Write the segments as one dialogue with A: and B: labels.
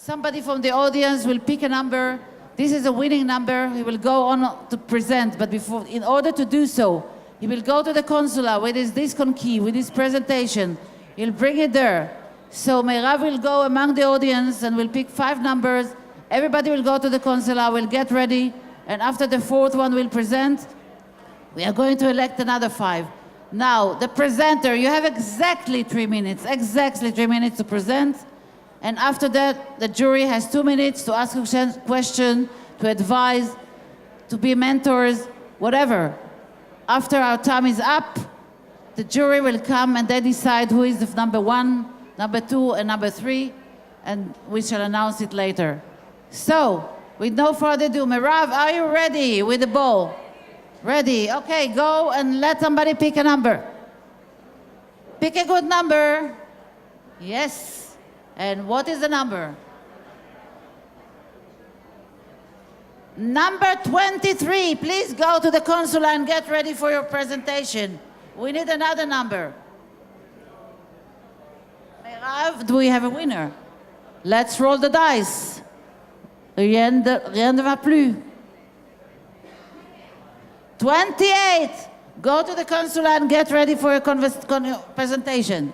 A: Somebody from the audience will pick a number. This is a winning number. He will go on to present, but in order to do so, he will go to the consular with his disc on key, with his presentation. He'll bring it there. So Meirav will go among the audience and will pick 5 numbers. Everybody will go to the consular, will get ready, and after the 4th one will present, we are going to elect another 5. Now, the presenter, you have exactly 3 minutes to present. And after that, the jury has 2 minutes to ask a question, to advise, to be mentors, whatever. After our time is up, the jury will come and they decide who is the number 1, number 2, and number 3, and we shall announce it later. So, with no further ado, Meirav, are you ready with the ball? Ready? Okay, go and let somebody pick a number. Pick a good number. Yes. And what is the number? Number 23. Please go to the consul and get ready for your presentation. We need another number. Meirav, do we have a winner? Let's roll the dice. Rien ne va plus. 28. Go to the consul and get ready for your presentation.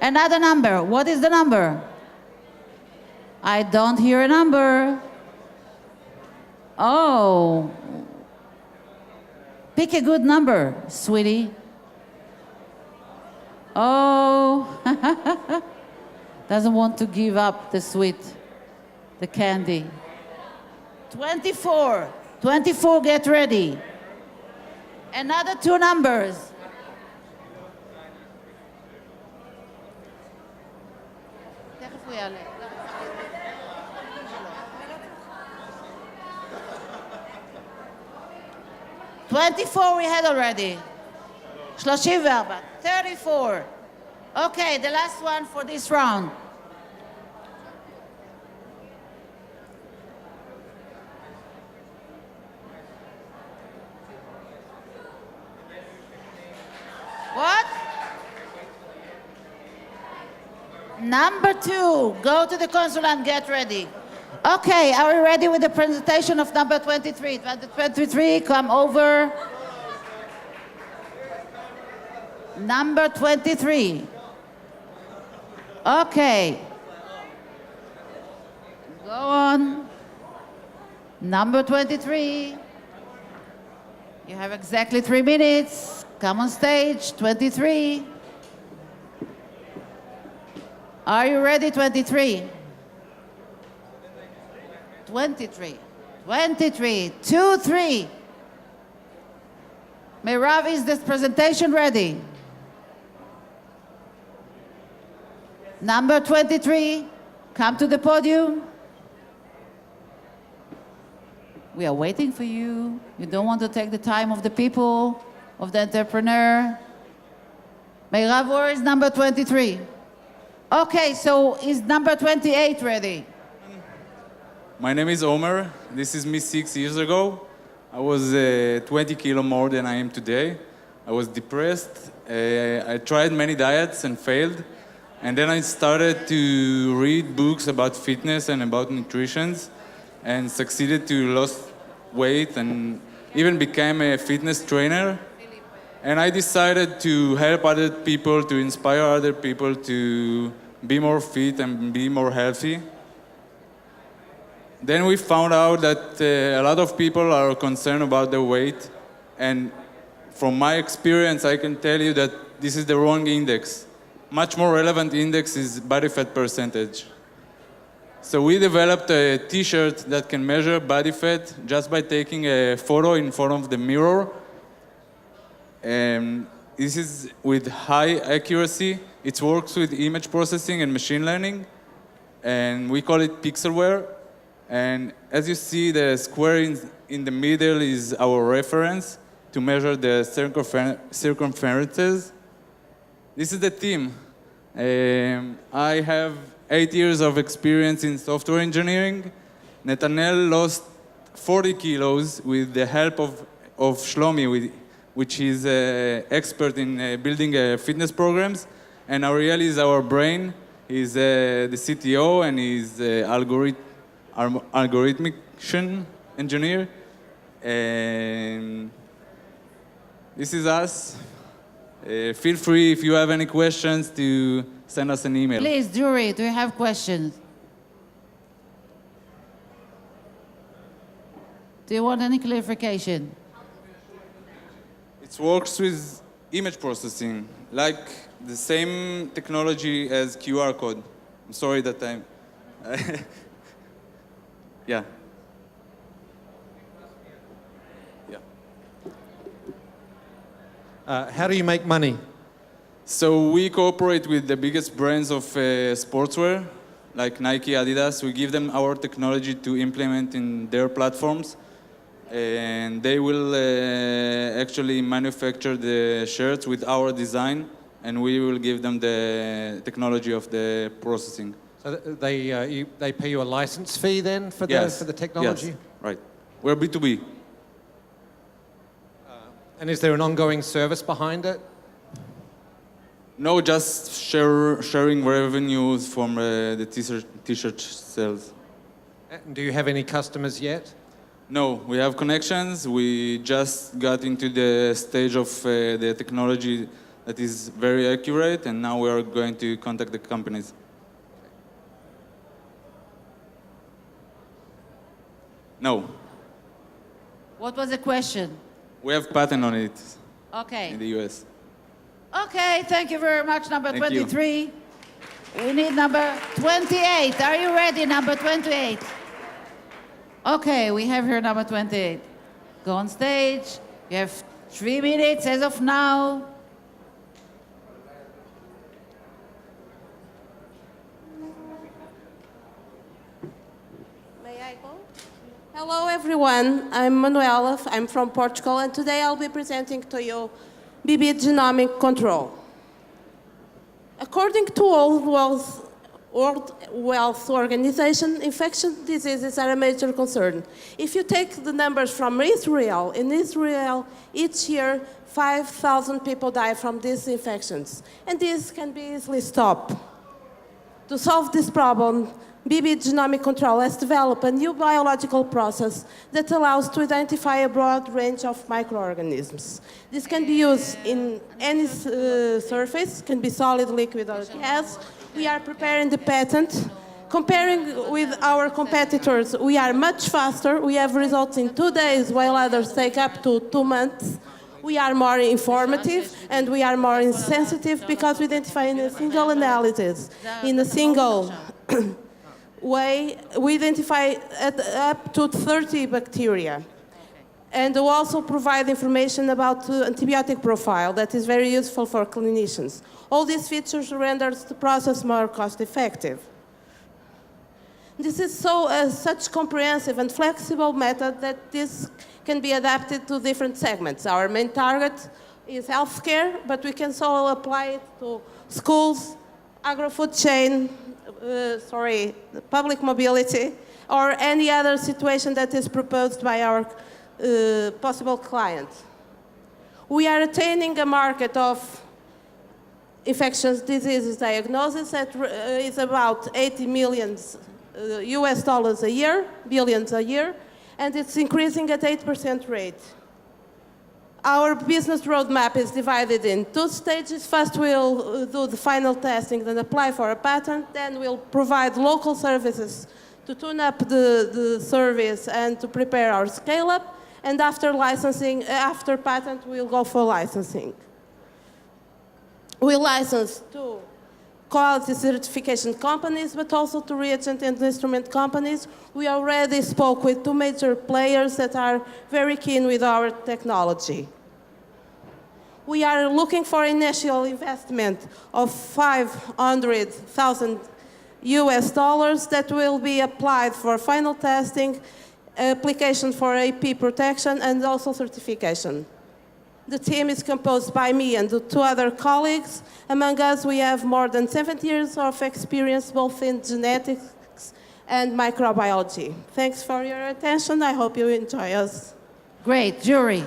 A: Another number. What is the number? I don't hear a number. Oh. Pick a good number, sweetie. Oh. Doesn't want to give up the sweet, the candy. 24. 24, get ready. Another 2 numbers. תכף הוא יעלה. 24 we had already. 34. 34. Okay, the last one for this round. What? Number 2. Go to the consul and get ready. Okay, are we ready with the presentation of number 23? 23, come over. Number 23. Okay. Go on. Number 23. You have exactly 3 minutes. Come on stage, 23. Are you ready, 23? 23. 23. 2, 3. Meirav, is this presentation ready? Number 23, come to the podium. We are waiting for you. You don't want to take the time of the people, of the entrepreneur. Meirav, where is number 23? Okay, so is number 28 ready?
B: My name is Omer. This is me 6 years ago. I was 20 kilo more than I am today. I was depressed. I tried many diets and failed. And then I started to read books about fitness and about nutrition and succeeded to lose weight and even became a fitness trainer. And I decided to help other people, to inspire other people to be more fit and be more healthy. Then we found out that a lot of people are concerned about their weight. And from my experience, I can tell you that this is the wrong index. Much more relevant index is body fat percentage. So we developed a t-shirt that can measure body fat just by taking a photo in front of the mirror. This is with high accuracy. It works with image processing and machine learning. And we call it Pixelware. And as you see, the square in the middle is our reference to measure the circumferences. This is the team. I have 8 years of experience in software engineering. Netanel lost 40 kilos with the help of Shlomi, which is an expert in building fitness programs. And Ariel is our brain. He's the CTO and he's algorithmic engineer. And this is us. Feel free if you have any questions to send us an email.
A: Please, jury, do you have questions? Do you want any clarification?
B: It works with image processing, like the same technology as QR code. I'm sorry that I'm... yeah. Yeah.
C: How do you make money?
B: So we cooperate with the biggest brands of sportswear, like Nike, Adidas. We give them our technology to implement in their platforms. And they will actually manufacture the shirts with our design, and we will give them the technology of the processing.
C: So they pay you a license fee then for
B: Yes.
C: the technology?
B: Yes, right. We're B2B.
C: And is there an ongoing service behind it?
B: No, just sharing revenues from the t-shirt sales.
C: And do you have any customers yet?
B: No, we have connections. We just got into the stage of the technology that is very accurate, and now we are going to contact the companies. No,
A: What was the question?
B: we have patent on it
A: Okay.
B: in the US.
A: Okay, thank you very much, number
B: Thank you.
A: 23. We need number 28. Are you ready, number 28? Okay, we have here number 28. Go on stage. You have 3 minutes as of now.
D: May I go? Hello, everyone. I'm Manuela. I'm from Portugal, and today I'll be presenting to you BB Genomic Control. According to World Health Organization, infectious diseases are a major concern. If you take the numbers from Israel, in Israel, each year, 5,000 people die from these infections, and this can be easily stopped. To solve this problem, BB Genomic Control has developed a new biological process that allows to identify a broad range of microorganisms. This can be used in any surface, can be solid, liquid, or gas. We are preparing the patent. Comparing with our competitors, we are much faster. We have results in 2 days, while others take up to 2 months. We are more informative and we are more insensitive because we identify in a single analysis, in a single way, we identify up to 30 bacteria. And we also provide information about the antibiotic profile that is very useful for clinicians. All these features render the process more cost-effective. This is such comprehensive and flexible method that this can be adapted to different segments. Our main target is healthcare, but we can also apply it to schools, agro-food chain, public mobility, or any other situation that is proposed by our possible client. We are attaining a market of infectious diseases diagnosis that is about 80 million US dollars a year, billions a year, and it's increasing at 8% rate. Our business roadmap is divided in 2 stages. First, we'll do the final testing, then apply for a patent. Then we'll provide local services to tune up the service and to prepare our scale-up. And after licensing, after patent, we'll go for licensing. We license to quality certification companies, but also to reagent and instrument companies. We already spoke with 2 major players that are very keen with our technology. We are looking for initial investment of 500,000 US dollars that will be applied for final testing, application for AP protection, and also certification. The team is composed by me and 2 other colleagues. Among us, we have more than 7 years of experience both in genetics and microbiology. Thanks for your attention. I hope you enjoy us.
A: Great, jury.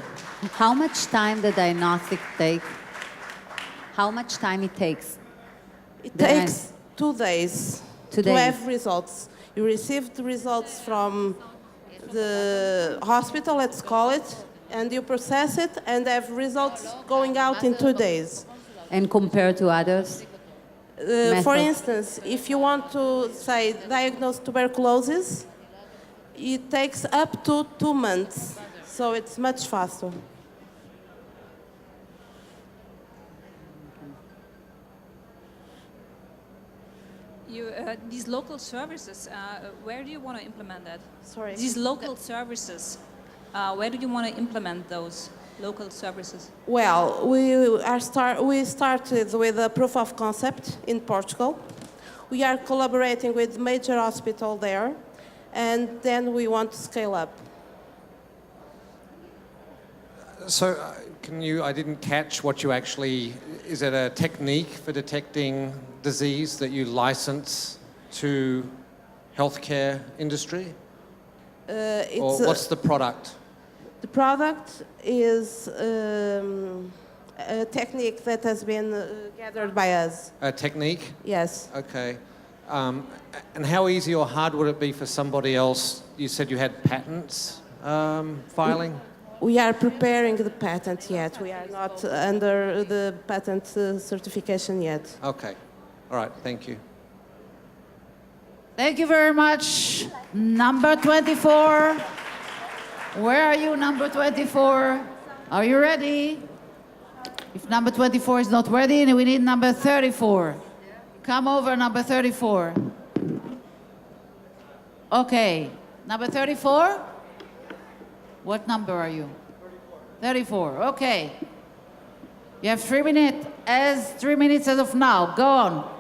E: How much time the diagnostic take? How much time it takes?
D: It
E: The
D: takes 2 days
E: 2
D: to
E: days.
D: have results. You receive the results from the hospital, let's call it, and you process it and have results going out in 2 days.
E: And compared to others?
D: For
E: Method.
D: instance, if you want to, say, diagnose tuberculosis, it takes up to 2 months, so it's much faster.
F: These local services, where do you want to implement that?
D: Sorry.
F: These local services, where do you want to implement those local services?
D: Well, we started with a proof of concept in Portugal. We are collaborating with major hospital there, and then we want to scale up.
C: So, I didn't catch what you actually, is it a technique for detecting disease that you license to healthcare industry? Or what's the product?
D: The product is a technique that has been gathered by us.
C: A technique?
D: Yes.
C: Okay. And how easy or hard would it be for somebody else? You said you had patents filing?
D: We are preparing the patent yet. We are not under the patent certification yet.
C: Okay. All right. Thank you.
A: Thank you very much. Number 24. Where are you, number 24? Are you ready? If number 24 is not ready, then we need number 34. Come over, number 34. Okay. Number 34? What number are you? 34. Okay. You have 3 minutes. 3 minutes as of now. Go on.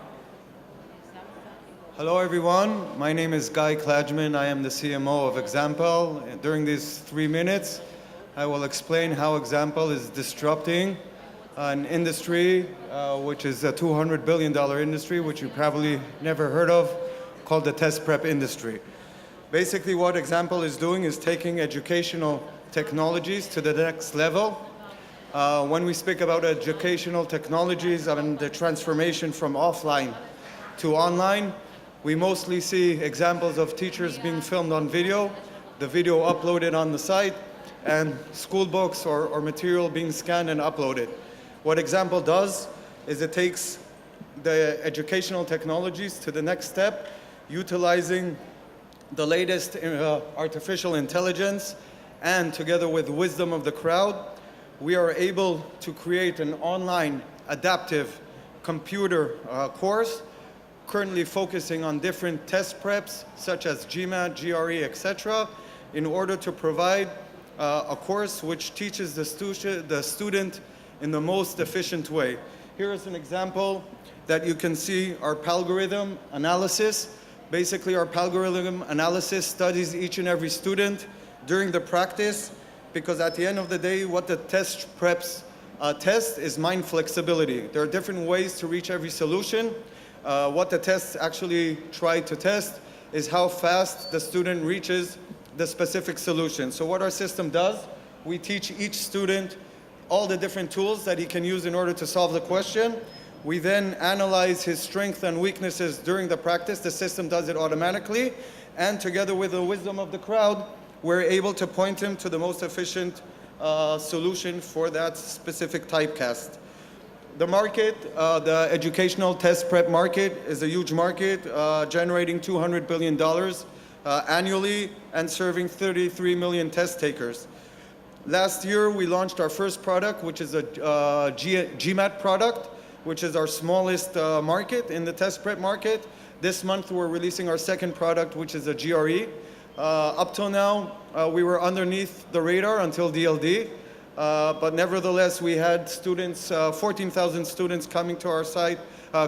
G: Hello everyone, my name is Guy Klajman. I am the CMO of Example. During these 3 minutes, I will explain how Example is disrupting an industry which is a $200 billion industry, which you probably never heard of, called the test prep industry. Basically what Example is doing is taking educational technologies to the next level. When we speak about educational technologies and the transformation from offline to online, we mostly see examples of teachers being filmed on video, the video uploaded on the site, and school books or material being scanned and uploaded. What Example does is it takes the educational technologies to the next step, utilizing the latest artificial intelligence, and together with the wisdom of the crowd, we are able to create an online adaptive computer course currently focusing on different test preps such as GMAT, GRE, etc., in order to provide a course which teaches the student in the most efficient way. Here is an example that you can see our Palgorithm analysis. Basically, our Palgorithm analysis studies each and every student during the practice, because at the end of the day, what the test preps test is mind flexibility. There are different ways to reach every solution. What the tests actually try to test is how fast the student reaches the specific solution. So what our system does, we teach each student all the different tools that he can use in order to solve the question. We then analyze his strengths and weaknesses during the practice. The system does it automatically. And together with the wisdom of the crowd, we're able to point him to the most efficient solution for that specific typecast. The market, the educational test prep market, is a huge market, generating $200 billion annually and serving 33 million test takers. Last year, we launched our first product, which is a GMAT product, which is our smallest market in the test prep market. This month, we're releasing our second product, which is a GRE. Up till now, we were underneath the radar until DLD. But nevertheless, we had students, 14,000 students coming to our site,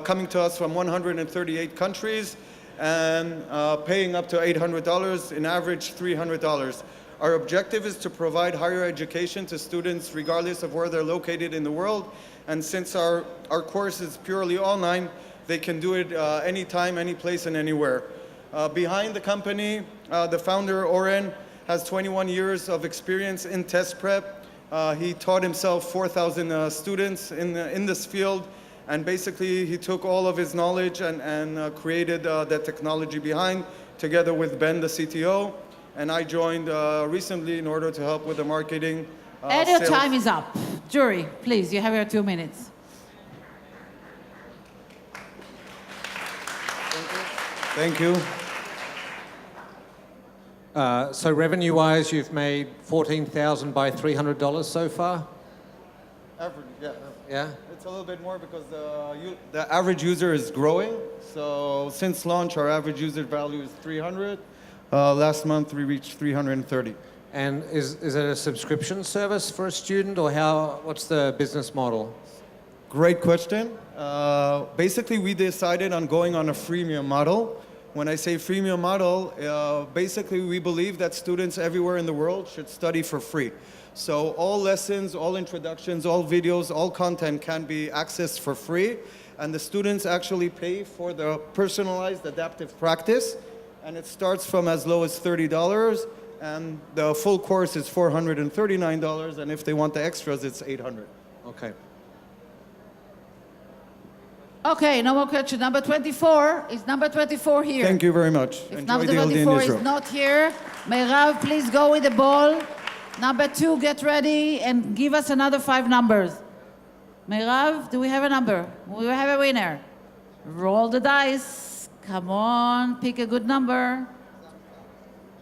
G: coming to us from 138 countries and paying up to $800, in average $300. Our objective is to provide higher education to students regardless of where they're located in the world. And since our course is purely online, they can do it anytime, any place, and anywhere. Behind the company, the founder, Oren, has 21 years of experience in test prep. He taught himself 4,000 students in this field, And basically, he took all of his knowledge and created the technology behind, together with Ben, the CTO. And I joined recently in order to help with the marketing.
A: And your
G: sales.
A: time is up. Jury, please, you have your 2 minutes.
G: Thank you.
C: So revenue-wise, you've made $14,000 by $300 so far?
G: Average, yeah.
C: Yeah?
G: It's a little bit more because the average user is growing. So since launch, our average user value is 300. Last month, we reached 330.
C: And is it a subscription service for a student, or what's the business model?
G: Great question. Basically, we decided on going on a freemium model. When I say freemium model, basically we believe that students everywhere in the world should study for free. So all lessons, all introductions, all videos, all content can be accessed for free. And the students actually pay for the personalized adaptive practice. And it starts from as low as $30. And the full course is $439. And if they want the extras, it's $800.
C: Okay.
A: Okay, no more question. Number 24. Is number 24 here?
G: Thank you very much.
A: If
G: Enjoy
A: number
G: the LD in
A: 24
G: Israel.
A: is not here, Meirav, please go with the ball. Number 2, get ready and give us another 5 numbers. Meirav, do we have a number? We have a winner. Roll the dice. Come on, pick a good number.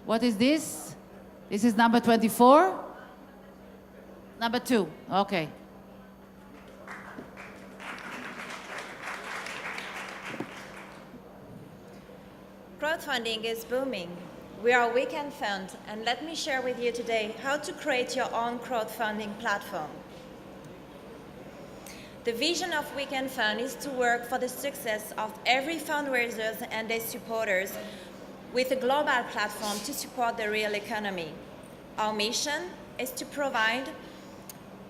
A: What is this? This is number 24? Number 2, okay.
H: Crowdfunding is booming. We are a Weekend Fund, and let me share with you today how to create your own crowdfunding platform. The vision of Weekend Fund is to work for the success of every fundraiser and their supporters with a global platform to support the real economy. Our mission is to provide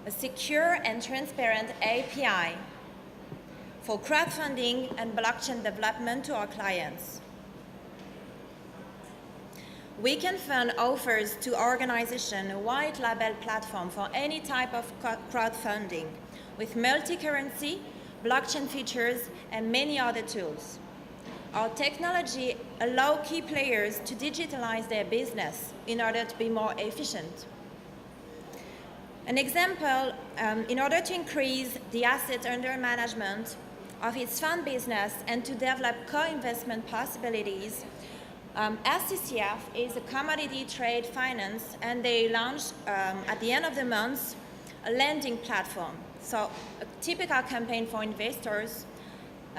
H: a secure and transparent API for crowdfunding and blockchain development to our clients. Weekend Fund offers to organizations a white label platform for any type of crowdfunding with multi-currency, blockchain features, and many other tools. Our technology allows key players to digitalize their business in order to be more efficient. An example, in order to increase the assets under management of its fund business and to develop co-investment possibilities, SCCF is a commodity trade finance, and they launched at the end of the month a lending platform. So a typical campaign for investors,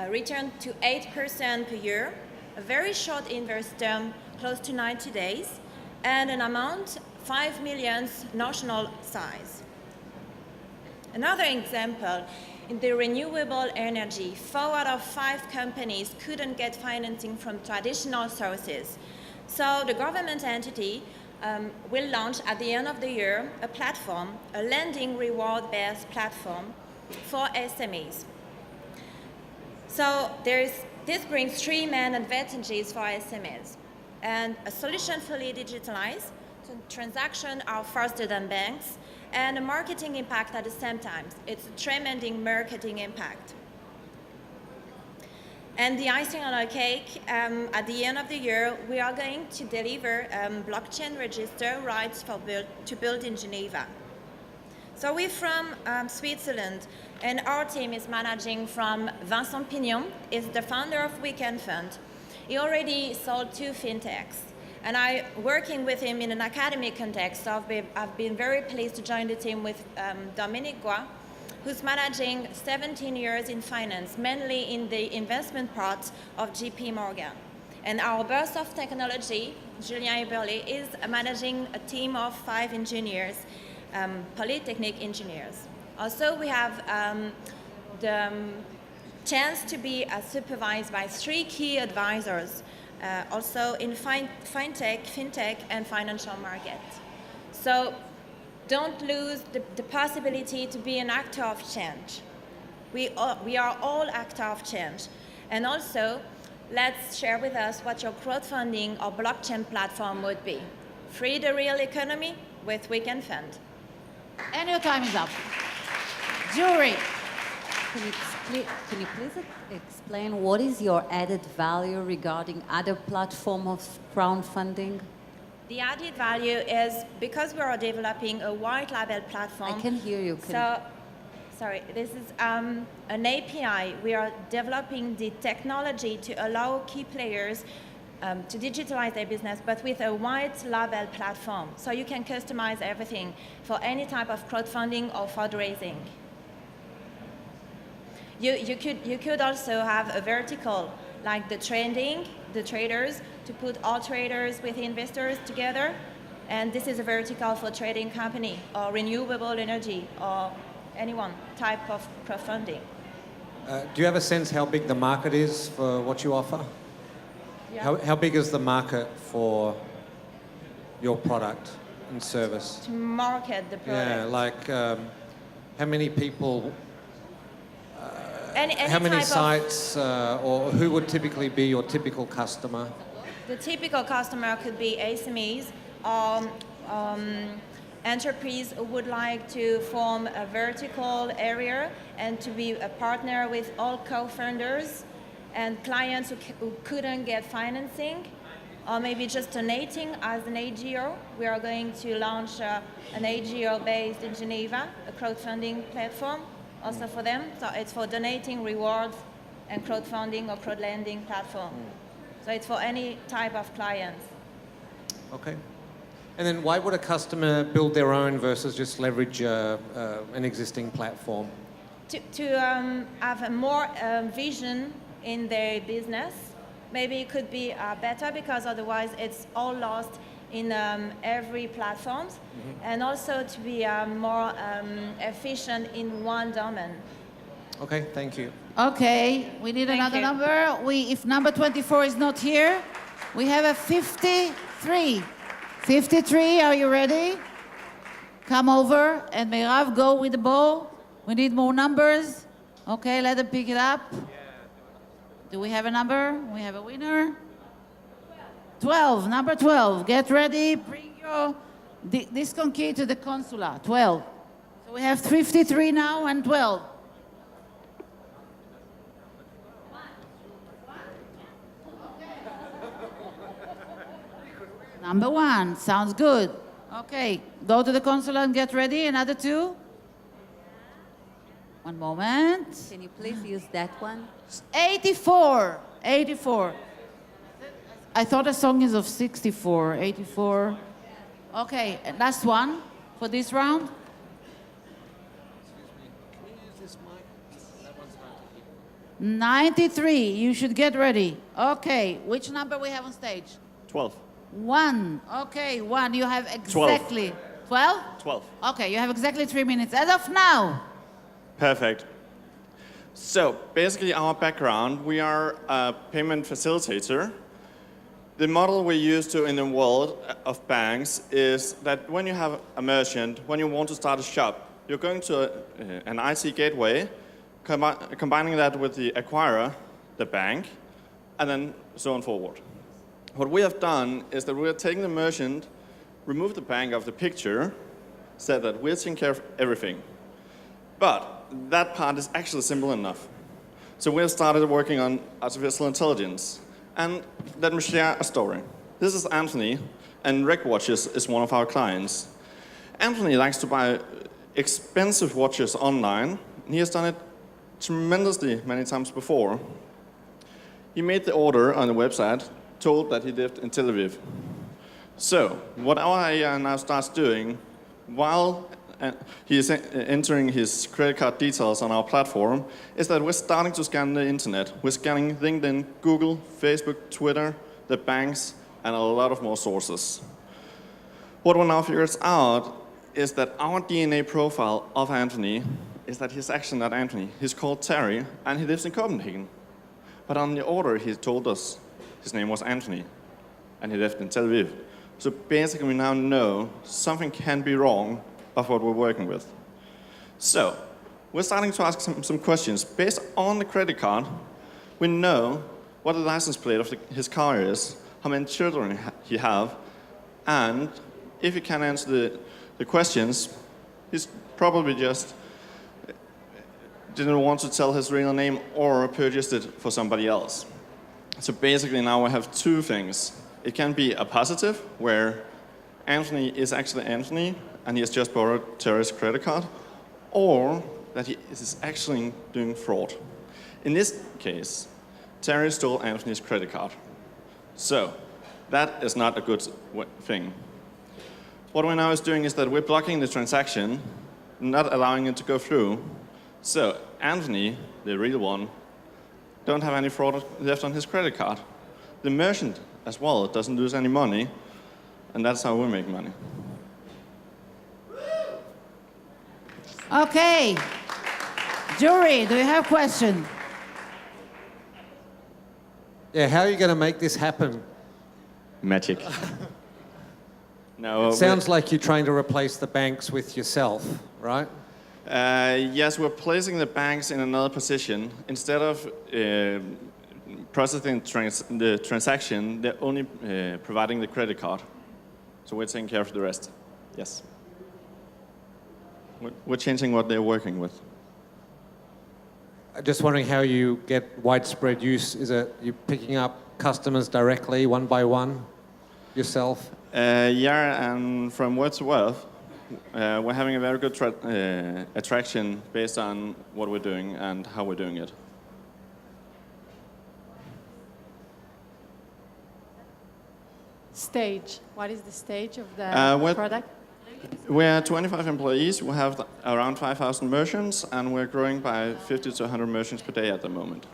H: return to 8% per year, a very short inverse term, close to 90 days, and an amount 5 million notional size. Another example, in the renewable energy, 4 out of 5 companies couldn't get financing from traditional sources. So the government entity will launch at the end of the year a platform, a lending reward-based platform for SMEs. So this brings 3 main advantages for SMEs. And a solution fully digitalized, so transactions are faster than banks, and a marketing impact at the same time. It's a tremendous marketing impact. And the icing on the cake, at the end of the year, we are going to deliver blockchain register rights to build in Geneva. So we're from Switzerland, and our team is managing from Vincent Pignon, is the founder of Weekend Fund. He already sold 2 fintechs. And I, working with him in an academic context, I've been very pleased to join the team with Dominique Gois, who's managing 17 years in finance, mainly in the investment part of JP Morgan. And our burst of technology, Julien Eberle, is managing a team of 5 engineers, Polytechnic engineers. Also, we have the chance to be supervised by 3 key advisors, also in fintech, and financial market. So don't lose the possibility to be an actor of change. We are all actors of change. And also, let's share with us what your crowdfunding or blockchain platform would be. Free the real economy with Weekend Fund.
A: And your time is up. Jury.
E: can you please explain what is your added value regarding other platform of crowdfunding?
H: The added value is because we are developing a white label platform.
E: I can hear you.
H: Sorry, this is an API. We are developing the technology to allow key players to digitalize their business, but with a white label platform. So you can customize everything for any type of crowdfunding or fundraising. You could also have a vertical, like the traders, to put all traders with investors together. And this is a vertical for trading company or renewable energy or anyone type of crowdfunding.
C: Do you have a sense how big the market is for what you offer?
H: Yeah.
C: How big is the market for your product and service?
H: To market the product.
C: Yeah, like how many people,
H: Any
C: how many
H: type
C: sites, or who would typically be your typical customer?
H: The typical customer could be SMEs, enterprise who would like to form a vertical area and to be a partner with all co-founders, and clients who couldn't get financing, or maybe just donating as an AGO. We are going to launch an AGO based in Geneva, a crowdfunding platform also for them. So it's for donating, rewards, and crowdfunding or crowdlending platform. So it's for any type of clients.
C: Okay. And then why would a customer build their own versus just leverage an existing platform?
H: To have a more vision in their business. Maybe it could be better because otherwise it's all lost in every platform. And also to be more efficient in one domain.
C: Okay, thank you.
A: Okay, we need
H: Thank
A: another
H: you.
A: number. If number 24 is not here, we have a 53. 53, are you ready? Come over and Meirav, go with the ball. We need more numbers. Okay, let them pick it up. Do we have a number? We have a winner. 12, number 12. Get ready. Bring your discount key to the consular. 12. So we have 53 now and 12. Number 1. Sounds good. Okay, go to the consular and get ready. Another 2. One moment.
E: Can you please use that one?
A: 84. 84. I thought a song is of 64. 84. Okay, and last one for this round. 93. You should get ready. Okay, which number we have on stage?
I: 12.
A: 1. Okay, 1. You have exactly 12?
I: 12.
A: Okay, you have exactly 3 minutes. As of now.
I: Perfect. So basically our background, we are a payment facilitator. The model we use to in the world of banks is that when you have a merchant, when you want to start a shop, you're going to an IT gateway, combining that with the acquirer, the bank, and then so on forward. What we have done is that we are taking the merchant, remove the bank of the picture, said that we're taking care of everything. But that part is actually simple enough. So we have started working on artificial intelligence. And let me share a story. This is Anthony, and Rec Watches is one of our clients. Anthony likes to buy expensive watches online, and he has done it tremendously many times before. He made the order on the website, told that he lived in Tel Aviv. So what our AI now starts doing, while he is entering his credit card details on our platform, is that we're starting to scan the internet. We're scanning LinkedIn, Google, Facebook, Twitter, the banks, and a lot of more sources. What we now figures out is that our DNA profile of Anthony is that he's actually not Anthony. He's called Terry, and he lives in Copenhagen. But on the order, he told us his name was Anthony, and he lived in Tel Aviv. So basically, we now know something can be wrong of what we're working with. So we're starting to ask some questions. Based on the credit card, we know what the license plate of his car is, how many children he have, and if he can answer the questions, he's probably just didn't want to tell his real name or purchased it for somebody else. So basically now we have two things. It can be a positive, where Anthony is actually Anthony and he has just borrowed Terry's credit card, or that he is actually doing fraud. In this case, Terry stole Anthony's credit card. So that is not a good thing. What we're now doing is that we're blocking the transaction, not allowing it to go through. So Anthony, the real one, don't have any fraud left on his credit card. The merchant as well doesn't lose any money, and that's how we make money.
A: Okay. Jury, do you have a question?
C: Yeah, how are you going to make this happen?
I: Magic. No,
C: Sounds like you're trying to replace the banks with yourself, right?
I: yes, we're placing the banks in another position. Instead of processing the transaction, they're only providing the credit card. So we're taking care of the rest. Yes. We're changing what they're working with.
C: I'm just wondering how you get widespread use. Is it you picking up customers directly, one by one, yourself?
I: Yeah, and from word to word, we're having a very good attraction based on what we're doing and how we're doing it.
J: Stage. What is the stage of the product?
I: We're 25 employees. We have around 5,000 merchants, and we're growing by 50 to 100 merchants per day at the moment.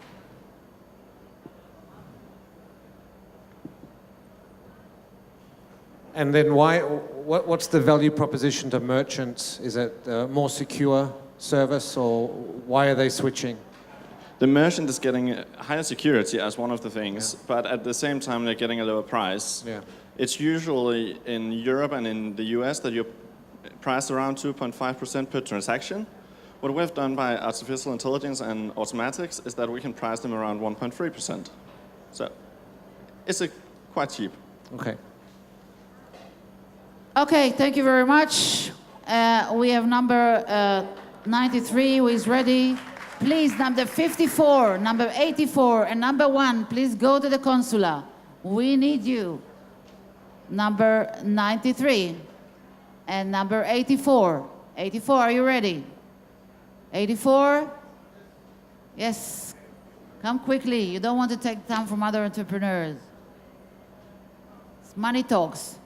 C: And then what's the value proposition to merchants? Is it a more secure service, or why are they switching?
I: The merchant is getting higher security as one of the things, but at the same time they're getting a lower price.
C: Yeah.
I: It's usually in Europe and in the US that you're priced around 2.5% per transaction. What we've done by artificial intelligence and automatics is that we can price them around 1.3%. So it's quite cheap.
C: Okay.
A: Okay, thank you very much. We have number 93 who is ready. Please, number 54, number 84, and number 1, please go to the consular. We need you. Number 93 and number 84. 84, are you ready? 84? Yes. Come quickly. You don't want to take time from other entrepreneurs. Money talks.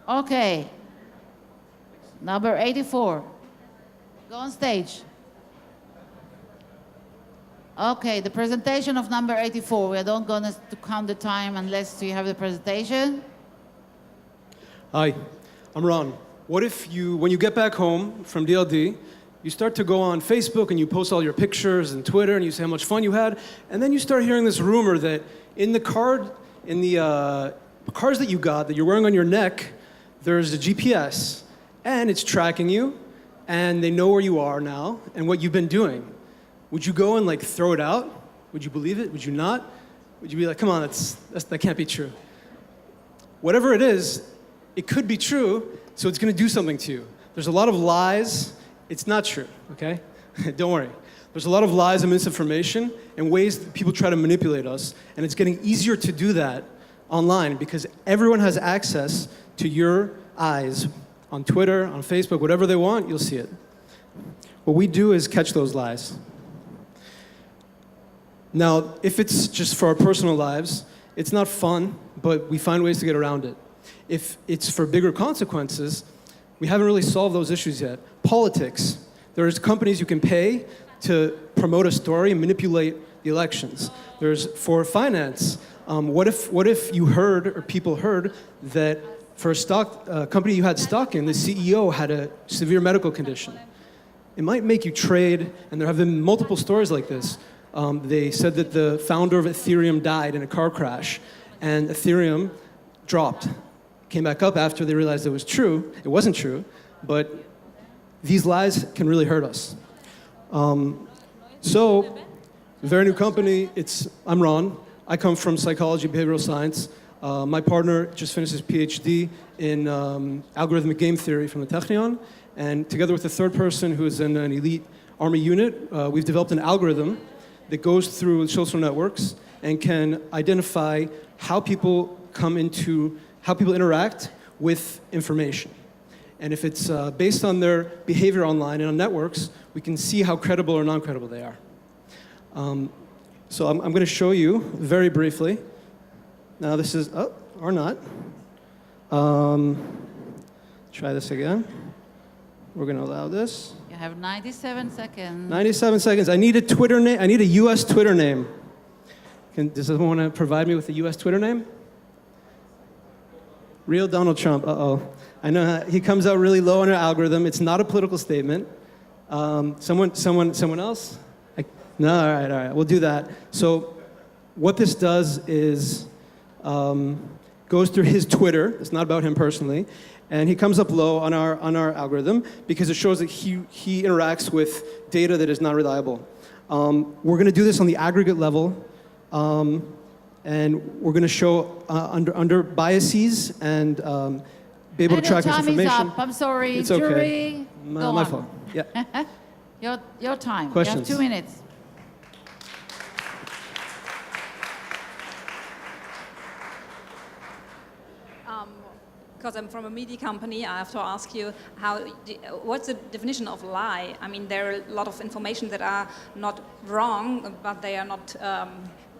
A: Okay. Number 84. Go on stage. Okay, the presentation of number 84. We are not going to count the time unless you have the presentation.
K: Hi, I'm Ron. What if you, when you get back home from DLD, you start to go on Facebook and you post all your pictures and Twitter and you say how much fun you had, and then you start hearing this rumor that in the cars that you got, that you're wearing on your neck, there's a GPS, and it's tracking you, and they know where you are now and what you've been doing. Would you go and like throw it out? Would you believe it? Would you not? Would you be like, come on, that can't be true? Whatever it is, it could be true, so it's going to do something to you. There's a lot of lies. It's not true, okay? Don't worry. There's a lot of lies and misinformation and ways that people try to manipulate us, and it's getting easier to do that online because everyone has access to your eyes on Twitter, on Facebook, whatever they want, you'll see it. What we do is catch those lies. Now, if it's just for our personal lives, it's not fun, but we find ways to get around it. If it's for bigger consequences, we haven't really solved those issues yet. Politics. There's companies you can pay to promote a story and manipulate the elections. There's for finance. What if you heard, or people heard, that for a stock company you had stock in, the CEO had a severe medical condition? It might make you trade, and there have been multiple stories like this. They said that the founder of Ethereum died in a car crash, and Ethereum dropped. Came back up after they realized it was true. It wasn't true, but these lies can really hurt us. So, very new company. I'm Ron. I come from psychology, behavioral science. My partner just finished his PhD in algorithmic game theory from the Technion, and together with a third person who is an elite Army unit, we've developed an algorithm that goes through social networks and can identify how people interact with information. And if it's based on their behavior online and on networks, we can see how credible or non-credible they are. So I'm going to show you very briefly. Now this is, oh, or not. Try this again. We're going to allow this.
A: You have 97 seconds.
K: 97 seconds. I need a Twitter name. I need a U.S. Twitter name. Does someone want to provide me with a U.S. Twitter name? Real Donald Trump. Uh-oh. I know he comes out really low on our algorithm. It's not a political statement. Someone else? No, all right. We'll do that. So what this does is goes through his Twitter. It's not about him personally. And he comes up low on our algorithm because it shows that he interacts with data that is not reliable. We're going to do this on the aggregate level. And we're going to show under biases and be able to track this information.
A: Your time is up. I'm sorry.
K: It's
A: Jury,
K: okay.
A: go
K: My
A: on.
K: fault. Yeah.
A: Your time.
K: Questions?
A: You have 2 minutes.
F: Because I'm from a media company, I have to ask you, what's the definition of lie? I mean, there are a lot of information that are not wrong, but they are not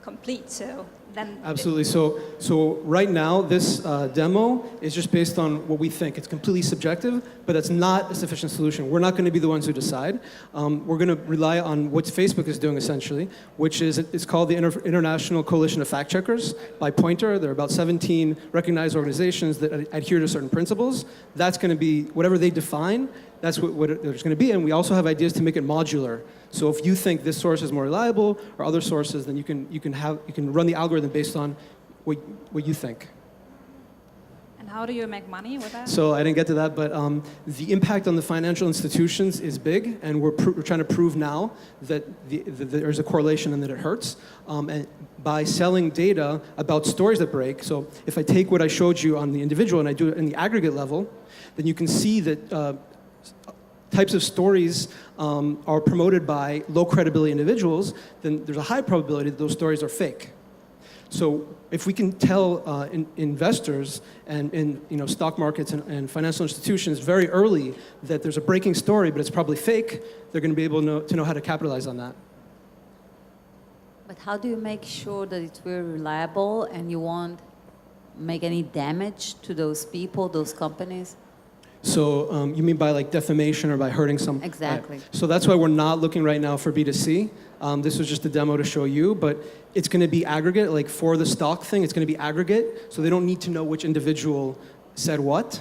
F: complete. So then
K: Absolutely. So right now, this demo is just based on what we think. It's completely subjective, but it's not a sufficient solution. We're not going to be the ones who decide. We're going to rely on what Facebook is doing, essentially, which is it's called the International Coalition of Fact Checkers by Poynter. There are about 17 recognized organizations that adhere to certain principles. That's going to be, whatever they define, that's what it's going to be. And we also have ideas to make it modular. So if you think this source is more reliable or other sources, then you can run the algorithm based on what you think.
F: And how do you make money with that?
K: So I didn't get to that, but the impact on the financial institutions is big, and we're trying to prove now that there's a correlation and that it hurts. And by selling data about stories that break, so if I take what I showed you on the individual and I do it in the aggregate level, then you can see that types of stories are promoted by low credibility individuals, then there's a high probability that those stories are fake. So if we can tell investors and in stock markets and financial institutions very early that there's a breaking story, but it's probably fake, they're going to be able to know how to capitalize on that.
E: But how do you make sure that it's very reliable and you won't make any damage to those people, those companies?
K: So you mean by like defamation or by hurting some?
E: Exactly.
K: So that's why we're not looking right now for B2C. This was just a demo to show you, but it's going to be aggregate. Like for the stock thing, it's going to be aggregate. So they don't need to know which individual said what.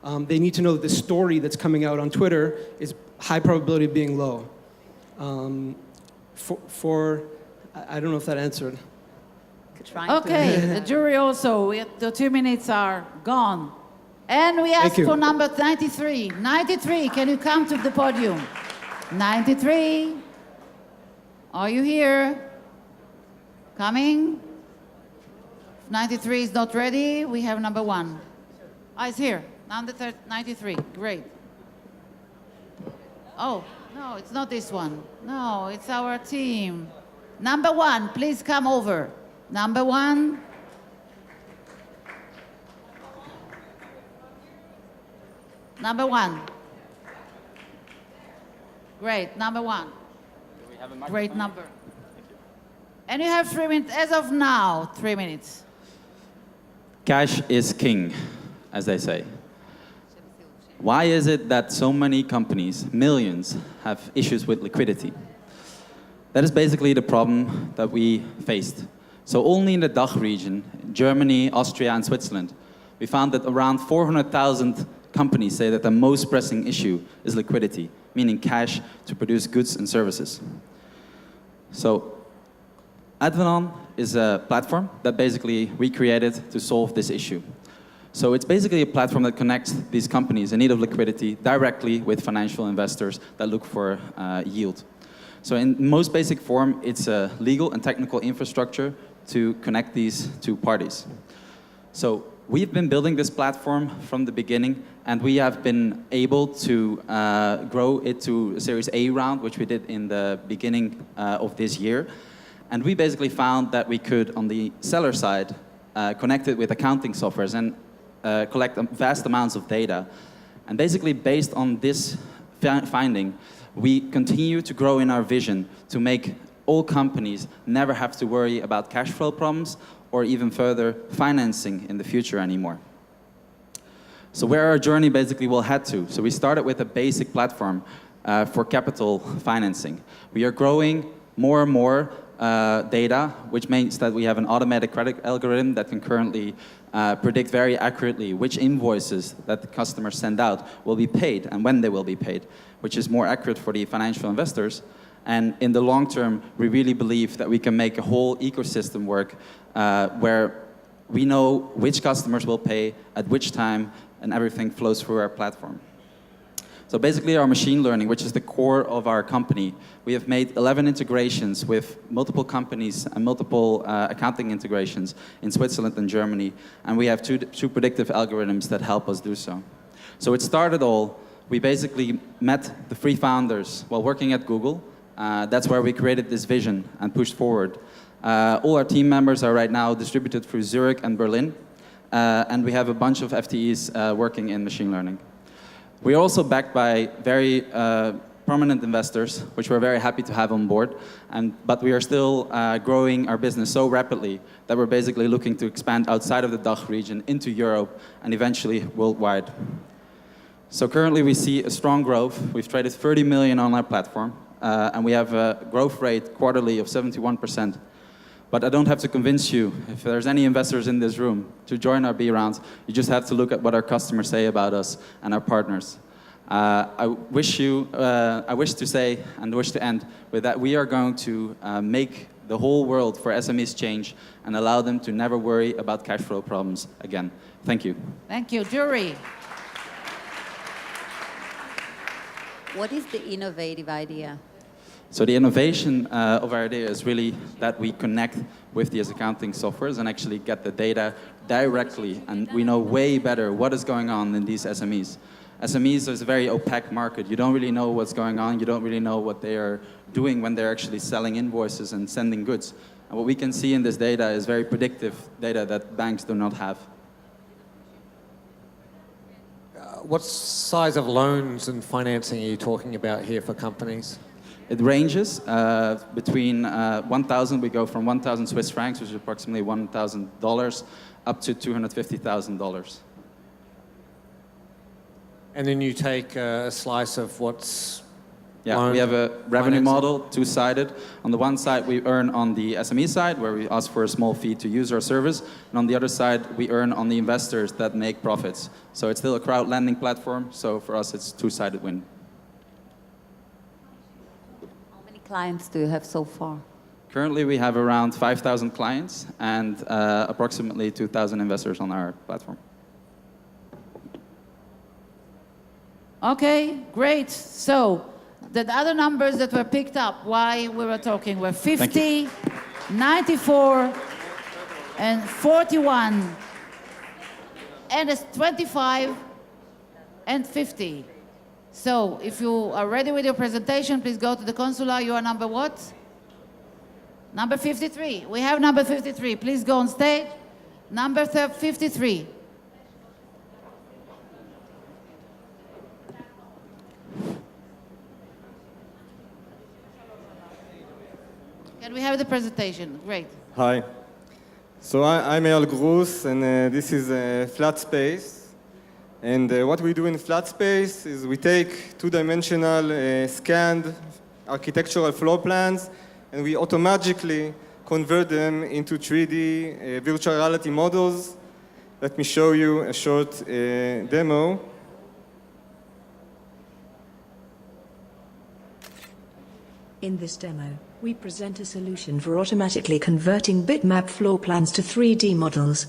K: They need to know that the story that's coming out on Twitter is high probability of being low. I don't know if that answered.
A: Okay, the jury also. The 2 minutes are gone. And we ask for number 93. 93, can you come to the podium? 93, are you here? Coming? If 93 is not ready, we have number 1. It's here, number 93, great. Oh, no, it's not this one. No, it's our team. Number 1, please come over. Number 1. Number 1. Great, number 1. Great number. And you have 3 minutes, as of now, 3 minutes.
L: Cash is king, as they say. Why is it that so many companies, millions, have issues with liquidity? That is basically the problem that we faced. So only in the DACH region, Germany, Austria, and Switzerland, we found that around 400,000 companies say that the most pressing issue is liquidity, meaning cash to produce goods and services. So Advenon is a platform that basically we created to solve this issue. So it's basically a platform that connects these companies in need of liquidity directly with financial investors that look for yield. So in most basic form, it's a legal and technical infrastructure to connect these two parties. So We've been building this platform from the beginning, and we have been able to grow it to a Series A round, which we did in the beginning of this year. And we basically found that we could, on the seller side, connect it with accounting softwares and collect vast amounts of data. And basically, based on this finding, we continue to grow in our vision to make all companies never have to worry about cash flow problems or even further financing in the future anymore. So where our journey basically will head to. So we started with a basic platform for capital financing. We are growing more and more data, which means that we have an automatic credit algorithm that can currently predict very accurately which invoices that the customers send out will be paid and when they will be paid, which is more accurate for the financial investors. And in the long term, we really believe that we can make a whole ecosystem work where we know which customers will pay at which time, and everything flows through our platform. So basically our machine learning, which is the core of our company, we have made 11 integrations with multiple companies and multiple accounting integrations in Switzerland and Germany, and we have two predictive algorithms that help us do so. So it started all, we basically met the 3 founders while working at Google. That's where we created this vision and pushed forward. All our team members are right now distributed through Zurich and Berlin, and we have a bunch of FTEs working in machine learning. We are also backed by very prominent investors, which we're very happy to have on board, but we are still growing our business so rapidly that we're basically looking to expand outside of the DACH region into Europe and eventually worldwide. So currently we see a strong growth. We've traded 30 million on our platform, and we have a growth rate quarterly of 71%. But I don't have to convince you, if there's any investors in this room, to join our B rounds. You just have to look at what our customers say about us and our partners. I wish to say and wish to end with that we are going to make the whole world for SMEs change and allow them to never worry about cash flow problems again. Thank you.
A: Thank you. Jury.
E: What is the innovative idea?
L: So the innovation of our idea is really that we connect with these accounting softwares and actually get the data directly, and we know way better what is going on in these SMEs. SMEs is a very opaque market. You don't really know what's going on. You don't really know what they are doing when they're actually selling invoices and sending goods. And what we can see in this data is very predictive data that banks do not have.
C: What size of loans and financing are you talking about here for companies?
L: It ranges between 1,000, we go from 1,000 Swiss francs, which is approximately $1,000, up to $250,000.
C: And then you take a slice of what's
L: we have a revenue model, two-sided. On the one side, we earn on the SME side, where we ask for a small fee to use our service. And on the other side, we earn on the investors that make profits. So it's still a crowd lending platform, so for us, it's two-sided win.
E: How many clients do you have so far?
L: Currently, we have around 5,000 clients and approximately 2,000 investors on our platform.
A: Okay, great. So the other numbers that were picked up while we were talking were 50, 94, and 41, and it's 25 and 50. So if you are ready with your presentation, please go to the consular. You are number what? Number 53. We have number 53. Please go on stage. Number 53. Can we have the presentation? Great.
G: Hi. So I'm Eyal Grus, and this is Flat Space. And what we do in Flat Space is we take two-dimensional scanned architectural floor plans, and we automatically convert them into 3D virtual reality models. Let me show you a short demo.
M: In this demo, we present a solution for automatically converting bitmap floor plans to 3D models.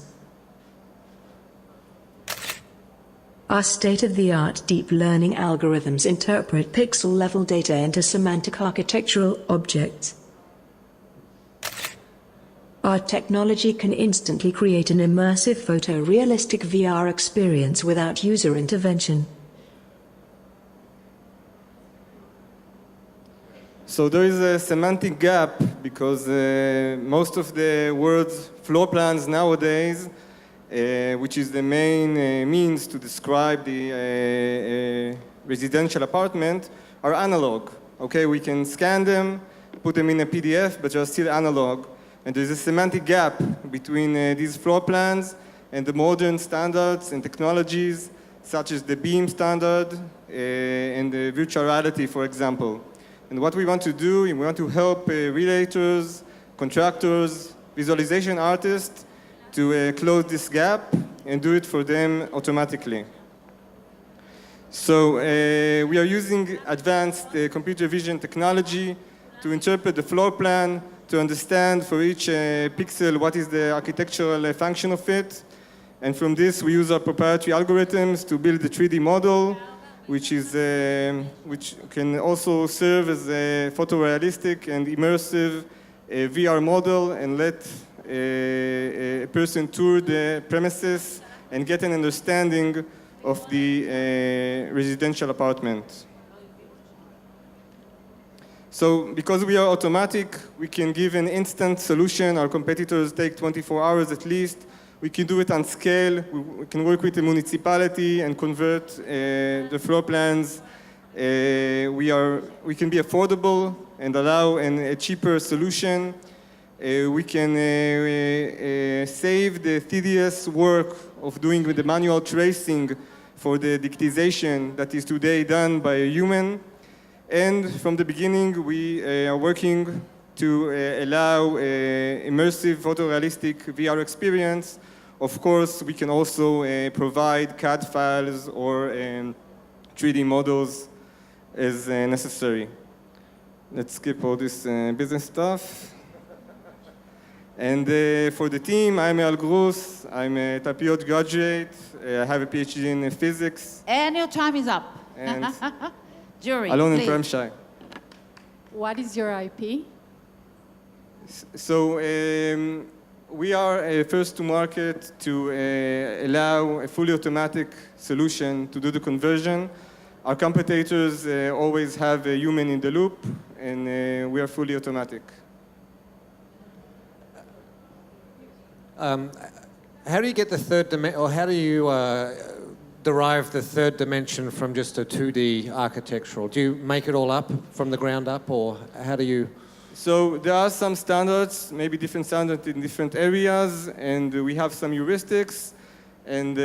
M: Our state-of-the-art deep learning algorithms interpret pixel-level data into semantic architectural objects. Our technology can instantly create an immersive photorealistic VR experience without user intervention.
G: So there is a semantic gap because most of the words floor plans nowadays, which is the main means to describe the residential apartment, are analog. Okay, we can scan them, put them in a PDF, but they're still analog. And there's a semantic gap between these floor plans and the modern standards and technologies, such as the BEAM standard and the virtual reality, for example. And what we want to do, we want to help realtors, contractors, visualization artists to close this gap and do it for them automatically. So we are using advanced computer vision technology to interpret the floor plan, to understand for each pixel what is the architectural function of it. And from this, we use our proprietary algorithms to build a 3D model, which can also serve as a photorealistic and immersive VR model and let a person tour the premises and get an understanding of the residential apartment. So because we are automatic, we can give an instant solution. Our competitors take 24 hours at least. We can do it on scale. We can work with the municipality and convert the floor plans. We can be affordable and allow a cheaper solution. We can save the tedious work of doing the manual tracing for the digitization that is today done by a human. And from the beginning, we are working to allow immersive photorealistic VR experience. Of course, we can also provide CAD files or 3D models as necessary. Let's skip all this business stuff. And for the team, I'm Eyal Grus. I'm a Tapiot graduate. I have a PhD in physics.
A: And your time is up.
G: And
A: Jury,
G: Alon and
A: please.
G: Premshai.
J: What is your IP?
G: So we are first to market to allow a fully automatic solution to do the conversion. Our competitors always have a human in the loop, and we are fully automatic.
C: How do you get the third dimension, or how do you derive the third dimension from just a 2D architectural? Do you make it all up from the ground up, or how do you?
G: So there are some standards, maybe different standards in different areas, and we have some heuristics, and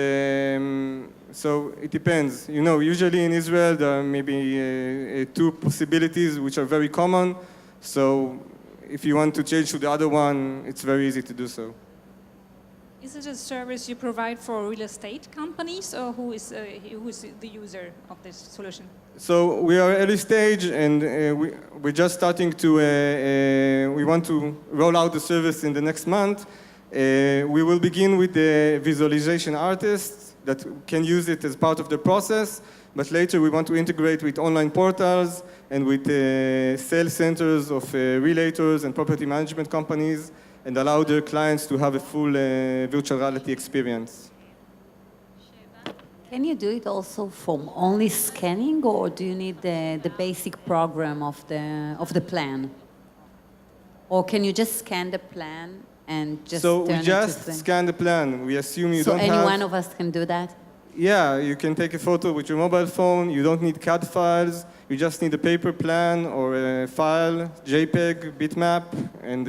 G: so it depends. You know, usually in Israel there are maybe two possibilities which are very common. So if you want to change to the other one, it's very easy to do so.
F: Is it a service you provide for real estate companies, or who is the user of this solution?
G: So we are early stage, and we're just starting to, we want to roll out the service in the next month. We will begin with the visualization artists that can use it as part of the process, but later we want to integrate with online portals and with sales centers of realtors and property management companies, and allow their clients to have a full virtual reality experience.
E: Can you do it also from only scanning, or do you need the basic program of the plan? Or can you just scan the plan and just
G: So
E: turn
G: we
E: it
G: just
E: to
G: scan the plan. We assume you
E: so
G: don't
E: any
G: have...
E: one of us can do that?
G: Yeah, you can take a photo with your mobile phone. You don't need CAD files. You just need a paper plan or a file, JPEG, bitmap, and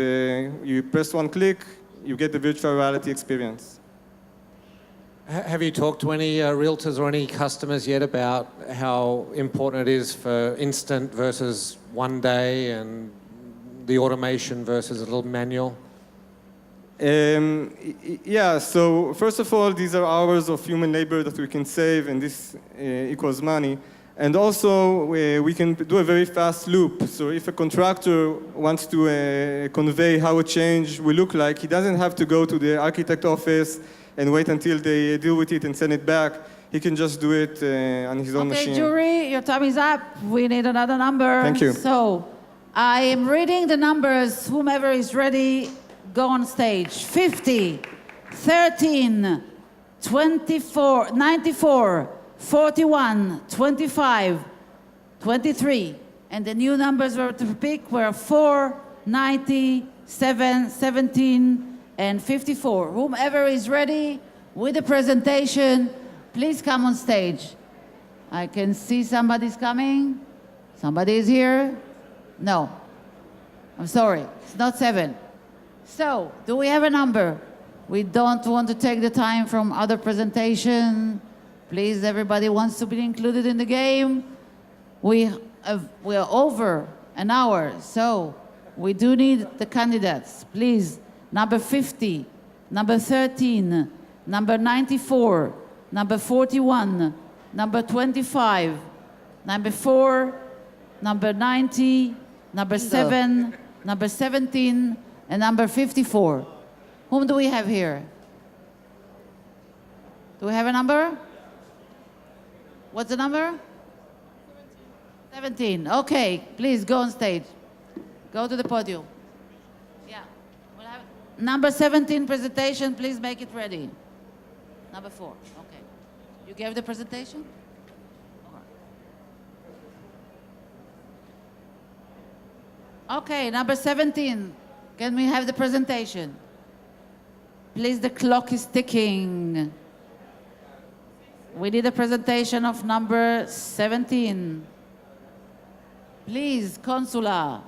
G: you press one click, you get the virtual reality experience.
C: Have you talked to any realtors or any customers yet about how important it is for instant versus one day, and the automation versus a little manual?
G: Yeah, so first of all, these are hours of human labor that we can save, and this equals money. And also, we can do a very fast loop. So if a contractor wants to convey how a change will look like, he doesn't have to go to the architect office and wait until they deal with it and send it back. He can just do it on his own machine.
A: Okay, jury, your time is up. We need another number.
G: Thank you.
A: So I am reading the numbers. Whomever is ready, go on stage. 50, 13, 24, 94, 41, 25, 23. And the new numbers were to pick were 4, 90, 7, 17, and 54. Whomever is ready with the presentation, please come on stage. I can see somebody's coming. Somebody is here? No. I'm sorry, it's not 7. So, do we have a number? We don't want to take the time from other presentation. Please, everybody wants to be included in the game. We are over an hour, so we do need the candidates. Please, number 50, number 13, number 94, number 41, number 25, number 4, number 90, number 7, number 17, and number 54. Whom do we have here? Do we have a number? What's the number? 17. Okay, please go on stage. Go to the podium. Yeah. We'll have number 17 presentation, please make it ready. Number 4. Okay. You gave the presentation? Okay, number 17. Can we have the presentation? Please, the clock is ticking. We need a presentation of number 17. Please, Consula.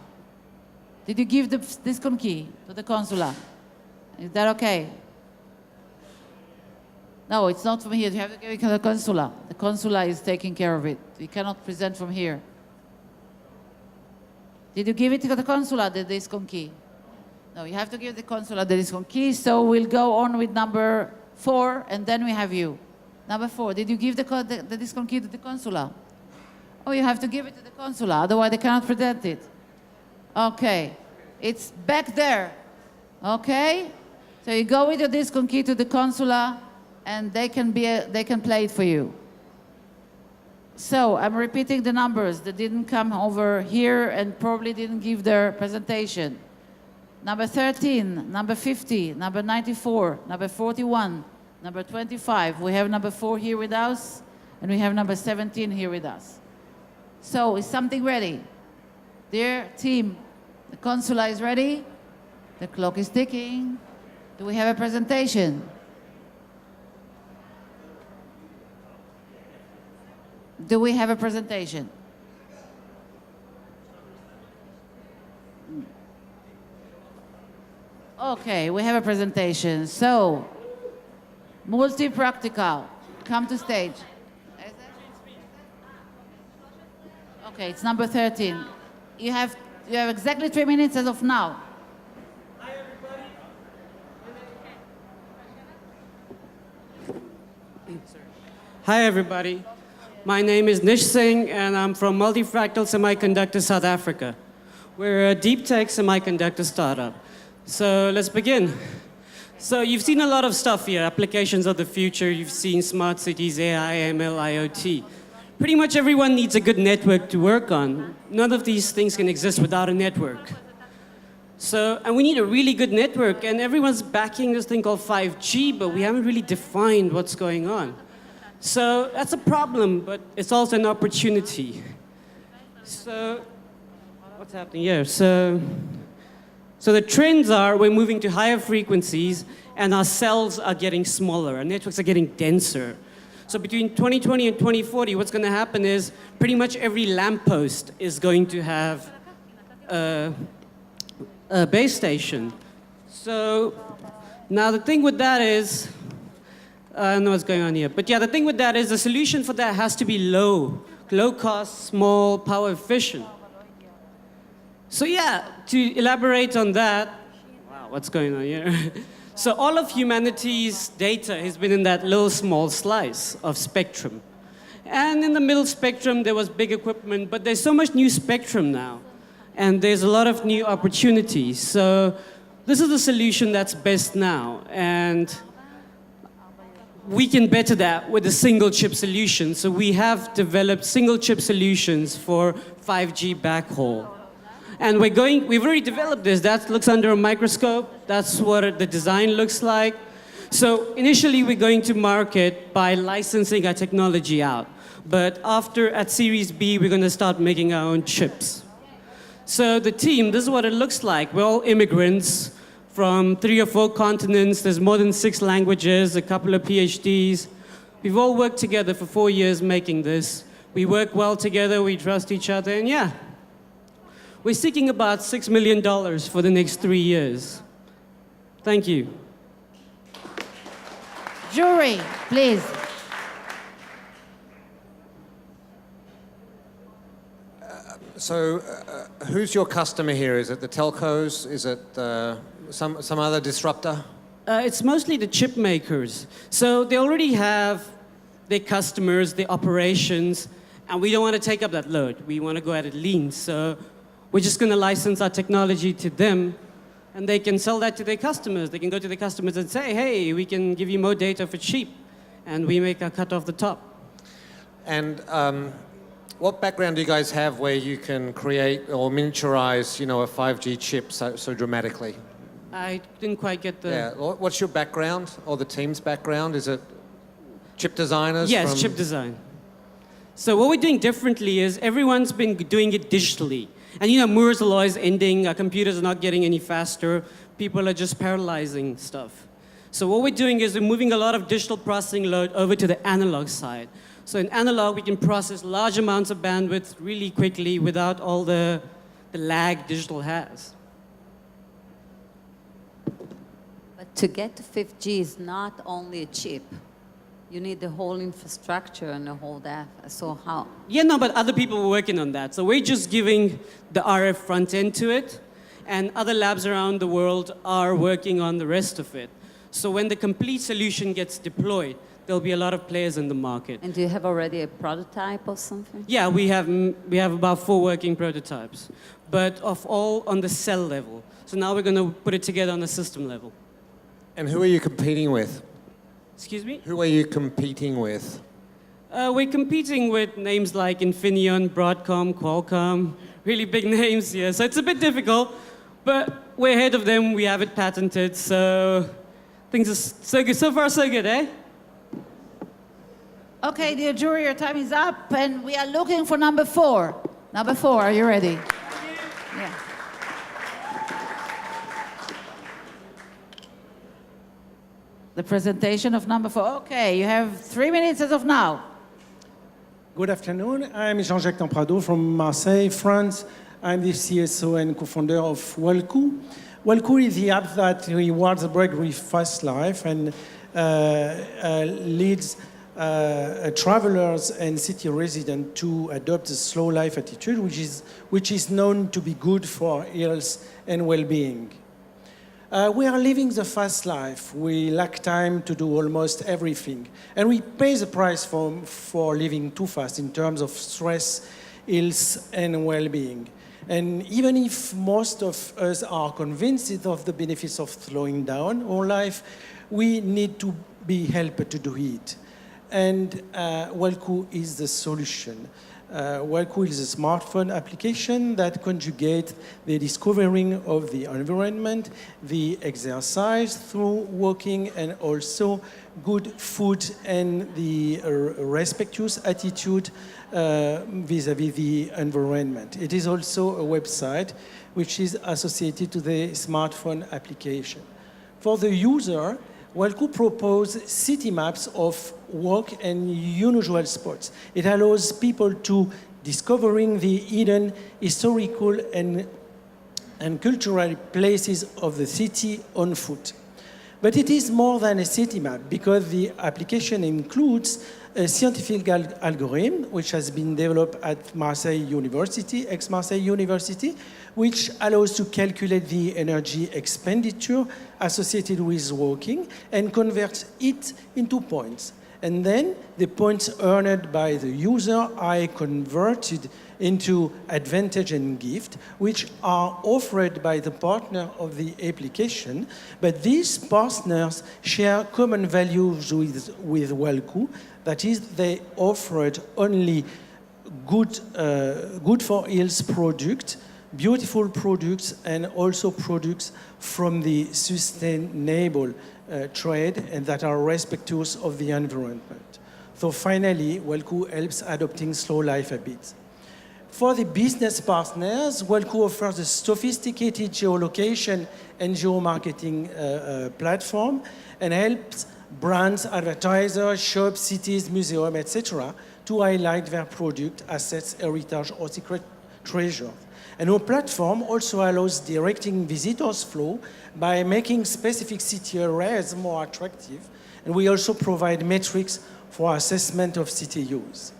A: Did you give this key to the Consula? Is that okay? No, it's not from here. You have to give it to the Consula. The Consula is taking care of it. You cannot present from here. Did you give it to the Consula, the discount key? No, you have to give the Consula the discount key. So we'll go on with number 4, and then we have you. Number 4, did you give the discount key to the Consula? Oh, you have to give it to the Consula, otherwise they cannot present it. Okay, it's back there. Okay? So you go with your discount key to the Consula, and they can play it for you. So I'm repeating the numbers that didn't come over here and probably didn't give their presentation. Number 13, number 50, number 94, number 41, number 25. We have number 4 here with us, and we have number 17 here with us. So is something ready? Dear team, the Consula is ready. The clock is ticking. Do we have a presentation? Do we have a presentation? Okay, we have a presentation. So, multi-practical, come to stage. Okay, it's number 13. You have exactly 3 minutes as of now.
N: Hi, everybody. My name is Nish Singh, and I'm from Multifractal Semiconductor South Africa. We're a deep tech semiconductor startup. So let's begin. So you've seen a lot of stuff here, applications of the future. You've seen smart cities, AI, ML, IoT. Pretty much everyone needs a good network to work on. None of these things can exist without a network. And we need a really good network, and everyone's backing this thing called 5G, but we haven't really defined what's going on. So that's a problem, but it's also an opportunity. So what's happening here? So the trends are we're moving to higher frequencies, and our cells are getting smaller. Our networks are getting denser. So between 2020 and 2040, what's going to happen is pretty much every lamppost is going to have a base station. So now the thing with that is, I don't know what's going on here. But yeah, the thing with that is the solution for that has to be low cost, small, power efficient. So yeah, to elaborate on that, wow, what's going on here? So all of humanity's data has been in that little small slice of spectrum. And in the middle spectrum, there was big equipment, but there's so much new spectrum now. And there's a lot of new opportunities. So this is the solution that's best now. And we can better that with a single chip solution. So we have developed single chip solutions for 5G backhaul. And we've already developed this. That looks under a microscope. That's what the design looks like. So initially, we're going to market by licensing our technology out. But after, at Series B, we're going to start making our own chips. So the team, this is what it looks like. We're all immigrants from 3 or 4 continents. There's more than 6 languages, a couple of PhDs. We've all worked together for 4 years making this. We work well together, we trust each other, and yeah. We're seeking about $6 million for the next 3 years. Thank you.
A: Jury, please.
C: So, who's your customer here? Is it the telcos? Is it some other disruptor?
N: It's mostly the chip makers. So they already have their customers, their operations, and we don't want to take up that load. We want to go at it lean. So we're just going to license our technology to them, and they can sell that to their customers. They can go to their customers and say, hey, we can give you more data for cheap, and we make a cut off the top.
C: And what background do you guys have where you can create or miniaturize, a 5G chip so dramatically?
N: I didn't quite get the...
C: Yeah, what's your background or the team's background? Is it chip designers?
N: Yes, chip design. So what we're doing differently is everyone's been doing it digitally. And Moore's law is ending, our computers are not getting any faster, people are just parallelizing stuff. So what we're doing is we're moving a lot of digital processing load over to the analog side. So in analog, we can process large amounts of bandwidth really quickly without all the lag digital has.
E: But to get to 5G is not only a chip. You need the whole infrastructure and the whole that. So how?
N: Yeah, no, but other people were working on that. So we're just giving the RF front end to it, and other labs around the world are working on the rest of it. So when the complete solution gets deployed, there'll be a lot of players in the market.
E: And do you have already a prototype or something?
N: Yeah, we have about 4 working prototypes, but of all on the cell level. So now we're going to put it together on the system level.
C: And who are you competing with?
N: Excuse me?
C: Who are you competing with?
N: We're competing with names like Infineon, Broadcom, Qualcomm, really big names here. So it's a bit difficult, but we're ahead of them. We have it patented, so things are so good. So far, so good, eh?
A: Okay, dear jury, your time is up, and we are looking for number 4. Number 4, are you ready? Yeah. The presentation of number 4. Okay, you have 3 minutes as of now.
O: Good afternoon. I'm Jean-Jacques Tamprado from Marseille, France. I'm the CSO and co-founder of Walku. Walku is the app that rewards a break with fast life and leads travelers and city residents to adopt a slow life attitude, which is known to be good for health and well-being. We are living the fast life. We lack time to do almost everything. And we pay the price for living too fast in terms of stress, health, and well-being. And even if most of us are convinced of the benefits of slowing down our life, we need to be helped to do it. And Walku is the solution. Walku is a smartphone application that conjugates the discovering of the environment, the exercise through walking, and also good food and the respectful attitude vis-à-vis the environment. It is also a website which is associated to the smartphone application. For the user, Walku proposes city maps of walk and unusual spots. It allows people to discovering the hidden historical and cultural places of the city on foot. But it is more than a city map because the application includes a scientific algorithm which has been developed at Marseille University, ex-Marseille University, which allows to calculate the energy expenditure associated with walking and converts it into points. And then the points earned by the user are converted into advantage and gift, which are offered by the partner of the application. But these partners share common values with Walku. That is, they offered only good for health product beautiful products and also products from the sustainable trade and that are respectful of the environment. So finally, Wellco helps adopting slow life habits. For the business partners, Wellco offers a sophisticated geolocation and geomarketing platform and helps brands, advertisers, shops, cities, museums, etc. to highlight their product, assets, heritage, or secret treasure. And our platform also allows directing visitors' flow by making specific city areas more attractive. And we also provide metrics for assessment of city use.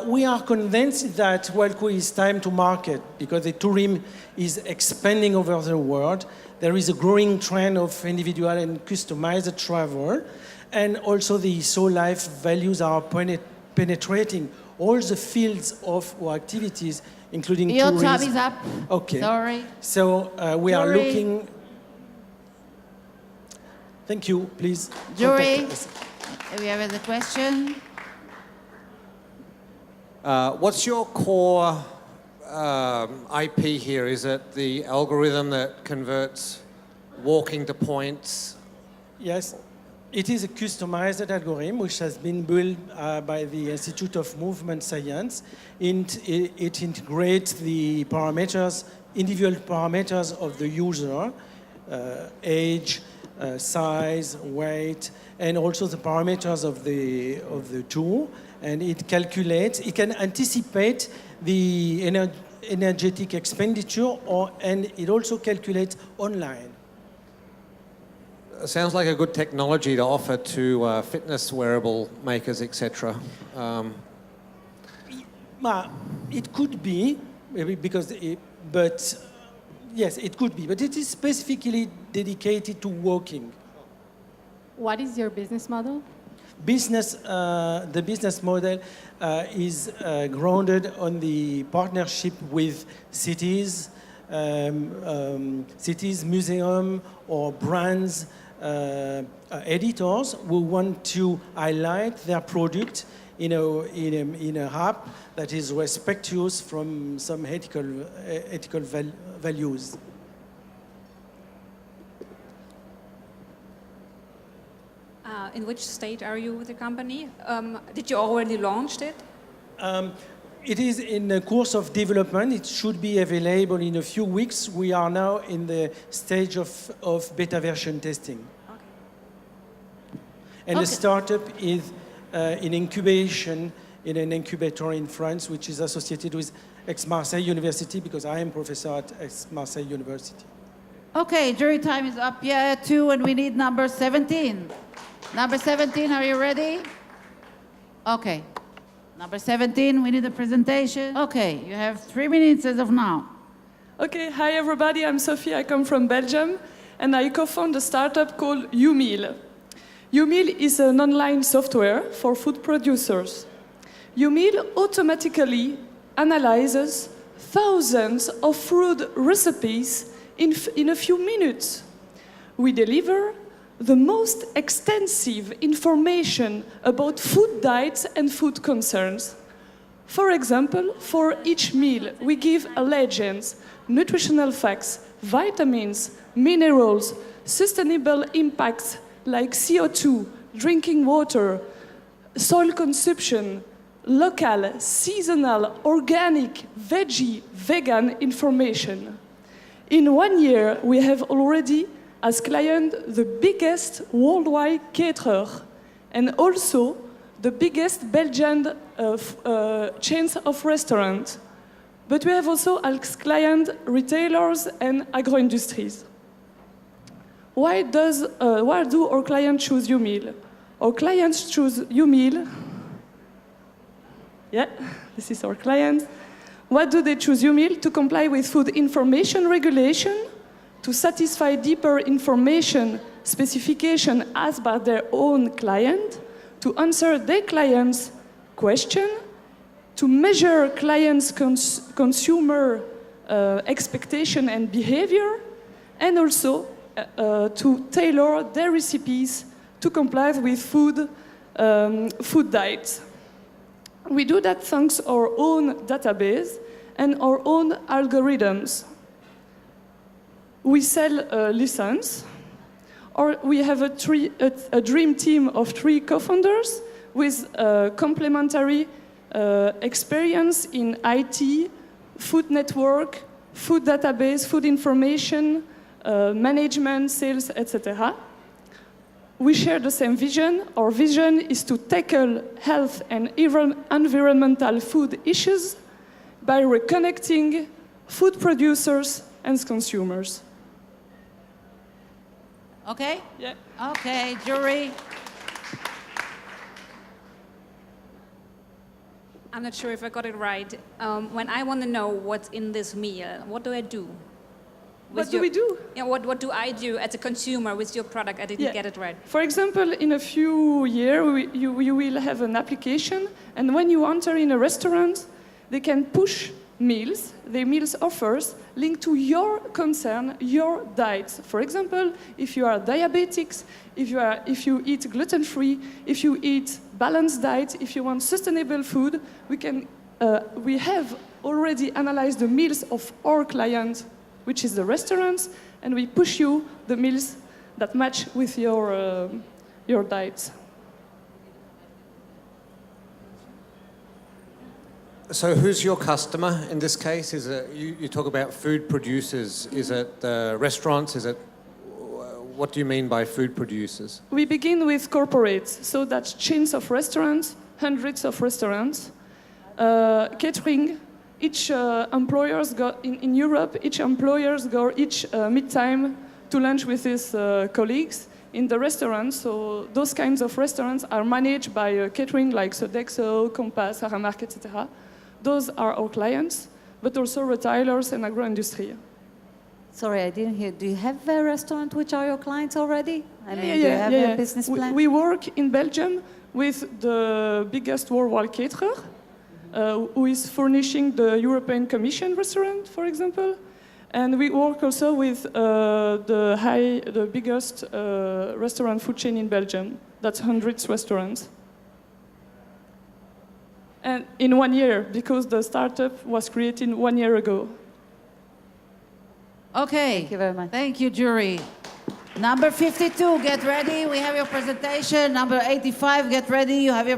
O: We are convinced that Wellco is time to market because the tourism is expanding over the world. There is a growing trend of individual and customized travel, and also the slow life values are penetrating all the fields of our activities, including
A: Your
O: tourism.
A: time is up.
O: Okay.
A: Sorry.
O: So we are
A: Jury.
O: looking. Thank you. Please.
A: Jury,
O: contact us.
A: we have a question.
C: What's your core IP here? Is it the algorithm that converts walking to points?
O: Yes, it is a customized algorithm which has been built by the Institute of Movement Science. It integrates the parameters, individual parameters of the user, age, size, weight, and also the parameters of the tool. And it calculates, it can anticipate the energetic expenditure, and it also calculates online.
C: Sounds like a good technology to offer to fitness wearable makers, etc.
O: It could be, maybe because, but yes, it could be, but it is specifically dedicated to walking.
J: What is your business model?
O: The business model is grounded on the partnership with cities, museums, or brands, editors who want to highlight their product in a app that is respectful from some ethical values.
F: In which state are you with the company? Did you already launched it?
O: It is in the course of development. It should be available in a few weeks. We are now in the stage of beta version testing.
F: Okay.
O: And the startup is in incubation in an incubator in France, which is associated with Aix-Marseille University, because I am professor at Aix-Marseille University.
A: Okay, jury time is up. Yeah, 2, and we need number 17. Number 17, are you ready? Okay. Number 17, we need a presentation. Okay, you have 3 minutes as of now.
P: Okay, hi everybody, I'm Sophie, I come from Belgium, and I co-found a startup called YouMeal. YouMeal is an online software for food producers. YouMeal automatically analyzes thousands of food recipes in a few minutes. We deliver the most extensive information about food diets and food concerns. For example, for each meal, we give legends, nutritional facts, vitamins, minerals, sustainable impacts like CO2, drinking water, soil consumption, local, seasonal, organic, veggie, vegan information. In 1 year, we have already as client the biggest worldwide caterer and also the biggest Belgian chains of restaurants. But we have also as client retailers and agro-industries. Why do our clients choose YouMeal? Our clients choose YouMeal. Yeah, this is our client. What do they choose YouMeal? To comply with food information regulation, to satisfy deeper information specification asked by their own client, to answer their clients' question, to measure clients' consumer expectation and behavior, and also to tailor their recipes to comply with food diets. We do that thanks to our own database and our own algorithms. We sell a license, or we have a dream team of 3 co-founders with complementary experience in IT, food network, food database, food information, management, sales, etc. We share the same vision. Our vision is to tackle health and environmental food issues by reconnecting food producers and consumers.
A: Okay?
P: Yeah.
A: Okay, jury.
F: I'm not sure if I got it right. When I want to know what's in this meal, what do I do?
P: What do we do?
F: Yeah, what do I do as a consumer with your product? I didn't get it right.
P: For example, in a few years, you will have an application, and when you enter in a restaurant, they can push meals, their meals offers, linked to your concern, your diet. For example, if you are diabetics, if you eat gluten-free, if you eat balanced diet, if you want sustainable food, we have already analyzed the meals of our clients, which is the restaurants, and we push you the meals that match with your diet.
C: So who's your customer in this case? Is it, you talk about food producers. Is it restaurants? What do you mean by food producers?
P: We begin with corporates, so that's chains of restaurants, hundreds of restaurants, catering. Each employers go in Europe. Each employers go each mid-time to lunch with his colleagues in the restaurant. So those kinds of restaurants are managed by catering like Sodexo, Compass, Aramark, etc. Those are our clients, but also retailers and agro-industry.
E: Sorry, I didn't hear. Do you have a restaurant which are your clients already? I mean, do you
P: Yeah,
E: have
P: yeah.
E: a business plan?
P: We work in Belgium with the biggest worldwide caterer, who is furnishing the European Commission restaurant, for example. And we work also with the biggest restaurant food chain in Belgium. That's hundreds restaurants. And in 1 year, because the startup was created 1 year ago.
A: Okay.
E: Thank you very much.
A: Thank you, jury. Number 52, get ready. We have your presentation. Number 85, get ready. We have your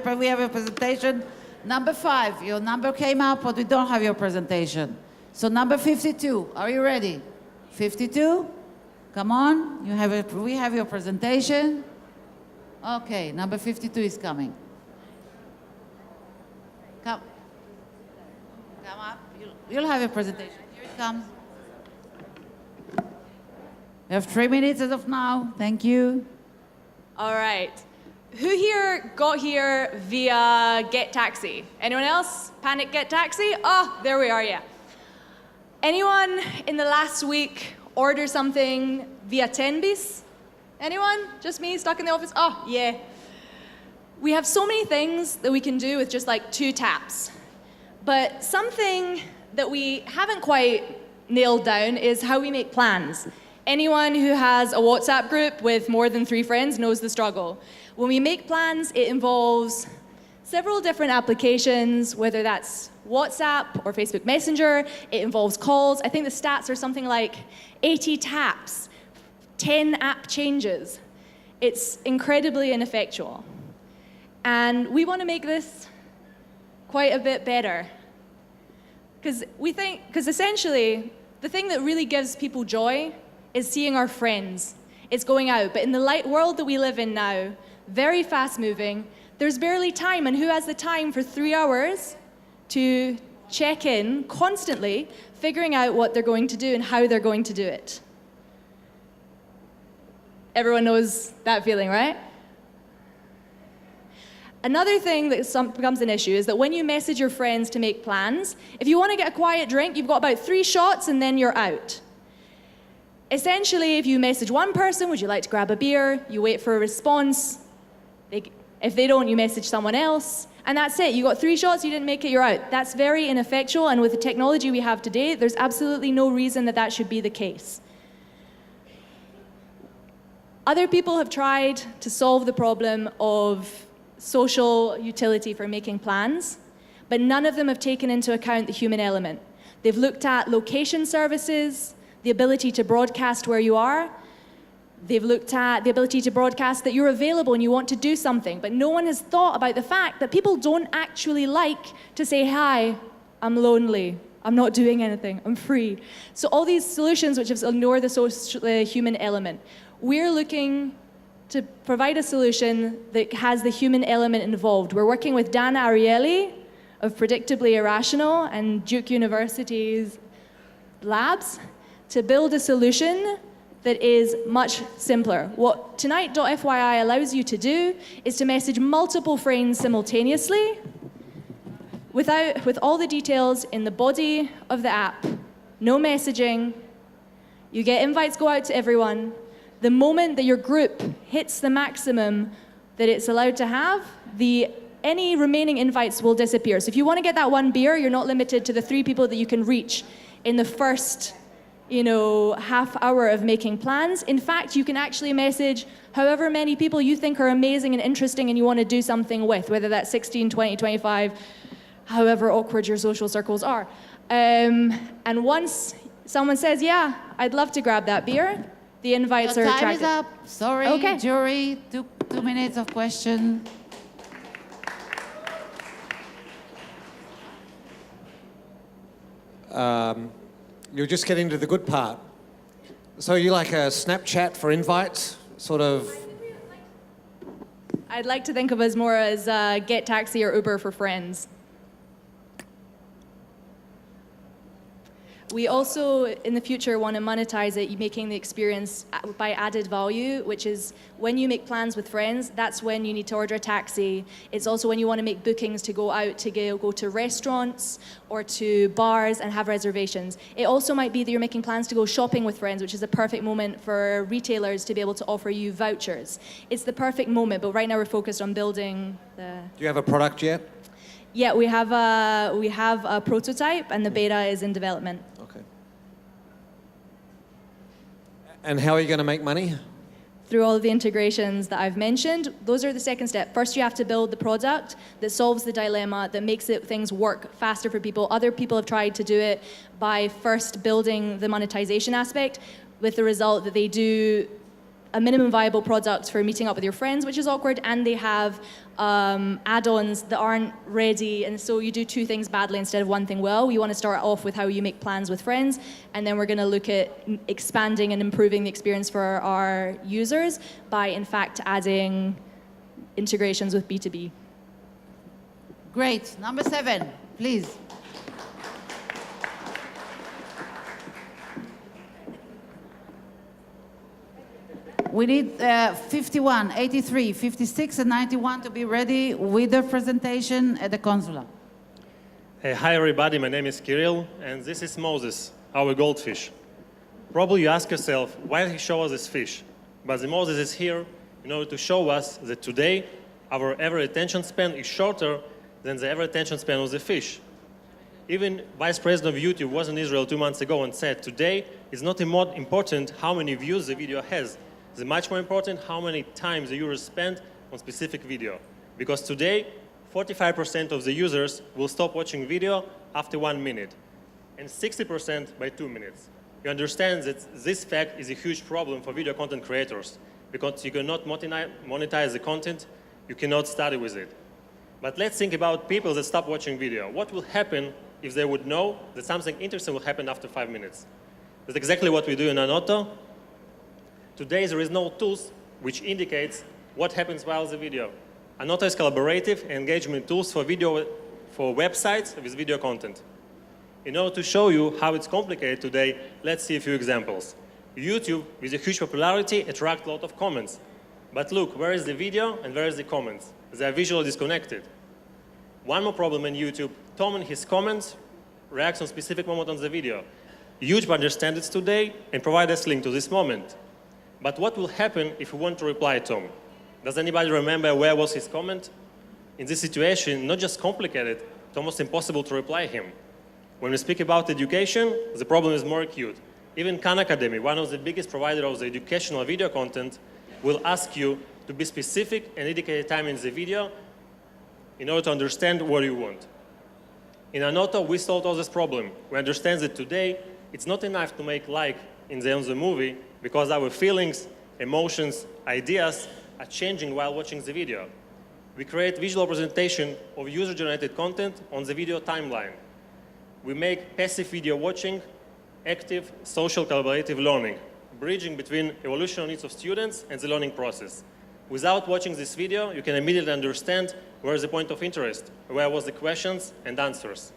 A: presentation. Number 5, your number came up, but we don't have your presentation. So number 52, are you ready? 52, come on. We have your presentation. Okay, number 52 is coming. Come up. You'll have your presentation. Here it comes. You have 3 minutes as of now. Thank you.
Q: All right. Who here got here via Get Taxi? Anyone else? Panic Get Taxi? Oh, there we are, yeah. Anyone in the last week order something via Tenbis? Anyone? Just me stuck in the office? Oh, yeah. We have so many things that we can do with just like 2 taps. But something that we haven't quite nailed down is how we make plans. Anyone who has a WhatsApp group with more than 3 friends knows the struggle. When we make plans, it involves several different applications, whether that's WhatsApp or Facebook Messenger. It involves calls. I think the stats are something like 80 taps, 10 app changes. It's incredibly ineffectual. And we want to make this quite a bit better. Because essentially, the thing that really gives people joy is seeing our friends. It's going out. But in the light world that we live in now, very fast moving, there's barely time. And who has the time for 3 hours to check in constantly, figuring out what they're going to do and how they're going to do it? Everyone knows that feeling, right? Another thing that becomes an issue is that when you message your friends to make plans, if you want to get a quiet drink, you've got about 3 shots and then you're out. Essentially, if you message one person, would you like to grab a beer? You wait for a response. If they don't, you message someone else. And that's it. You got 3 shots, you didn't make it, you're out. That's very ineffectual, and with the technology we have today, there's absolutely no reason that that should be the case. Other people have tried to solve the problem of social utility for making plans, but none of them have taken into account the human element. They've looked at location services, the ability to broadcast where you are. They've looked at the ability to broadcast that you're available and you want to do something. But no one has thought about the fact that people don't actually like to say, hi, I'm lonely. I'm not doing anything. I'm free. So all these solutions which ignore the human element. We're looking to provide a solution that has the human element involved. We're working with Dan Ariely of Predictably Irrational and Duke University's labs to build a solution that is much simpler. What Tonight.fyi allows you to do is to message multiple friends simultaneously with all the details in the body of the app. No messaging. You get invites go out to everyone. The moment that your group hits the maximum that it's allowed to have, any remaining invites will disappear. So if you want to get that one beer, you're not limited to the 3 people that you can reach in the first half hour of making plans. In fact, you can actually message however many people you think are amazing and interesting and you want to do something with, whether that's 16, 20, 25, however awkward your social circles are. And once someone says, yeah, I'd love to grab that beer, the invites
A: Your
Q: are
A: time
Q: attracted.
A: is up. Sorry,
Q: Okay.
A: jury, 2 minutes of question.
C: You're just getting to the good part. So you like a Snapchat for invites, sort of?
Q: I'd like to think of us more as Get Taxi or Uber for friends. We also, in the future, want to monetize it, making the experience by added value, which is when you make plans with friends, that's when you need to order a taxi. It's also when you want to make bookings to go out to go to restaurants or to bars and have reservations. It also might be that you're making plans to go shopping with friends, which is a perfect moment for retailers to be able to offer you vouchers. It's the perfect moment, but right now we're focused on building the...
C: Do you have a product yet?
Q: Yeah, we have a prototype and the beta is in development.
C: Okay. And how are you going to make money?
Q: Through all of the integrations that I've mentioned. Those are the second step. First, you have to build the product that solves the dilemma, that makes things work faster for people. Other people have tried to do it by first building the monetization aspect, with the result that they do a minimum viable product for meeting up with your friends, which is awkward, and they have add-ons that aren't ready, and so you do 2 things badly instead of 1 thing well. We want to start off with how you make plans with friends, and then we're going to look at expanding and improving the experience for our users by, in fact, adding integrations with B2B.
A: Great. Number 7, please. We need 51, 83, 56, and 91 to be ready with their presentation at the consular.
R: Hi everybody, my name is Kirill, and this is Moses, our goldfish. Probably you ask yourself, why did he show us this fish? But the Moses is here in order to show us that today our average attention span is shorter than the average attention span of the fish. Even Vice President of YouTube was in Israel 2 months ago and said, today it's not important how many views the video has. It's much more important how many times the users spend on specific video. Because today, 45% of the users will stop watching video after 1 minute, and 60% by 2 minutes. You understand that this fact is a huge problem for video content creators, because you cannot monetize the content, you cannot study with it. But let's think about people that stop watching video. What will happen if they would know that something interesting will happen after 5 minutes? That's exactly what we do in Anoto. Today there is no tools which indicates what happens while the video. Anoto is collaborative engagement tools for websites with video content. In order to show you how it's complicated today, let's see a few examples. YouTube, with a huge popularity, attracts a lot of comments. But look, where is the video and where is the comments? They are visually disconnected. One more problem in YouTube, Tom in his comments reacts on a specific moment on the video. YouTube understands it today and provides us a link to this moment. But what will happen if we want to reply Tom? Does anybody remember where was his comment? In this situation, not just complicated, it's almost impossible to reply him. When we speak about education, the problem is more acute. Even Khan Academy, one of the biggest providers of the educational video content, will ask you to be specific and dedicate time in the video in order to understand what you want. In Anoto, we solved all this problem. We understand that today, it's not enough to make like in the end of the movie, because our feelings, emotions, ideas are changing while watching the video. We create visual representation of user-generated content on the video timeline. We make passive video watching active, social, collaborative learning, bridging between evolutionary needs of students and the learning process. Without watching this video, you can immediately understand where is the point of interest, where was the questions and answers.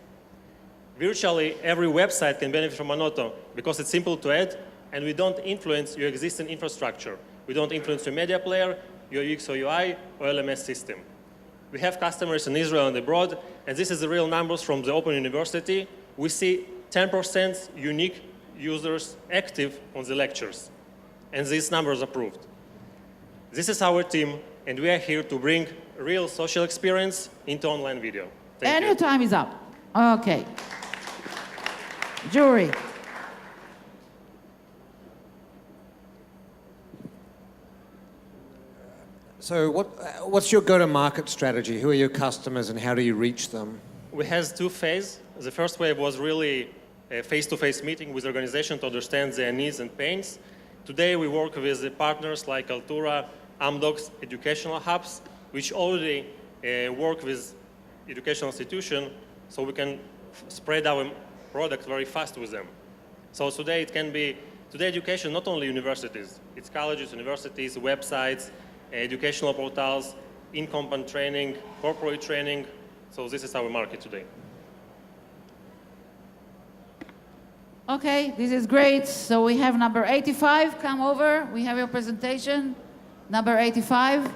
R: Virtually every website can benefit from Anoto because it's simple to add and we don't influence your existing infrastructure. We don't influence your media player, your UX or UI, or LMS system. We have customers in Israel and abroad, and this is the real numbers from the Open University. We see 10% unique users active on the lectures, and these numbers are proved. This is our team, and we are here to bring real social experience into online video. Thank
A: And
R: you.
A: your time is up. Okay. Jury.
C: So what's your go-to-market strategy? Who are your customers and how do you reach them?
R: We had two phases. The first wave was really a face-to-face meeting with the organization to understand their needs and pains. Today we work with the partners like Altura, Amdocs, educational hubs, which already work with educational institutions, so we can spread our product very fast with them. So today it can be, today education, not only universities, it's colleges, universities, websites, educational portals, in-company training, corporate training. So this is our market today.
A: Okay, this is great. So we have number 85, come over. We have your presentation. Number 85.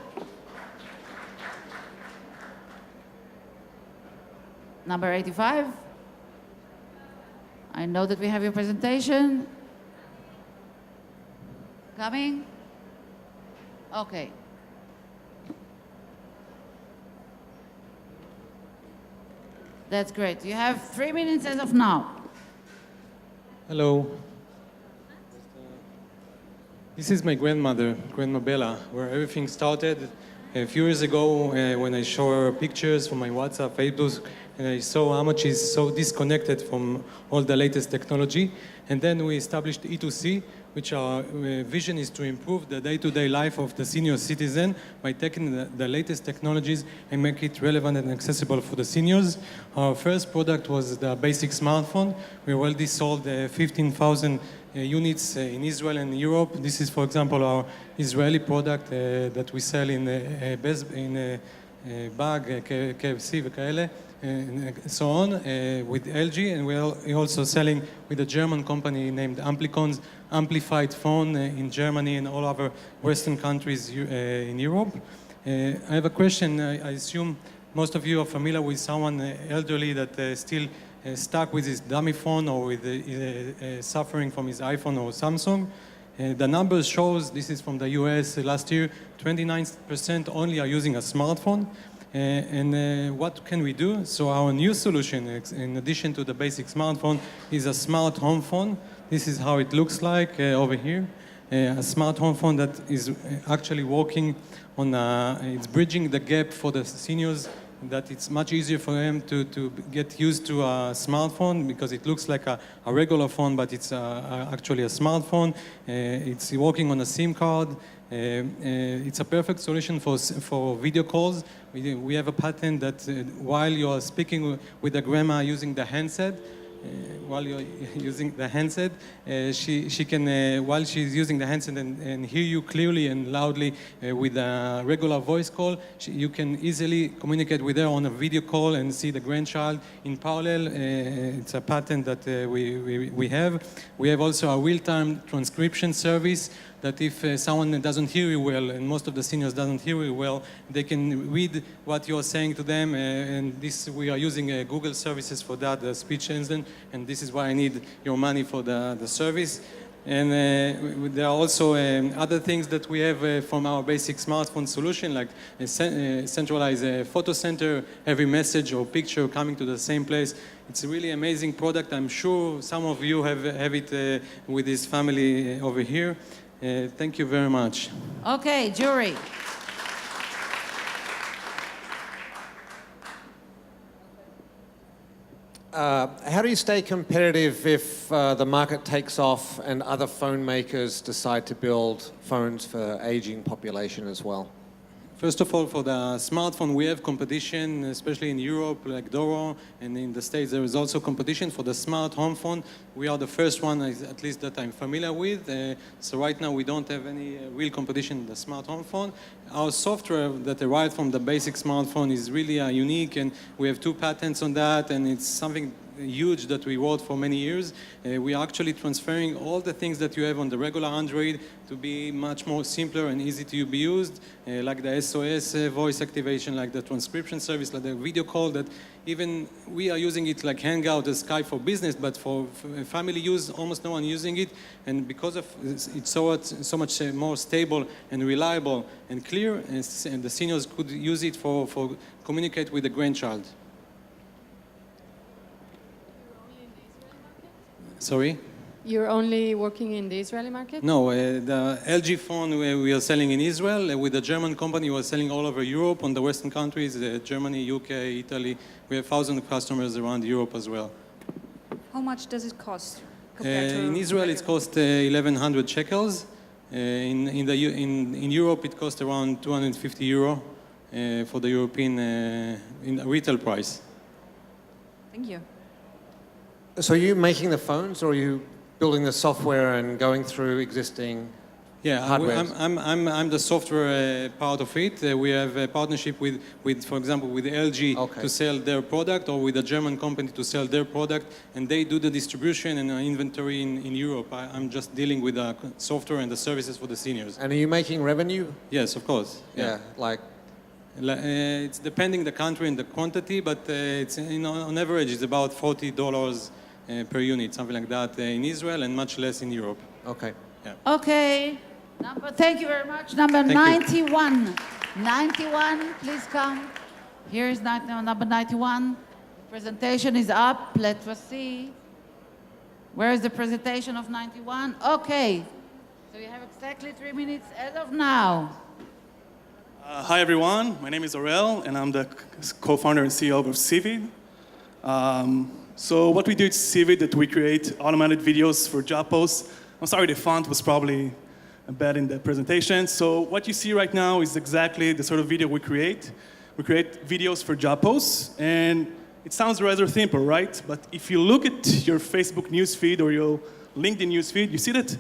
A: Number 85. I know that we have your presentation. Coming? Okay. That's great. You have 3 minutes as of now.
S: Hello. This is my grandmother, Grandma Bella, where everything started a few years ago when I show her pictures from my WhatsApp, Facebook, and I saw how much is so disconnected from all the latest technology. And then we established E2C, which our vision is to improve the day-to-day life of the senior citizen by taking the latest technologies and make it relevant and accessible for the seniors. Our first product was the basic smartphone. We already sold 15,000 units in Israel and Europe. This is, for example, our Israeli product that we sell in bag, KFC וכאלה, and so on, with LG, and we're also selling with a German company named Amplicons, amplified phone in Germany and all other Western countries in Europe. I have a question. I assume most of you are familiar with someone elderly that still stuck with his dummy phone or with suffering from his iPhone or Samsung. The numbers shows, this is from the US last year, 29% only are using a smartphone. What can we do? So our new solution, in addition to the basic smartphone, is a smart home phone. This is how it looks like over here. A smart home phone that is actually working on, it's bridging the gap for the seniors, that it's much easier for them to get used to a smartphone because it looks like a regular phone, but it's actually a smartphone. It's working on a SIM card. It's a perfect solution for video calls. We have a patent that while you're speaking with the grandma using the handset, while you're using the handset, she can, while she's using the handset and hear you clearly and loudly with a regular voice call, you can easily communicate with her on a video call and see the grandchild in parallel. It's a patent that we have. We have also a real-time transcription service that if someone doesn't hear you well, and most of the seniors doesn't hear you well, they can read what you're saying to them, and this we are using Google services for that, the speech engine, and this is why I need your money for the service. And there are also other things that we have from our basic smartphone solution, like a centralized photo center, every message or picture coming to the same place. It's a really amazing product. I'm sure some of you have it with this family over here. Thank you very much.
A: Okay, jury.
C: How do you stay competitive if the market takes off and other phone makers decide to build phones for aging population as well?
S: First of all, for the smartphone, we have competition, especially in Europe, like Doro, and in the States there is also competition for the smart home phone. We are the first one, at least that I'm familiar with. So right now we don't have any real competition in the smart home phone. Our software that arrived from the basic smartphone is really unique, and we have 2 patents on that, and it's something huge that we wrote for many years. We are actually transferring all the things that you have on the regular Android to be much more simpler and easy to be used, like the SOS voice activation, like the transcription service, like the video call, that even we are using it like Hangout as Skype for business, but for family use, almost no one using it. And because of it's so much more stable and reliable and clear, and the seniors could use it for communicate with the grandchild. Sorry?
J: You're only working in the Israeli market?
S: No, the LG phone we are selling in Israel. With the German company, we are selling all over Europe, on the Western countries, Germany, UK, Italy. We have thousands of customers around Europe as well.
F: How much does it cost? compared to
S: In Israel, it costs 1,100 shekels. In Europe, it costs around 250 euro for the European in retail price.
F: Thank you.
C: So are you making the phones, or are you building the software and going through existing hardware?
S: I'm the software part of it. We have a partnership with, for example, with LG to sell their product, or with a German company to sell their product, and they do the distribution and inventory in Europe. I'm just dealing with the software and the services for the seniors.
C: And are you making revenue?
S: Yes, of course.
C: Yeah, like...
S: It's depending the country and the quantity, but it's on average it's about $40 per unit, something like that in Israel, and much less in Europe.
C: Okay.
S: Yeah.
A: Okay. Thank you very much. Number 91. 91, please come. Here is number 91. Presentation is up. Let us see. Where is the presentation of 91? Okay. So you have exactly 3 minutes as of now.
T: Hi everyone, my name is Aurel and I'm the co-founder and CEO of Civid. So what we do at Civid is that we create automated videos for job posts. I'm sorry, the font was probably bad in the presentation. So what you see right now is exactly the sort of video we create. We create videos for job posts, and it sounds rather simple, right? But if you look at your Facebook newsfeed or your LinkedIn newsfeed, you see that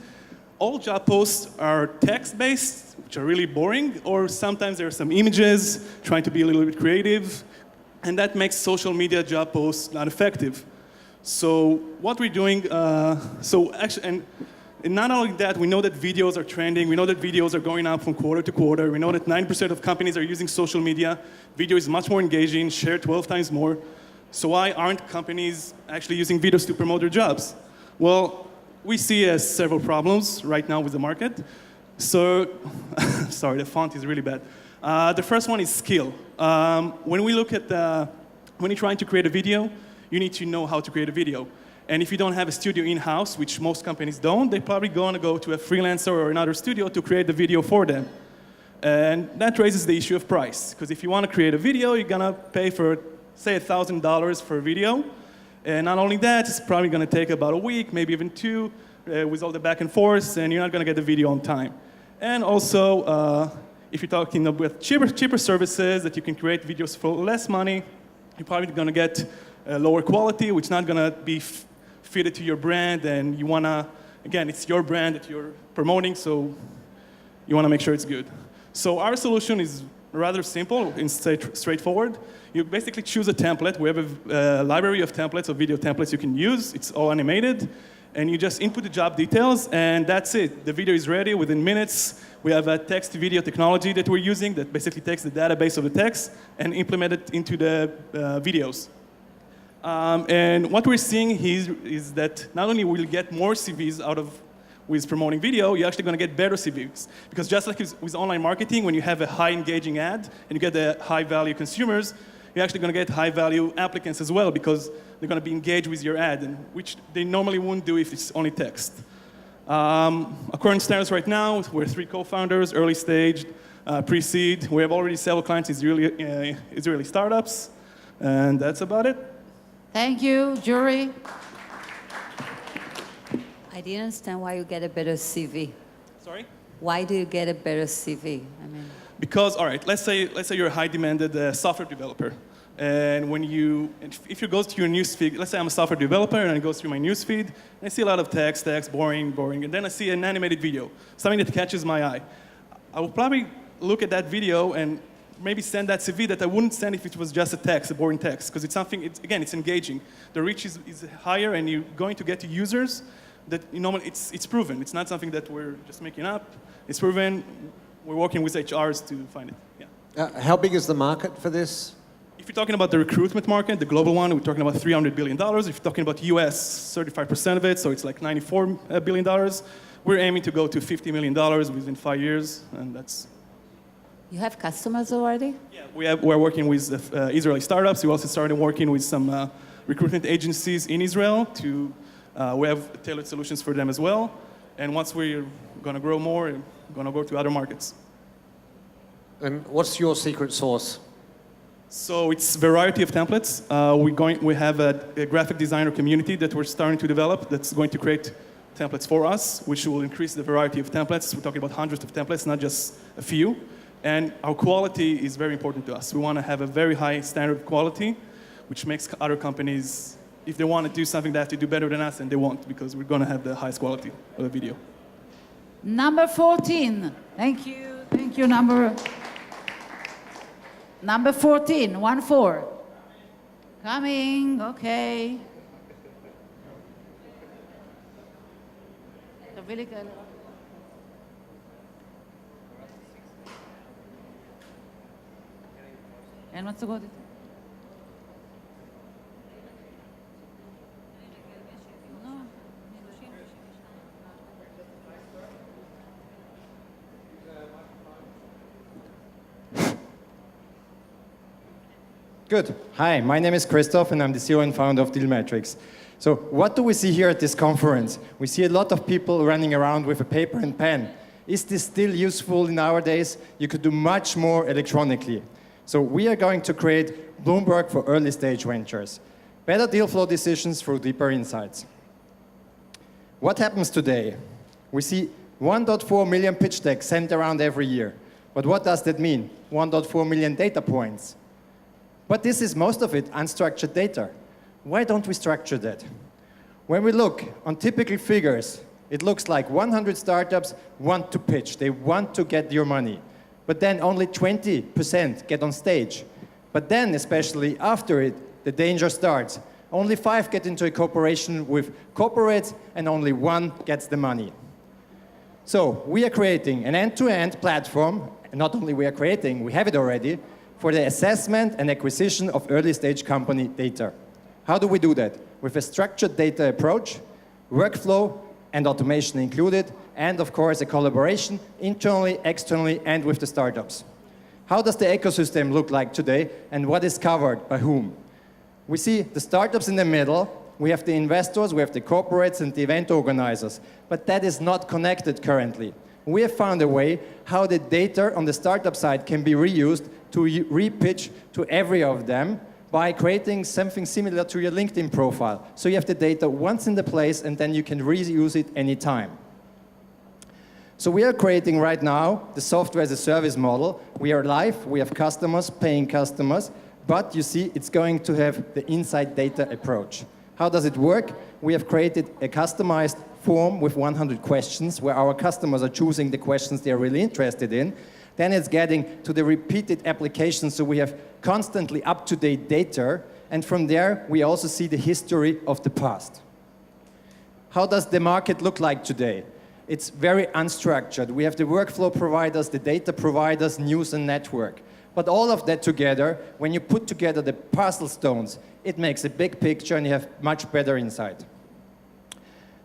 T: all job posts are text-based, which are really boring, or sometimes there are some images, trying to be a little bit creative, and that makes social media job posts not effective. So what we're doing, and not only that, we know that videos are trending, we know that videos are going up from quarter to quarter, we know that 9% of companies are using social media, video is much more engaging, shared 12 times more. So why aren't companies actually using videos to promote their jobs? Well, we see several problems right now with the market. So, sorry, the font is really bad. The first one is skill. When we look at when you're trying to create a video, you need to know how to create a video. And if you don't have a studio in-house, which most companies don't, they're probably going to go to a freelancer or another studio to create the video for them. And that raises the issue of price. Because if you want to create a video, you're going to pay for, say, $1,000 for a video. And not only that, it's probably going to take about a week, maybe even 2, with all the back and forth, and you're not going to get the video on time. And also, if you're talking about cheaper services that you can create videos for less money, you're probably going to get lower quality, which is not going to be fitted to your brand, and you want to, again, it's your brand that you're promoting, so you want to make sure it's good. So our solution is rather simple and straightforward. You basically choose a template. We have a library of templates, of video templates you can use. It's all animated. And you just input the job details, and that's it. The video is ready within minutes. We have a text-to-video technology that we're using that basically takes the database of the text and implement it into the videos. And what we're seeing is that not only will you get more CVs out of with promoting video, you're actually going to get better CVs. Because just like with online marketing, when you have a high engaging ad and you get the high value consumers, you're actually going to get high value applicants as well, because they're going to be engaged with your ad, and which they normally wouldn't do if it's only text. Our current status right now, we're 3 co-founders, early stage, pre-seed. We have already several clients, Israeli startups, and that's about it.
A: Thank you, jury.
E: I didn't understand why you get a better CV.
T: Sorry?
E: Why do you get a better CV? I mean,
T: Because, all right, let's say you're a high-demanded software developer. And if you go to your newsfeed, let's say I'm a software developer and I go through my newsfeed, and I see a lot of text, boring, and then I see an animated video, something that catches my eye. I will probably look at that video and maybe send that CV that I wouldn't send if it was just a boring text, because it's something, it's engaging. The reach is higher and you're going to get to users that, it's proven. It's not something that we're just making up. It's proven. We're working with HRs to find it, yeah.
C: How big is the market for this?
T: If you're talking about the recruitment market, the global one, we're talking about $300 billion. If you're talking about US, 35% of it, so it's like $94 billion. We're aiming to go to $50 million within 5 years, and that's...
E: you have customers already?
T: Yeah, we're working with Israeli startups. We also started working with some recruitment agencies in Israel we have tailored solutions for them as well. And once we're gonna grow more, we're gonna go to other markets.
C: And what's your secret sauce?
T: So it's a variety of templates. We have a graphic designer community that we're starting to develop that's going to create templates for us, which will increase the variety of templates. We're talking about hundreds of templates, not just a few. And our quality is very important to us. We want to have a very high standard of quality, which makes other companies, if they want to do something, they have to do better than us, and they won't, because we're going to have the highest quality of the video.
A: Number 14. Thank you, number 14, 1-4. Coming, okay. And what's the good?
U: Good. Hi, my name is Christoph, and I'm the CEO and founder of Dealmetrics. So what do we see here at this conference? We see a lot of people running around with a paper and pen. Is this still useful nowadays? You could do much more electronically. So we are going to create Bloomberg for early stage ventures. Better deal flow decisions through deeper insights. What happens today? We see 1.4 million pitch decks sent around every year. But what does that mean? 1.4 million data points. But this is most of it unstructured data. Why don't we structure that? When we look on typical figures, it looks like 100 startups want to pitch. They want to get your money. But then only 20% get on stage. But then, especially after it, the danger starts. Only 5 get into a cooperation with corporates, and only 1 gets the money. So we are creating an end-to-end platform, and not only we are creating, we have it already, for the assessment and acquisition of early-stage company data. How do we do that? With a structured data approach, workflow and automation included, and of course a collaboration internally, externally, and with the startups. How does the ecosystem look like today, and what is covered by whom? We see the startups in the middle, we have the investors, we have the corporates and the event organizers, but that is not connected currently. We have found a way how the data on the startup side can be reused to re-pitch to every of them by creating something similar to your LinkedIn profile. So you have the data once in the place, and then you can reuse it anytime. So we are creating right now the software as a service model. We are live, we have customers, paying customers, but you see it's going to have the inside data approach. How does it work? We have created a customized form with 100 questions where our customers are choosing the questions they're really interested in. Then it's getting to the repeated applications, so we have constantly up-to-date data, and from there we also see the history of the past. How does the market look like today? It's very unstructured. We have the workflow providers, the data providers, news and network. But all of that together, when you put together the puzzle stones, it makes a big picture and you have much better insight.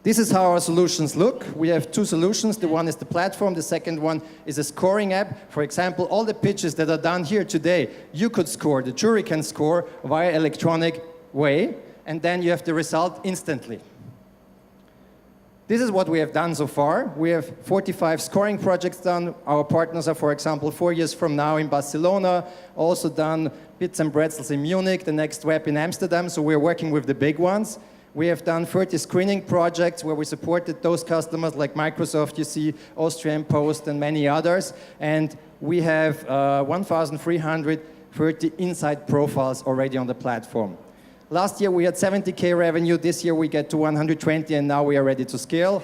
U: This is how our solutions look. We have 2 solutions. The one is the platform. The second one is a scoring app. For example, all the pitches that are done here today, you could score. The jury can score via electronic way, and then you have the result instantly. This is what we have done so far. We have 45 scoring projects done. Our partners are, for example, 4 years from now in Barcelona, also done Bits and Pretzels in Munich, the next web in Amsterdam, so we're working with the big ones. We have done 30 screening projects where we supported those customers like Microsoft, you see, Austrian Post and many others. And we have 1,330 inside profiles already on the platform. Last year we had 70K revenue, this year we get to 120 and now we are ready to scale.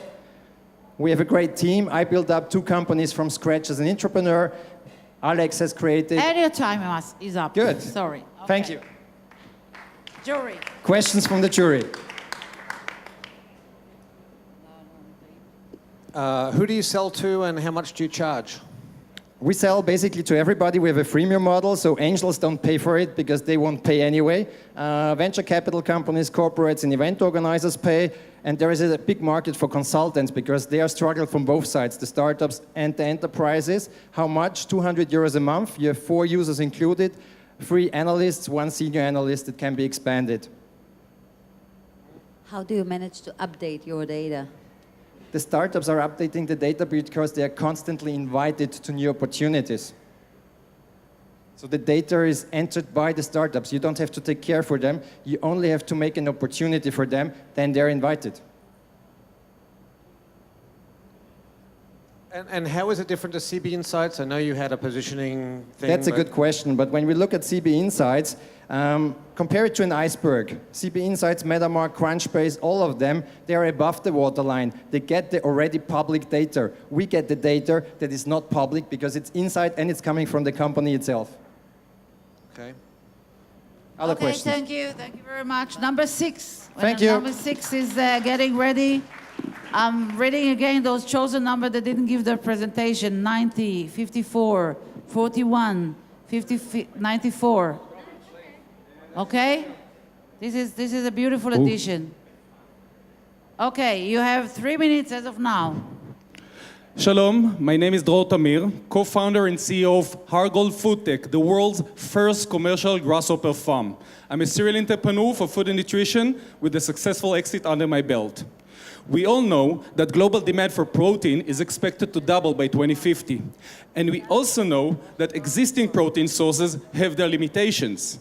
U: We have a great team. I built up 2 companies from scratch as an entrepreneur. Alex has created...
A: And your time is up.
U: Good.
A: Sorry.
U: Thank
A: Okay.
U: you.
A: Jury.
U: Questions from the jury?
C: Who do you sell to and how much do you charge?
U: We sell basically to everybody. We have a freemium model, so angels don't pay for it because they won't pay anyway. Venture capital companies, corporates, and event organizers pay. And there is a big market for consultants because they are struggling from both sides, the startups and the enterprises. How much? 200 euros a month. You have 4 users included, 3 analysts, 1 senior analyst that can be expanded.
E: How do you manage to update your data?
U: The startups are updating the data because they are constantly invited to new opportunities. So the data is entered by the startups. You don't have to take care for them. You only have to make an opportunity for them, then they're invited.
C: And how is it different to CB Insights? I know you had a positioning thing.
U: That's a good question, but when we look at CB Insights, compare it to an iceberg. CB Insights, MetaMark, Crunchbase, all of them, they are above the waterline. They get the already public data. We get the data that is not public because it's inside and it's coming from the company itself.
C: Okay.
U: Other
A: Okay,
U: questions?
A: thank you. Thank you very much. Number 6.
U: Thank you.
A: Number 6 is getting ready. I'm reading again those chosen numbers that didn't give their presentation. 90, 54, 41, 50, 94. Okay? This is a beautiful addition. Okay, you have 3 minutes as of now.
B: Shalom, my name is Dror Tamir, co-founder and CEO of Hargold Foodtech, the world's first commercial grasshopper farm. I'm a serial entrepreneur for food and nutrition with a successful exit under my belt. We all know that global demand for protein is expected to double by 2050. And we also know that existing protein sources have their limitations.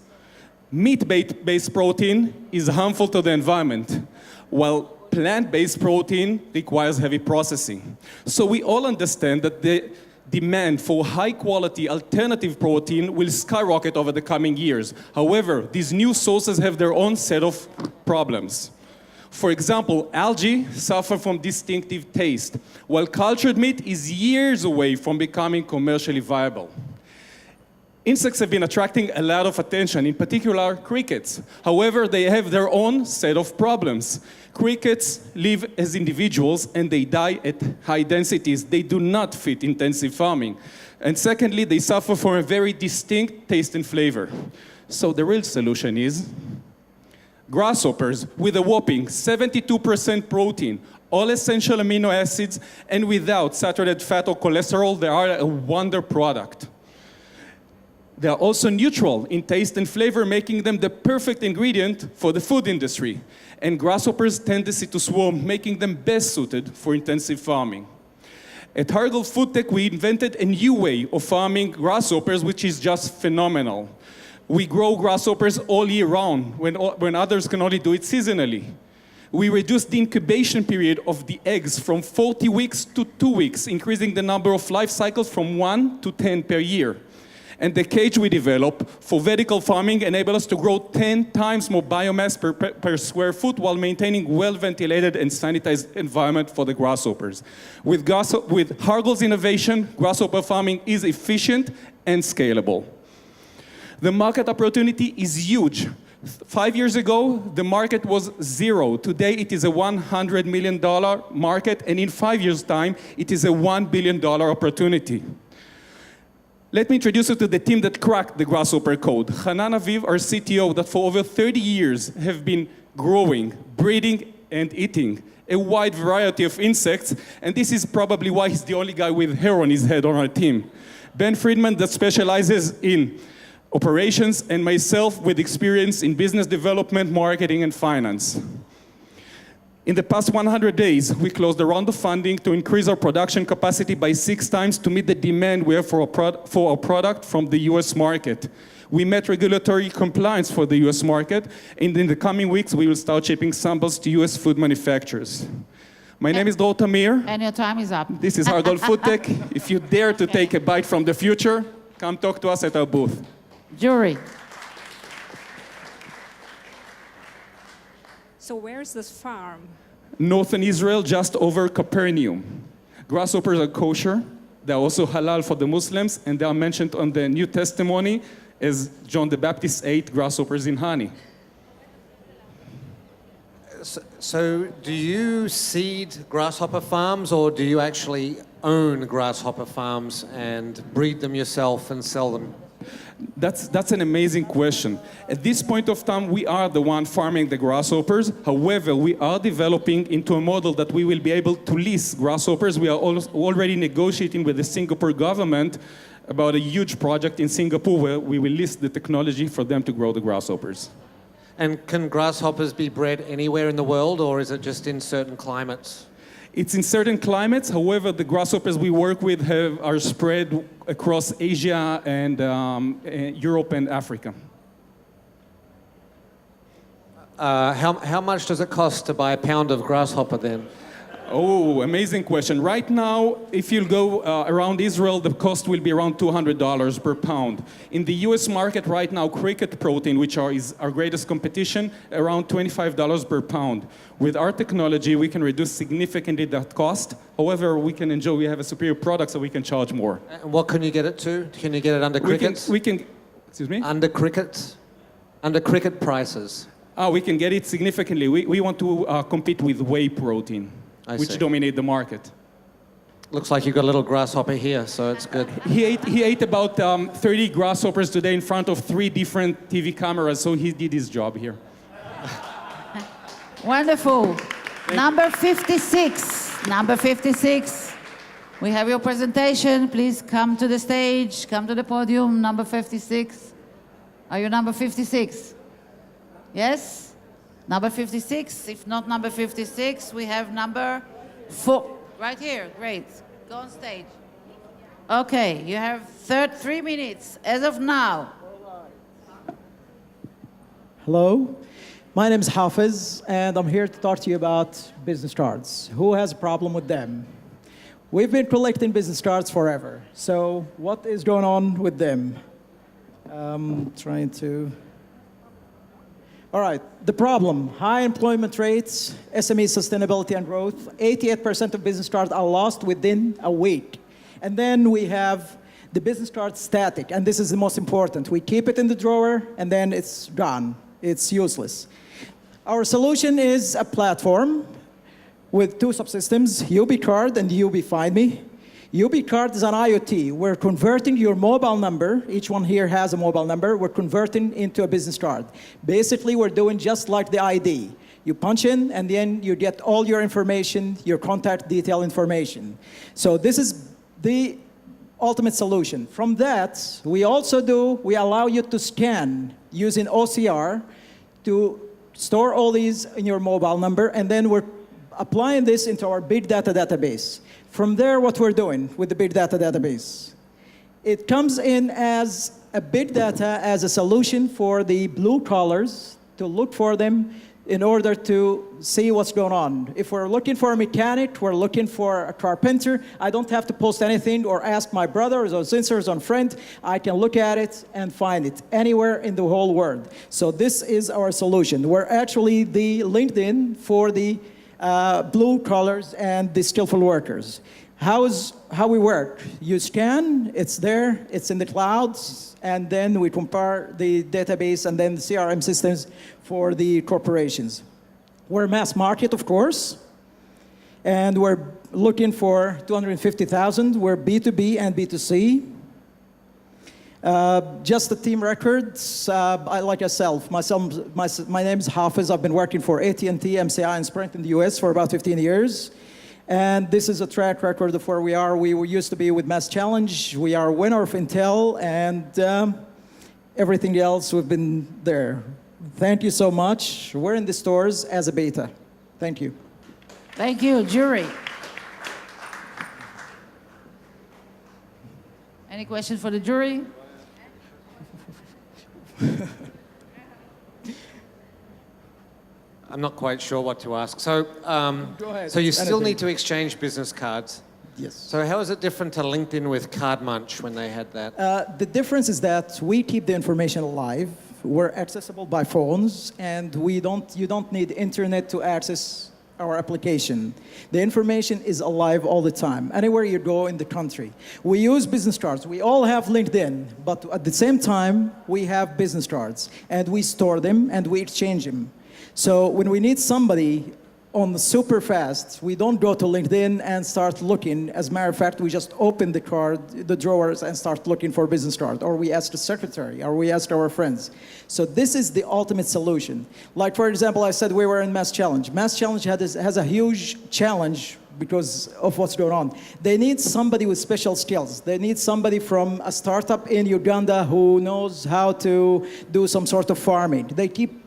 B: Meat-based protein is harmful to the environment, while plant-based protein requires heavy processing. So we all understand that the demand for high-quality alternative protein will skyrocket over the coming years. However, these new sources have their own set of problems. For example, algae suffer from distinctive taste, while cultured meat is years away from becoming commercially viable. Insects have been attracting a lot of attention, in particular crickets. However, they have their own set of problems. Crickets live as individuals and they die at high densities. They do not fit intensive farming. And secondly, they suffer from a very distinct taste and flavor. So the real solution is grasshoppers with a whopping 72% protein, all essential amino acids, and without saturated fat or cholesterol. They are a wonder product. They are also neutral in taste and flavor, making them the perfect ingredient for the food industry. And grasshoppers' tendency to swarm, making them best suited for intensive farming. At Hargold Foodtech, we invented a new way of farming grasshoppers, which is just phenomenal. We grow grasshoppers all year round, when others can only do it seasonally. We reduced the incubation period of the eggs from 40 weeks to 2 weeks, increasing the number of life cycles from 1 to 10 per year. And the cage we developed for vertical farming enabled us to grow 10 times more biomass per square foot while maintaining well-ventilated and sanitized environment for the grasshoppers. With Hargold's innovation, grasshopper farming is efficient and scalable. The market opportunity is huge. 5 years ago, the market was zero. Today, it is a $100 million market, and in 5 years' time, it is a $1 billion opportunity. Let me introduce you to the team that cracked the grasshopper code. Hanan Aviv, our CTO, that for over 30 years have been growing, breeding, and eating a wide variety of insects, and this is probably why he's the only guy with hair on his head on our team. Ben Friedman, that specializes in operations, and myself with experience in business development, marketing, and finance. In the past 100 days, we closed a round of funding to increase our production capacity by 6 times to meet the demand we have for our product from the US market. We met regulatory compliance for the US market, and in the coming weeks, we will start shipping samples to US food manufacturers. My name is Dror Tamir.
A: And your time is up.
B: This is Hargol Foodtech. If you dare to take a bite from the future, come talk to us at our booth.
A: Jury.
F: So where is this farm?
B: Northern Israel, just over Capernaum. Grasshoppers are kosher. They're also halal for the Muslims, and they are mentioned on the New Testimony as John the Baptist ate grasshoppers in honey.
C: So do you seed grasshopper farms, or do you actually own grasshopper farms and breed them yourself and sell them?
B: That's an amazing question. At this point of time, we are the one farming the grasshoppers. However, we are developing into a model that we will be able to lease grasshoppers. We are already negotiating with the Singapore government about a huge project in Singapore where we will lease the technology for them to grow the grasshoppers.
C: And can grasshoppers be bred anywhere in the world, or is it just in certain climates?
B: It's in certain climates. However, the grasshoppers we work with are spread across Asia and Europe and Africa.
C: How much does it cost to buy a pound of grasshopper then?
B: Oh, amazing question. Right now, if you go around Israel, the cost will be around $200 per pound. In the US market right now, cricket protein, which is our greatest competition, around $25 per pound. With our technology, we can reduce significantly that cost. However, we have a superior product, so we can charge more.
C: And what can you get it to? Can you get it under crickets?
B: Excuse me?
C: Under crickets? Under cricket prices?
B: We can get it significantly. We want to compete with whey protein, which dominate the market.
C: Looks like you've got a little grasshopper here, so it's good.
B: He ate about 30 grasshoppers today in front of 3 different TV cameras, so he did his job here.
A: Wonderful. Number 56. Number 56. We have your presentation. Please come to the stage, come to the podium. Number 56. Are you number 56? Yes? Number 56. If not number 56, we have number 4. Right here. Great. Go on stage. Okay, you have 3 minutes as of now.
D: Hello, my name is Hafiz, and I'm here to talk to you about business cards. Who has a problem with them? We've been collecting business cards forever, so what is going on with them? All right, the problem, high employment rates, SME sustainability and growth. 88% of business cards are lost within a week. And then we have the business card static, and this is the most important. We keep it in the drawer, and then it's gone. It's useless. Our solution is a platform with 2 subsystems, UbiCard and UbiFindMe. UbiCard is an IoT. We're converting your mobile number. Each one here has a mobile number. We're converting into a business card. Basically, we're doing just like the ID. You punch in, and then you get all your information, your contact detail information. So this is the ultimate solution. From that, we allow you to scan using OCR to store all these in your mobile number, and then we're applying this into our big data database. From there, what we're doing with the big data database, it comes in as a big data as a solution for the blue collars to look for them in order to see what's going on. If we're looking for a mechanic, we're looking for a carpenter, I don't have to post anything or ask my brother or sister or friend. I can look at it and find it anywhere in the whole world. So this is our solution. We're actually the LinkedIn for the blue collars and the skillful workers. How we work? You scan, it's there, it's in the clouds, and then we compare the database and then the CRM systems for the corporations. We're mass market, of course, and we're looking for 250,000. We're B2B and B2C. Just the team records, like my name is Hafiz. I've been working for AT&T, MCI, and Sprint in the US for about 15 years. And this is a track record of where we are. We used to be with Mass Challenge. We are a winner of Intel, and everything else, we've been there. Thank you so much. We're in the stores as a beta. Thank you.
A: Thank you, jury. Any question for the jury?
C: I'm not quite sure what to ask. So,
D: Go ahead.
C: so you still
D: Anything.
C: need to exchange business cards.
D: Yes.
C: So how is it different to LinkedIn with Card Munch when they had that?
D: The difference is that we keep the information alive. We're accessible by phones, and you don't need internet to access our application. The information is alive all the time, anywhere you go in the country. We use business cards. We all have LinkedIn, but at the same time, we have business cards, and we store them, and we exchange them. So when we need somebody on the super fast, we don't go to LinkedIn and start looking. As a matter of fact, we just open the drawers and start looking for a business card, or we ask the secretary, or we ask our friends. So this is the ultimate solution. Like, for example, I said we were in Mass Challenge. Mass Challenge has a huge challenge because of what's going on. They need somebody with special skills. They need somebody from a startup in Uganda who knows how to do some sort of farming. They keep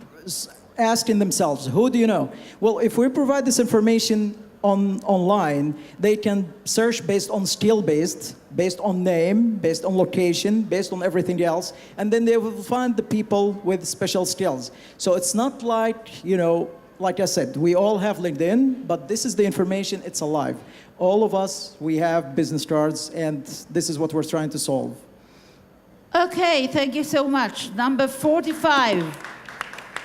D: asking themselves, who do you know? Well, if we provide this information online, they can search based on skill-based, based on name, based on location, based on everything else, and then they will find the people with special skills. So it's not like, like I said, we all have LinkedIn, but this is the information, it's alive. All of us, we have business cards, and this is what we're trying to solve.
A: Okay, thank you so much. Number 45.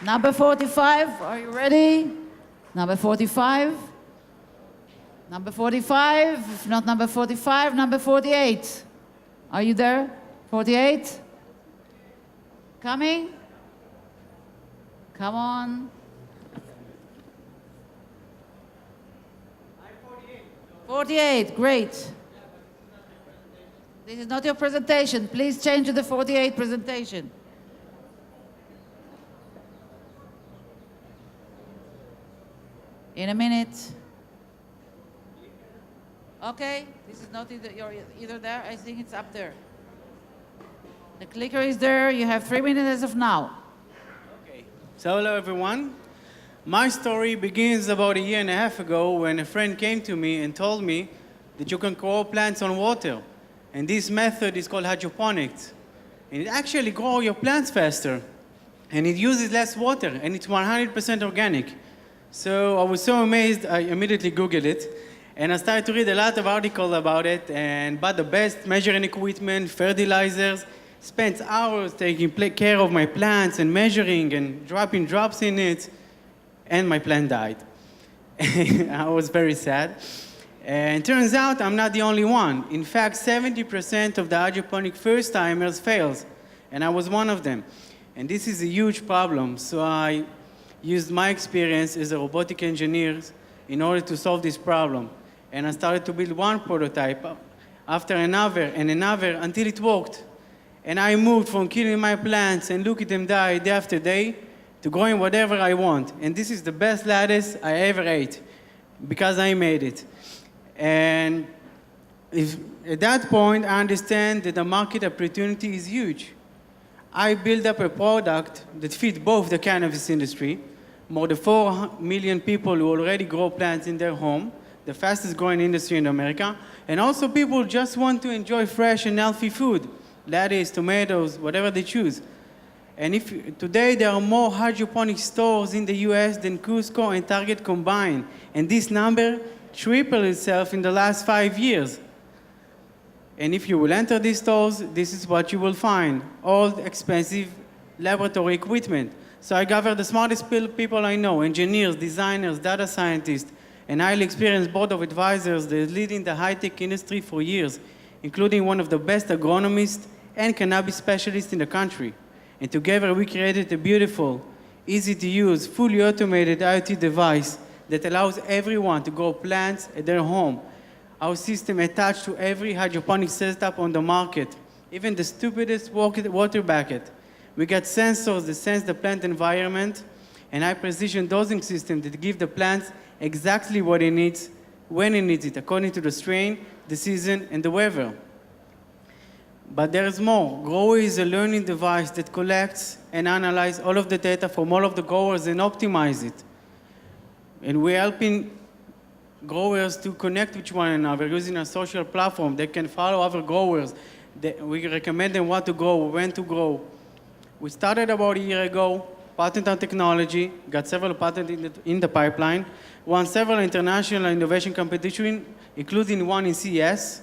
A: Number 45, are you ready? Number 45? Number 45, if not number 45, number 48. Are you there? 48? Coming? Come on. 48, great. This is not your presentation. Please change to the 48 presentation. In a minute. Okay, this is not you're either there. I think it's up there. The clicker is there. You have 3 minutes as of now.
H: Okay. So hello everyone. My story begins about a year and a half ago when a friend came to me and told me that you can grow plants on water. And this method is called hydroponics. And it actually grows your plants faster. And it uses less water, and it's 100% organic. So I was so amazed, I immediately Googled it. And I started to read a lot of articles about it and bought the best measuring equipment, fertilizers, spent hours taking care of my plants and measuring and dropping drops in it. And my plant died. I was very sad. And turns out I'm not the only one. In fact, 70% of the hydroponic first-timers fails. And I was one of them. And this is a huge problem. So I used my experience as a robotic engineer in order to solve this problem. And I started to build one prototype after another and another until it worked. And I moved from killing my plants and look at them die day after day to growing whatever I want. And this is the best lettuce I ever ate because I made it. And at that point, I understand that the market opportunity is huge. I built up a product that fits both the cannabis industry, more than 4 million people who already grow plants in their home, the fastest growing industry in America, and also people who just want to enjoy fresh and healthy food, lettuce, tomatoes, whatever they choose. And today there are more hydroponic stores in the US than Costco and Target combined, and this number tripled itself in the last 5 years. And if you will enter these stores, this is what you will find, old, expensive laboratory equipment. So I gathered the smartest people I know, engineers, designers, data scientists, and highly experienced board of advisors that is leading the high-tech industry for years, including one of the best agronomists and cannabis specialists in the country. And together we created a beautiful, easy-to-use, fully automated IoT device that allows everyone to grow plants at their home. Our system attached to every hydroponic setup on the market, even the stupidest water bucket. We got sensors that sense the plant environment and high-precision dosing system that give the plants exactly what it needs, when it needs it, according to the strain, the season, and the weather. But there's more. Grower is a learning device that collects and analyzes all of the data from all of the growers and optimize it. And we're helping growers to connect with one another using a social platform. They can follow other growers. We recommend them what to grow, when to grow. We started about a year ago, patent on technology, got several patents in the pipeline, won several international innovation competitions, including one in CES.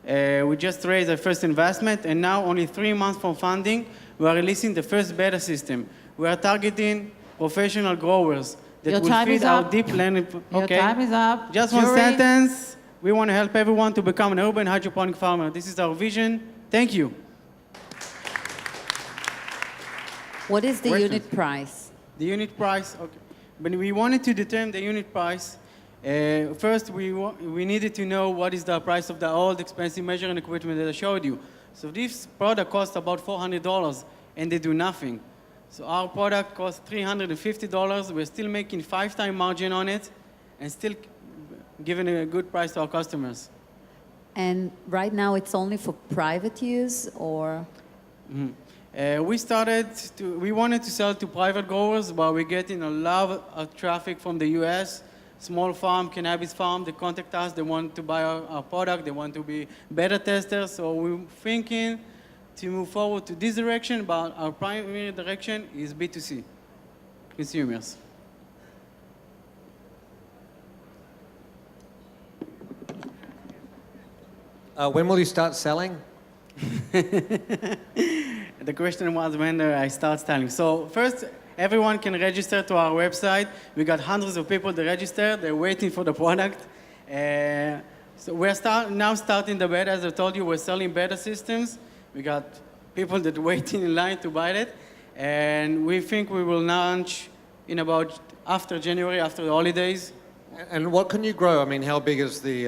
H: We just raised our first investment, and now, only 3 months from funding, we are releasing the first beta system. We are targeting professional growers that
A: Your
H: will
A: time
H: feed
A: is
H: our
A: up.
H: deep learning.
A: Your time is up.
H: Just one
A: Jury.
H: sentence. We want to help everyone to become an urban hydroponic farmer. This is our vision. Thank you.
E: What is the
H: Questions?
E: unit price?
H: The unit price, okay. When we wanted to determine the unit price, first we needed to know what is the price of the old expensive measuring equipment that I showed you. So this product costs about $400 and they do nothing. So our product costs $350. We're still making 5-time margin on it and still giving a good price to our customers.
E: And right now it's only for private use, or?
H: We wanted to sell to private growers, but we're getting a lot of traffic from the US, small farm, cannabis farm. They contact us, they want to buy our product, they want to be beta testers. So we're thinking to move forward to this direction, but our primary direction is B2C, consumers.
C: When will you start selling?
H: The question was when I start selling. So first, everyone can register to our website. We got hundreds of people that register. They're waiting for the product. So we're now starting the beta. As I told you, we're selling beta systems. We got people that waiting in line to buy it. And we think we will launch in about after January, after the holidays.
C: And what can you grow? I mean, how big is the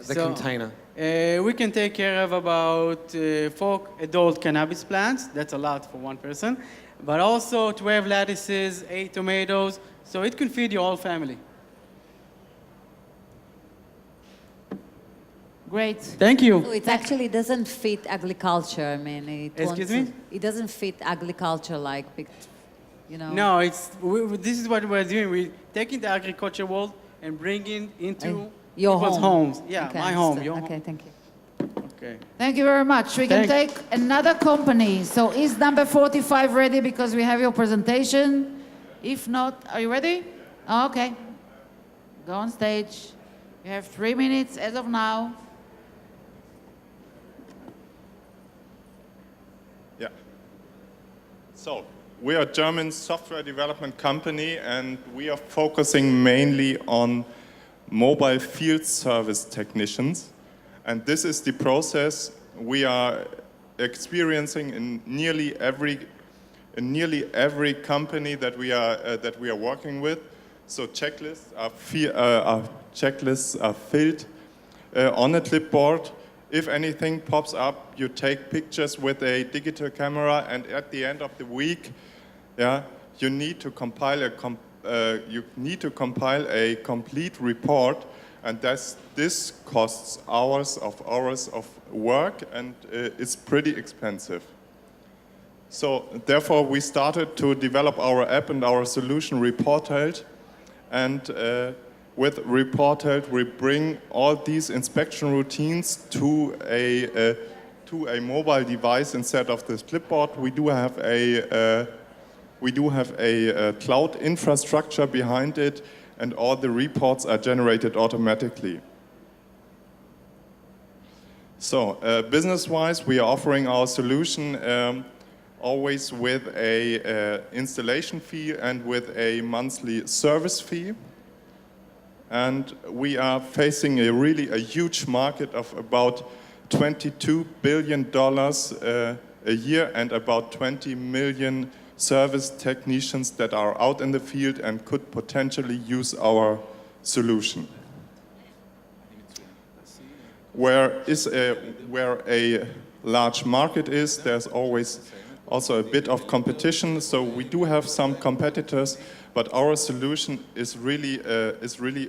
C: container?
H: We can take care of about 4 adult cannabis plants. That's a lot for one person. But also 12 lettuces, 8 tomatoes. So it can feed your whole family.
A: Great.
H: Thank you.
E: So it actually doesn't fit agriculture. I mean,
H: Excuse me?
E: It doesn't fit agriculture like, you know.
H: No, this is what we're doing. We're taking the agriculture world and bringing into
E: your
H: people's
E: home.
H: homes. Yeah,
E: Okay,
H: my home.
E: understood.
H: Your
E: Okay,
H: home.
E: thank you.
H: Okay.
A: Thank you very much. We can take another company. So is number 45 ready because we have your presentation? If not, are you ready? Oh, okay. Go on stage. You have 3 minutes as of now.
I: Yeah. So, we are a German software development company and we are focusing mainly on mobile field service technicians. And this is the process we are experiencing in nearly every company that we are working with. So checklists are filled on a clipboard. If anything pops up, you take pictures with a digital camera, and at the end of the week, you need to compile a complete report. And this costs hours of work, and it's pretty expensive. So therefore, we started to develop our app and our solution, ReportHeld. And with ReportHeld, we bring all these inspection routines to a mobile device instead of this clipboard. We do have a cloud infrastructure behind it, and all the reports are generated automatically. So, business-wise, we are offering our solution always with a installation fee and with a monthly service fee. And we are facing a huge market of about $22 billion a year and about 20 million service technicians that are out in the field and could potentially use our solution. Where a large market is, there's always also a bit of competition. So we do have some competitors, but our solution is really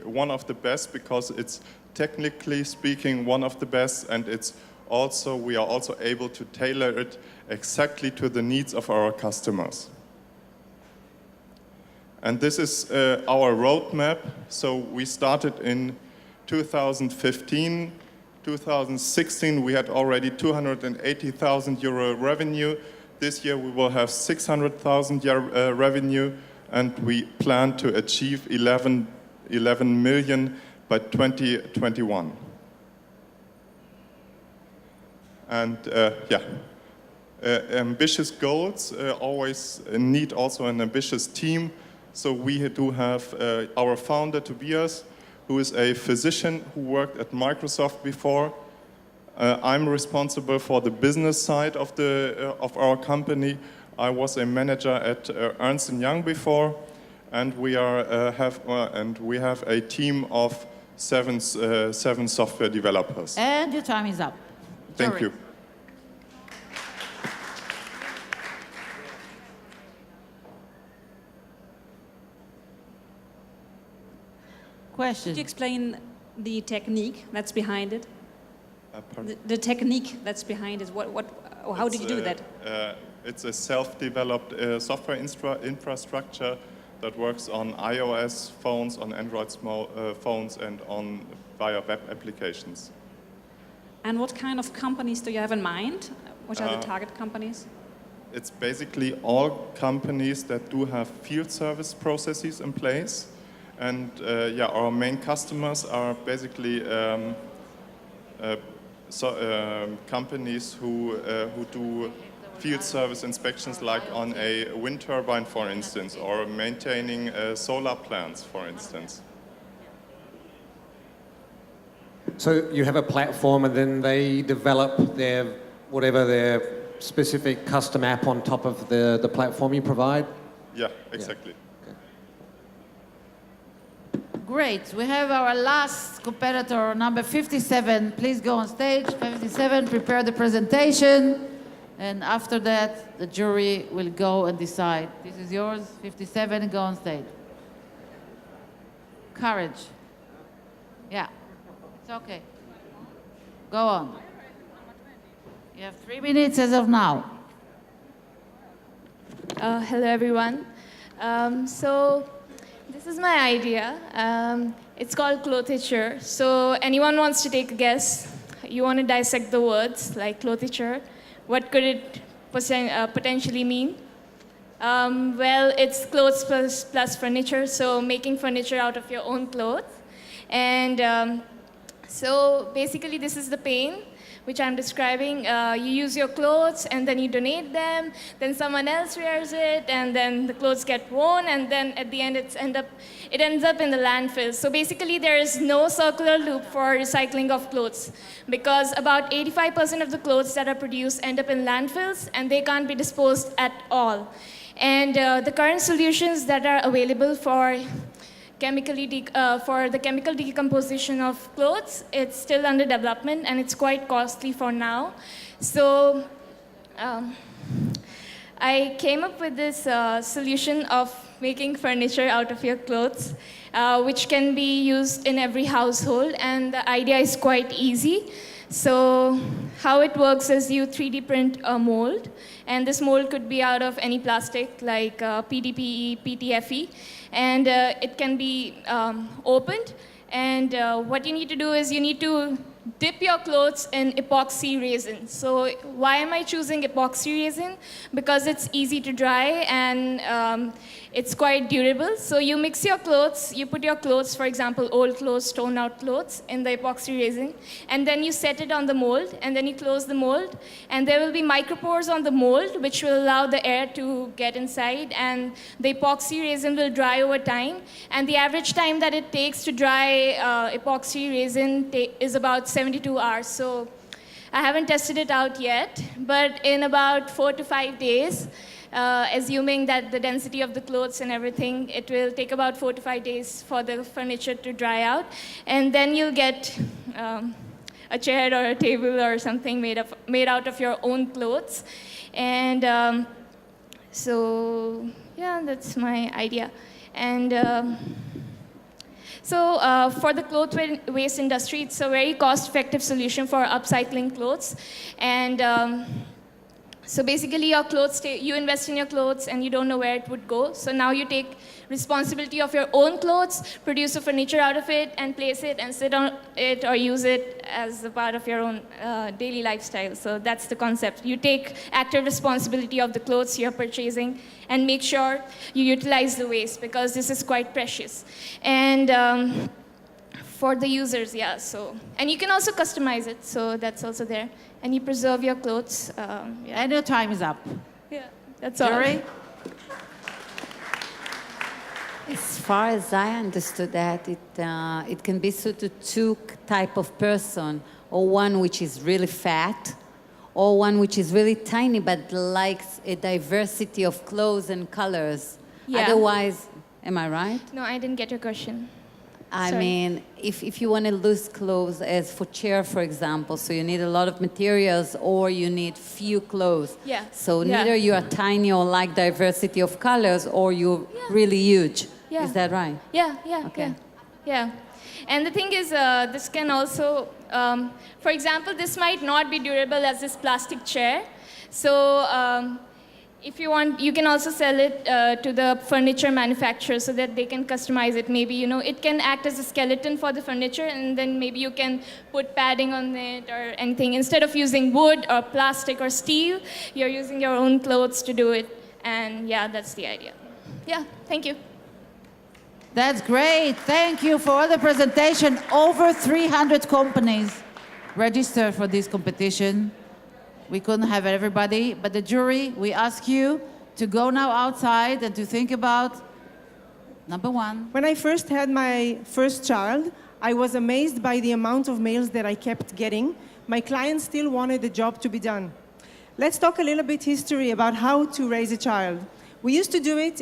I: one of the best because it's technically speaking one of the best, and we are also able to tailor it exactly to the needs of our customers. And this is our roadmap. So we started in 2015. 2016, we had already 280,000 euro revenue. This year, we will have 600,000 revenue, and we plan to achieve 11 million by 2021. And ambitious goals always need also an ambitious team. So we do have our founder, Tobias, who is a physician who worked at Microsoft before. I'm responsible for the business side of our company. I was a manager at Ernst & Young before, and we have a team of seven software developers.
A: And your time is up.
I: Thank
A: Sorry.
I: you.
A: Question.
F: Could you explain the technique that's behind it?
I: Pardon?
F: The technique that's behind it. How did you do that?
I: It's a self-developed software infrastructure that works on iOS phones, on Android phones, and via web applications.
F: And what kind of companies do you have in mind? Which are the target companies?
I: It's basically all companies that do have field service processes in place. And our main customers are basically companies who do field service inspections, like on a wind turbine, for instance, or maintaining solar plants, for instance.
C: So you have a platform, and then they develop their specific custom app on top of the platform you provide?
I: Yeah, exactly.
A: Great. We have our last competitor, number 57. Please go on stage. 57, prepare the presentation. And after that, the jury will go and decide. This is yours, 57, go on stage. Courage. Yeah, it's okay. Go on. You have 3 minutes as of now.
K: Hello, everyone. So this is my idea. It's called clothature. So anyone wants to take a guess? You want to dissect the words like clothature? What could it potentially mean? Well, it's clothes plus furniture, so making furniture out of your own clothes. And so basically this is the pain which I'm describing. You use your clothes and then you donate them, then someone else wears it, and then the clothes get worn, and then at the end it ends up in the landfill. So basically there is no circular loop for recycling of clothes, because about 85% of the clothes that are produced end up in landfills, and they can't be disposed at all. And the current solutions that are available for the chemical decomposition of clothes, it's still under development, and it's quite costly for now. So I came up with this solution of making furniture out of your clothes, which can be used in every household, and the idea is quite easy. So how it works is you 3D print a mold, and this mold could be out of any plastic like PDPE, PTFE, and it can be opened. And what you need to do is you need to dip your clothes in epoxy resin. So why am I choosing epoxy resin? Because it's easy to dry and it's quite durable. So you mix your clothes, you put your clothes, for example, old clothes, torn out clothes, in the epoxy resin, and then you set it on the mold, and then you close the mold, and there will be micropores on the mold which will allow the air to get inside, and the epoxy resin will dry over time. And the average time that it takes to dry epoxy resin is about 72 hours. So I haven't tested it out yet, but in about 4 to 5 days, assuming that the density of the clothes and everything, it will take about 4 to 5 days for the furniture to dry out. And then you'll get a chair or a table or something made out of your own clothes. And so, yeah, that's my idea. And so for the cloth waste industry, it's a very cost-effective solution for upcycling clothes. And So basically, your clothes, you invest in your clothes and you don't know where it would go. So now you take responsibility of your own clothes, produce a furniture out of it, and place it and sit on it or use it as a part of your own daily lifestyle. So that's the concept. You take active responsibility of the clothes you're purchasing and make sure you utilize the waste, because this is quite precious. And for the users, yeah, so. And you can also customize it, so that's also there. And you preserve your clothes. Yeah.
A: And your time is up.
K: Yeah, that's all.
A: Jury?
E: As far as I understood that, it can be suited to type of person, or one which is really fat, or one which is really tiny but likes a diversity of clothes and colors.
K: Yeah.
E: Otherwise, am I right?
K: No, I didn't get your question.
E: I
K: Sorry.
E: mean, if you want to loose clothes, as for chair, for example, so you need a lot of materials or you need few clothes.
K: Yeah.
E: So
K: Yeah.
E: neither you are tiny or like diversity of colors, or you're really huge.
K: Yeah.
E: Is that right?
K: Yeah, yeah,
E: Okay.
K: yeah. And the thing is, this can also, for example, this might not be durable as this plastic chair. So if you want, you can also sell it to the furniture manufacturer so that they can customize it. Maybe, you know, it can act as a skeleton for the furniture, and then maybe you can put padding on it or anything. Instead of using wood or plastic or steel, you're using your own clothes to do it. And yeah, that's the idea. Yeah, thank you.
A: That's great. Thank you for the presentation. Over 300 companies registered for this competition. We couldn't have everybody, but the jury, we ask you to go now outside and to think about number one.
L: When I first had my first child, I was amazed by the amount of mails that I kept getting. My clients still wanted the job to be done. Let's talk a little bit history about how to raise a child. We used to do it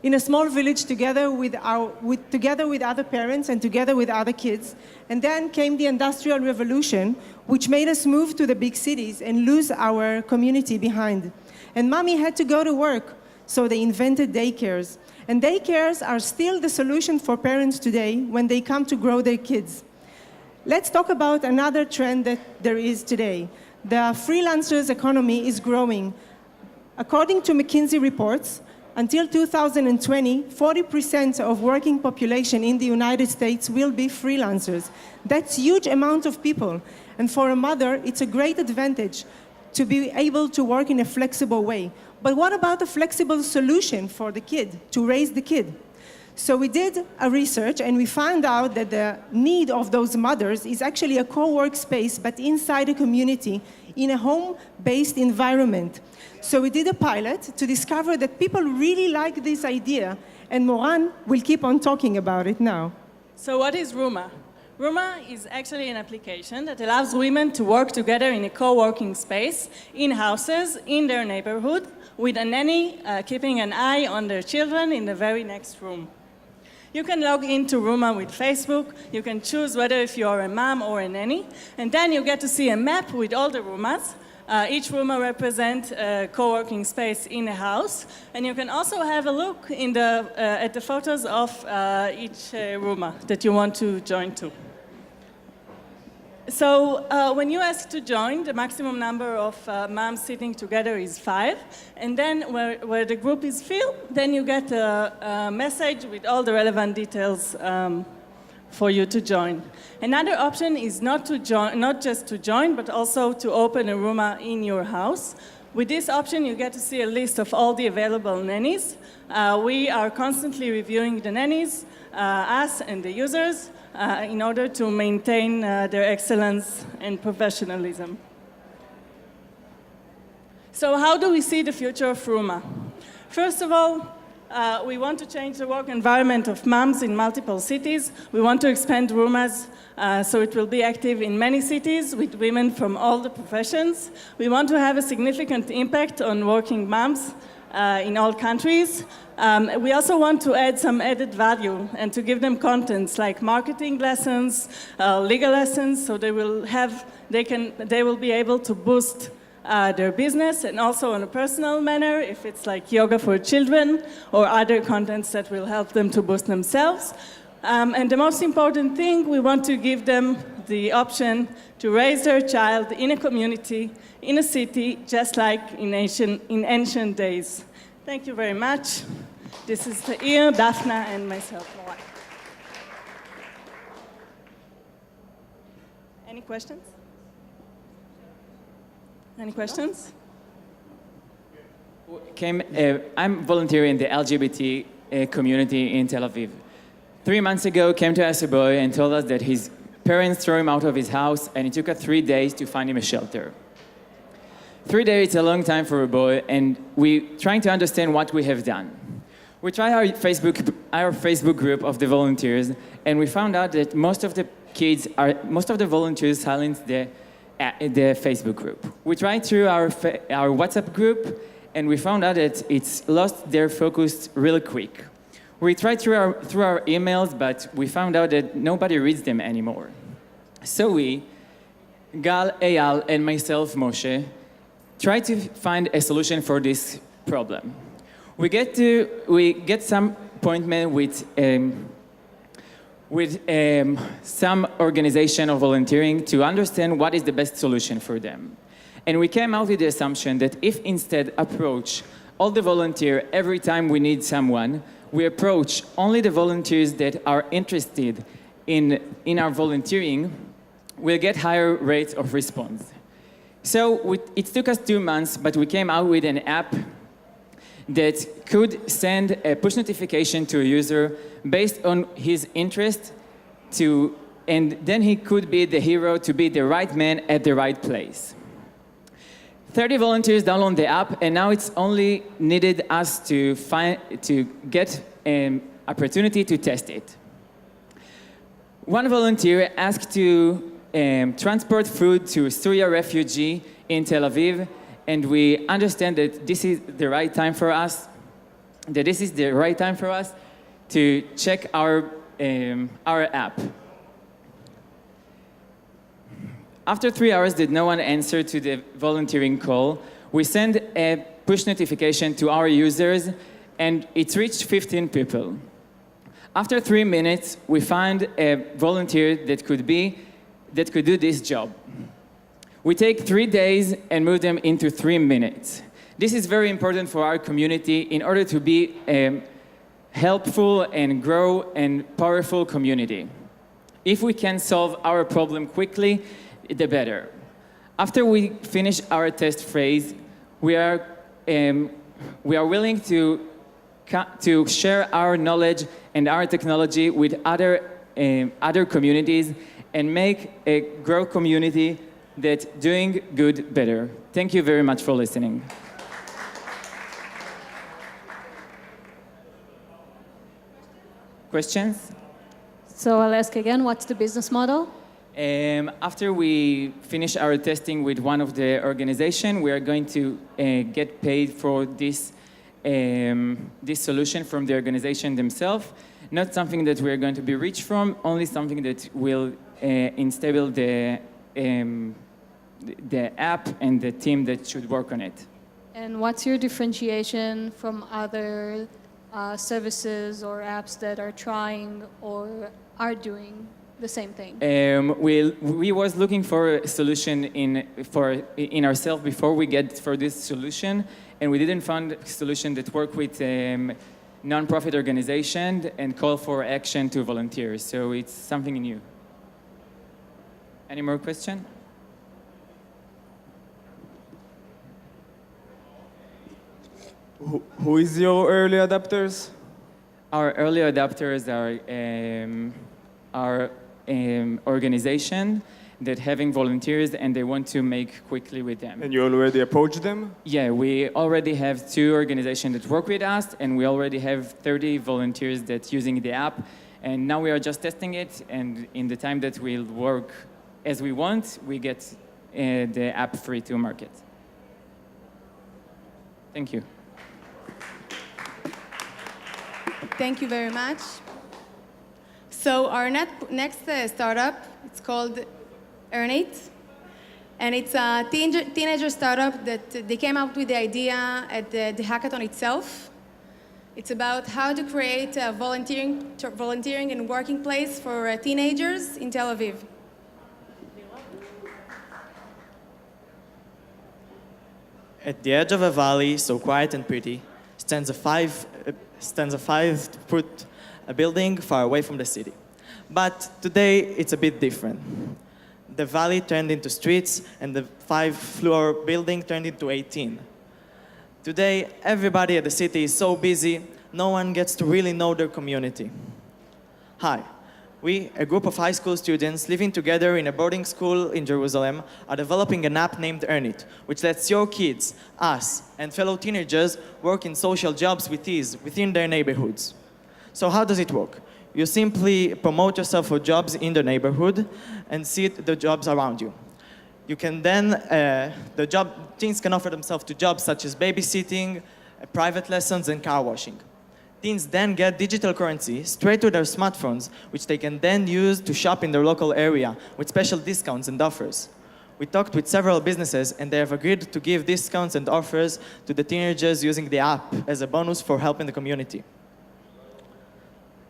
L: in a small village together with other parents and together with other kids. And then came the Industrial Revolution, which made us move to the big cities and lose our community behind. And mommy had to go to work, so they invented daycares. And daycares are still the solution for parents today when they come to grow their kids. Let's talk about another trend that there is today. The freelancers economy is growing. According to McKinsey reports, until 2020, 40% of working population in the United States will be freelancers. That's a huge amount of people. And for a mother, it's a great advantage to be able to work in a flexible way. But what about a flexible solution for the kid, to raise the kid? So we did a research and we found out that the need of those mothers is actually a co-work space, but inside a community, in a home-based environment. So we did a pilot to discover that people really like this idea, and Moran will keep on talking about it now.
V: So what is Rooma? Rooma is actually an application that allows women to work together in a co-working space, in houses, in their neighborhood, with a nanny keeping an eye on their children in the very next room. You can log into Rooma with Facebook, you can choose whether if you are a mom or a nanny, and then you get to see a map with all the Roomas. Each Rooma represents a co-working space in a house, and you can also have a look at the photos of each Rooma that you want to join to. So when you ask to join, the maximum number of moms sitting together is 5, and then where the group is filled, then you get a message with all the relevant details for you to join. Another option is not just to join, but also to open a Rooma in your house. With this option, you get to see a list of all the available nannies. We are constantly reviewing the nannies, us and the users, in order to maintain their excellence and professionalism. So how do we see the future of Rooma? First of all, we want to change the work environment of moms in multiple cities. We want to expand Roomas so it will be active in many cities with women from all the professions. We want to have a significant impact on working moms in all countries. We also want to add some added value and to give them contents like marketing lessons, legal lessons, so they will be able to boost their business, and also in a personal manner, if it's like yoga for children or other contents that will help them to boost themselves. And the most important thing, we want to give them the option to raise their child in a community, in a city, just like in ancient days. Thank you very much. This is Tair, Daphna, and myself. Any questions? Any questions?
G: I'm volunteering in the LGBT community in Tel Aviv. 3 months ago, came to us a boy and told us that his parents threw him out of his house, and it took us 3 days to find him a shelter. 3 days is a long time for a boy, and we're trying to understand what we have done. We tried our Facebook group of the volunteers, and we found out that most of the volunteers silenced the Facebook group. We tried through our WhatsApp group, and we found out that it's lost their focus really quick. We tried through our emails, but we found out that nobody reads them anymore. So we, Gal, Eyal, and myself, Moshe, tried to find a solution for this problem. We get some appointment with some organization of volunteering to understand what is the best solution for them. And we came out with the assumption that if instead approach all the volunteers every time we need someone, we approach only the volunteers that are interested in our volunteering, we'll get higher rates of response. So it took us 2 months, but we came out with an app that could send a push notification to a user based on his interest and then he could be the hero to be the right man at the right place. 30 volunteers download the app, and now it's only needed us to get an opportunity to test it. One volunteer asked to transport food to a Syria refugee in Tel Aviv, and we understand that this is the right time for us, to check our app. After 3 hours that no one answered to the volunteering call, we sent a push notification to our users, and it reached 15 people. After 3 minutes, we found a volunteer that could do this job. We take 3 days and move them into 3 minutes. This is very important for our community in order to be a helpful and grow and powerful community. If we can solve our problem quickly, the better. After we finish our test phase, we are willing to share our knowledge and our technology with other communities and make a grow community that's doing good better. Thank you very much for listening. Questions?
J: So I'll ask again, what's the business model?
G: After we finish our testing with one of the organization, we are going to get paid for this solution from the organization themselves. Not something that we are going to be rich from, only something that will enable the app and the team that should work on it.
J: And what's your differentiation from other services or apps that are trying or are doing the same thing?
G: We was looking for a solution in ourselves before we get for this solution, and we didn't find a solution that worked with non-profit organizations and call for action to volunteers. So it's something new. Any more questions?
M: Who is your early adopters?
G: Our early adopters are organization that having volunteers and they want to make quickly with them.
M: And you already approached them?
G: Yeah, we already have 2 organizations that work with us, and we already have 30 volunteers that's using the app. And now we are just testing it, and in the time that we'll work as we want, we get the app free to market. Thank you.
W: Thank you very much. So our next startup, it's called Earn8, and it's a teenager startup that they came up with the idea at the hackathon itself. It's about how to create a volunteering and working place for teenagers in Tel Aviv.
N: At the edge of a valley, so quiet and pretty, stands a five-foot building far away from the city. But today, it's a bit different. The valley turned into streets, and the 5-floor building turned into 18. Today, everybody at the city is so busy, no one gets to really know their community. Hi. We, a group of high school students living together in a boarding school in Jerusalem, are developing an app named Earn It, which lets your kids, us, and fellow teenagers work in social jobs with ease within their neighborhoods. So how does it work? You simply promote yourself for jobs in the neighborhood and see the jobs around you. You can then, teens can offer themselves to jobs such as babysitting, private lessons, and car washing. Teens then get digital currency straight to their smartphones, which they can then use to shop in their local area with special discounts and offers. We talked with several businesses, and they have agreed to give discounts and offers to the teenagers using the app as a bonus for helping the community.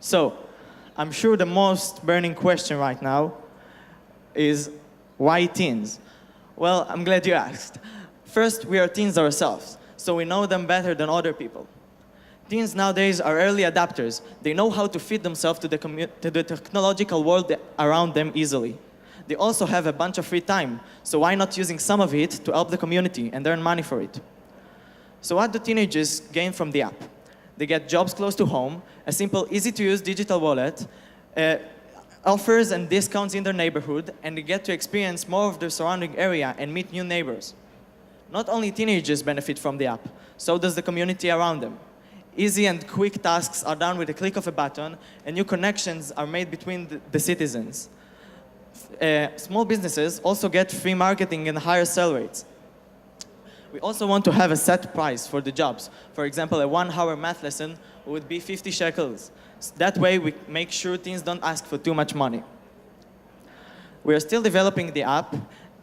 N: So, I'm sure the most burning question right now is, why teens? Well, I'm glad you asked. First, we are teens ourselves, so we know them better than other people. Teens nowadays are early adapters. They know how to fit themselves to the technological world around them easily. They also have a bunch of free time, so why not using some of it to help the community and earn money for it? So what do teenagers gain from the app? They get jobs close to home, a simple, easy-to-use digital wallet, offers and discounts in their neighborhood, and they get to experience more of their surrounding area and meet new neighbors. Not only teenagers benefit from the app, so does the community around them. Easy and quick tasks are done with a click of a button, and new connections are made between the citizens. Small businesses also get free marketing and higher sell rates. We also want to have a set price for the jobs. For example, a 1-hour math lesson would be 50 shekels. That way, we make sure teens don't ask for too much money. We are still developing the app,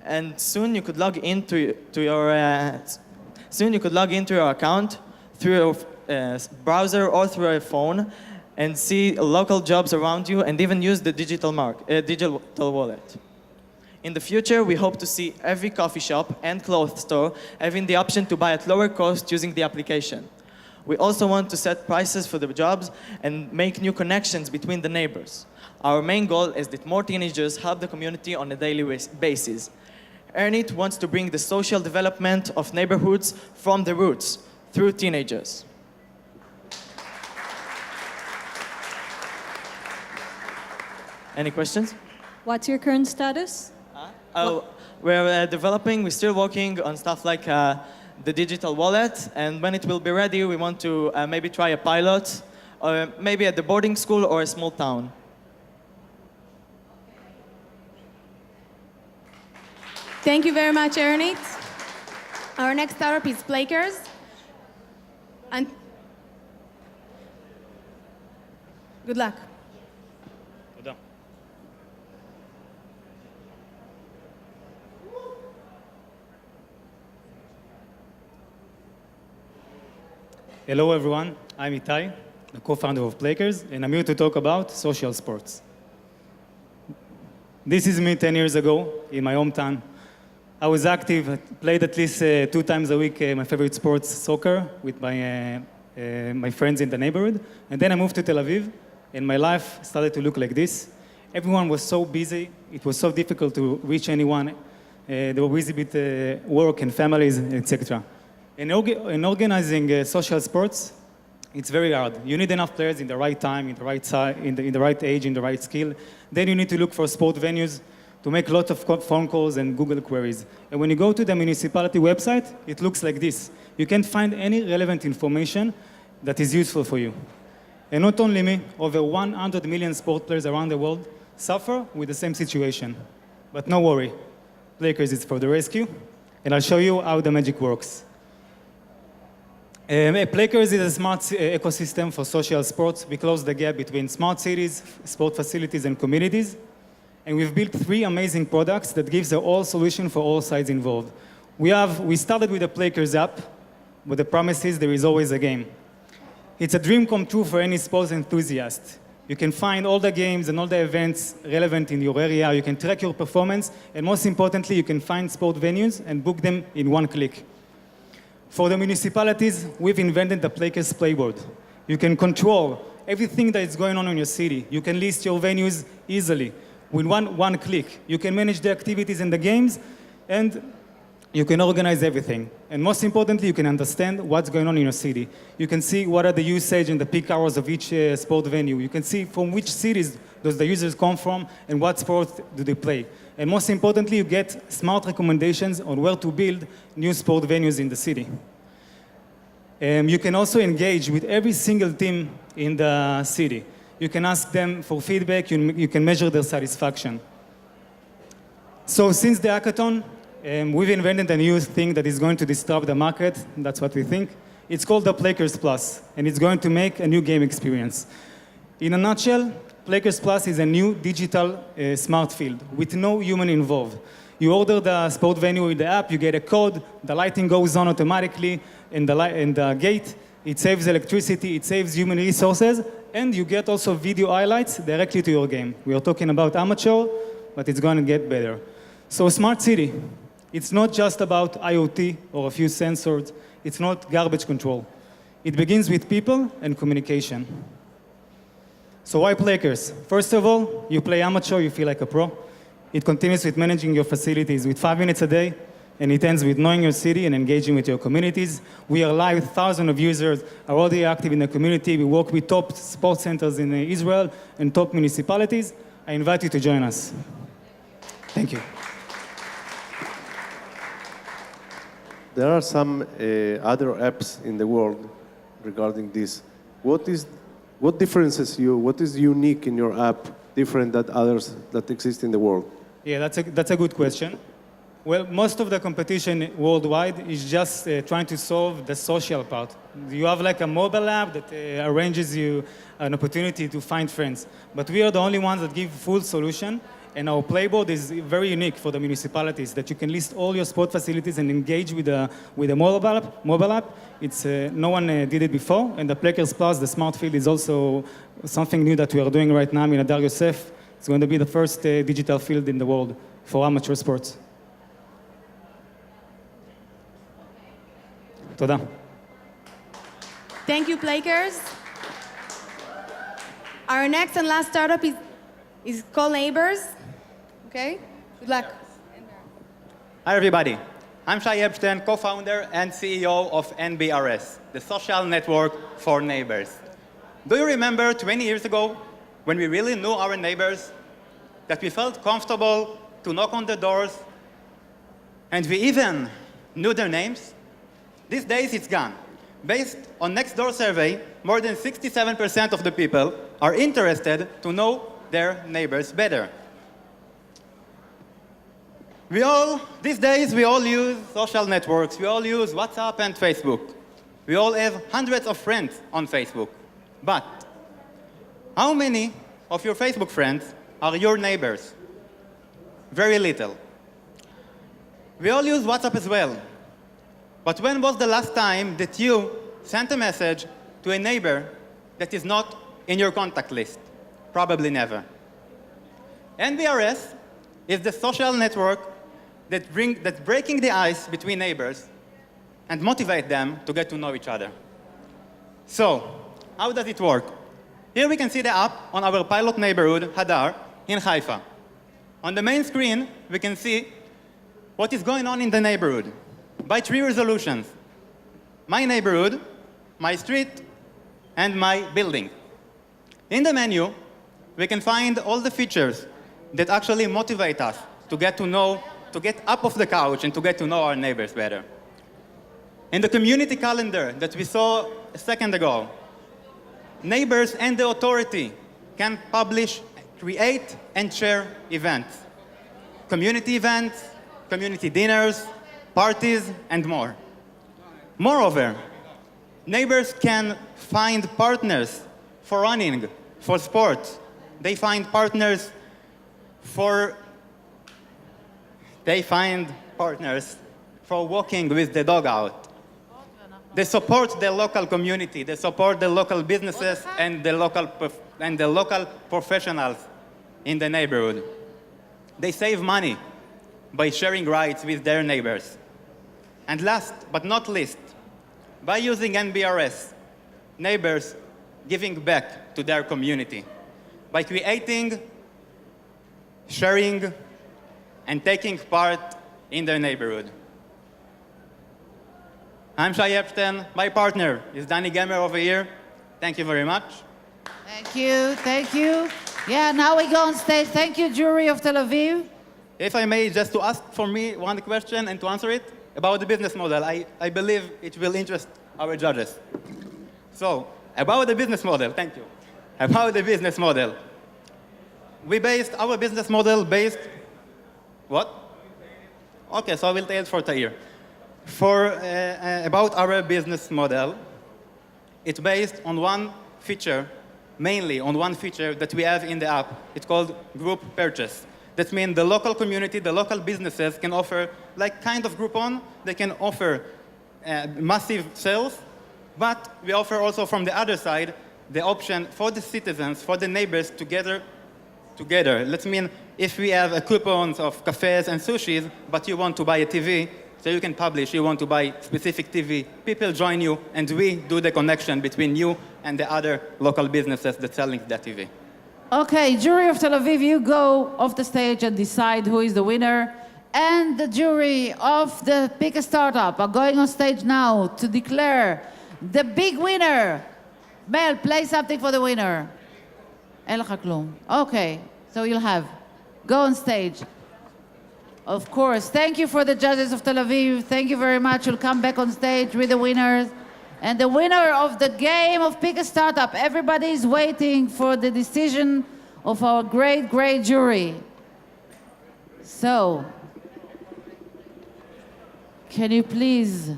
N: and soon you could log into your account through your browser or through a phone and see local jobs around you and even use the digital wallet. In the future, we hope to see every coffee shop and clothes store having the option to buy at lower cost using the application. We also want to set prices for the jobs and make new connections between the neighbors. Our main goal is that more teenagers help the community on a daily basis. Earn It wants to bring the social development of neighborhoods from the roots through teenagers. Any questions?
J: What's your current status?
N: We're developing, we're still working on stuff like the digital wallet, and when it will be ready, we want to maybe try a pilot, or maybe at the boarding school or a small town.
W: Thank you very much, Earn It. Our next startup is Plakers. And good luck.
O: Hello everyone, I'm Itai, the co-founder of Plakers, and I'm here to talk about social sports. This is me 10 years ago in my hometown. I was active, I played at least 2 times a week my favorite sports, soccer, with my friends in the neighborhood. And then I moved to Tel Aviv, and my life started to look like this. Everyone was so busy, it was so difficult to reach anyone. They were busy with work and families, etc. In organizing social sports, it's very hard. You need enough players in the right time, in the right in the right age, in the right skill. Then you need to look for sport venues to make lots of phone calls and Google queries. And when you go to the municipality website, it looks like this. You can't find any relevant information that is useful for you. And not only me, over 100 million sport players around the world suffer with the same situation. But no worry, Plakers is for the rescue, and I'll show you how the magic works. Plakers is a smart ecosystem for social sports. We close the gap between smart cities, sport facilities, and communities. And we've built 3 amazing products that gives a all solution for all sides involved. We started with the Plakers app, but the promise is there is always a game. It's a dream come true for any sports enthusiast. You can find all the games and all the events relevant in your area. You can track your performance, and most importantly, you can find sport venues and book them in one click. For the municipalities, we've invented the Players Playboard. You can control everything that is going on in your city. You can list your venues easily with one click. You can manage the activities and the games, and you can organize everything. And most importantly, you can understand what's going on in your city. You can see what are the usage and the peak hours of each sport venue. You can see from which cities does the users come from and what sports do they play. And most importantly, you get smart recommendations on where to build new sport venues in the city. You can also engage with every single team in the city. You can ask them for feedback, you can measure their satisfaction. So since the hackathon, we've invented a new thing that is going to disrupt the market. That's what we think. It's called the Players Plus, and it's going to make a new game experience. In a nutshell, Players Plus is a new digital smart field with no human involved. You order the sport venue with the app, you get a code, the lighting goes on automatically in the gate, it saves electricity, it saves human resources, and you get also video highlights directly to your game. We are talking about amateur, but it's going to get better. So smart city. It's not just about IoT or a few sensors. It's not garbage control. It begins with people and communication. So why Players? First of all, you play amateur, you feel like a pro. It continues with managing your facilities with 5 minutes a day, and it ends with knowing your city and engaging with your communities. We are live with thousands of users, are already active in the community. We work with top sports centers in Israel and top municipalities. I invite you to join us. Thank you.
P: There are some other apps in the world regarding this. What differences you? What is unique in your app different than others that exist in the world?
O: Yeah, that's a good question. Well, most of the competition worldwide is just trying to solve the social part. You have like a mobile app that arranges you an opportunity to find friends. But we are the only ones that give full solution. And our Playboard is very unique for the municipalities, that you can list all your sport facilities and engage with a mobile app. It's, no one did it before. And the Players Plus, the smart field, is also something new that we are doing right now in Adar Yosef. It's going to be the first digital field in the world for amateur sports. Toda.
W: Thank you, Players. Our next and last startup is called Neighbors. Okay? Good luck.
Q: Hi, everybody. I'm Shai Epstein, co-founder and CEO of NBRS, the social network for neighbors. Do you remember 20 years ago when we really knew our neighbors, that we felt comfortable to knock on the doors, and we even knew their names? These days, it's gone. Based on Nextdoor survey, more than 67% of the people are interested to know their neighbors better. These days, we all use social networks. We all use WhatsApp and Facebook. We all have hundreds of friends on Facebook. But how many of your Facebook friends are your neighbors? Very little. We all use WhatsApp as well. But when was the last time that you sent a message to a neighbor that is not in your contact list? Probably never. NBRS is the social network that's breaking the ice between neighbors and motivate them to get to know each other. So, how does it work? Here we can see the app on our pilot neighborhood, Hadar, in Haifa. On the main screen, we can see what is going on in the neighborhood by 3 resolutions: my neighborhood, my street, and my building. In the menu, we can find all the features that actually motivate us to get up off the couch and to get to know our neighbors better. In the community calendar that we saw a second ago, neighbors and the authority can publish, create, and share events. Community dinners, parties, and more. Moreover, neighbors can find partners for running, for sports. They find partners for walking with the dog out. They support the local community. They support the local businesses and the local professionals in the neighborhood. They save money by sharing rides with their neighbors. And last but not least, by using NBRS, neighbors giving back to their community by creating, sharing, and taking part in their neighborhood. I'm Shai Epstein. My partner is Danny Gamer over here. Thank you very much.
A: Thank you, thank you. Yeah, now we go on stage. Thank you, jury of Tel Aviv.
Q: If I may, just to ask for me one question and to answer it about the business model. I believe it will interest our judges. So, about the business model, thank you. About the business model. We based our business model based, what? Okay, so I will tell it for Tair. About our business model, it's based on one feature, mainly on one feature that we have in the app. It's called group purchase. That means the local community, the local businesses can offer, like kind of Groupon, they can offer massive sales, but we offer also from the other side the option for the citizens, for the neighbors together. Let's mean if we have coupons of cafes and sushis, but you want to buy a TV, so you can publish, you want to buy specific TV, people join you, and we do the connection between you and the other local businesses that selling that TV.
A: Okay, jury of Tel Aviv, you go off the stage and decide who is the winner. And the jury of the Pick a Startup are going on stage now to declare the big winner. Mel, play something for the winner. אין לך כלום. Okay, so you'll have. Go on stage. Of course. Thank you for the judges of Tel Aviv. Thank you very much. You'll come back on stage with the winners. And the winner of the game of Pick a Startup. Everybody is waiting for the decision of our great, great jury. So, can you please...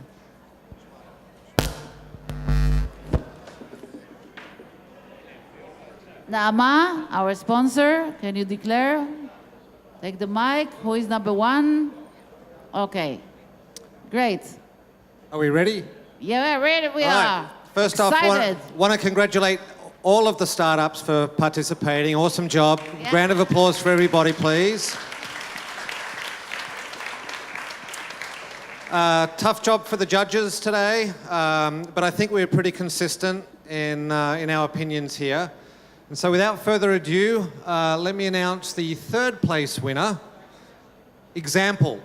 A: Naama, our sponsor, can you declare? Take the mic. Who is number one? Okay. Great.
C: Are we ready?
A: Yeah, we're ready. We
C: All right.
A: are.
C: First off,
A: Excited.
C: want to congratulate all of the startups for participating. Awesome job.
A: Yeah.
C: Round of applause for everybody, please. Tough job for the judges today, but I think we were pretty consistent in our opinions here. And so without further ado, let me announce the third place winner, Example.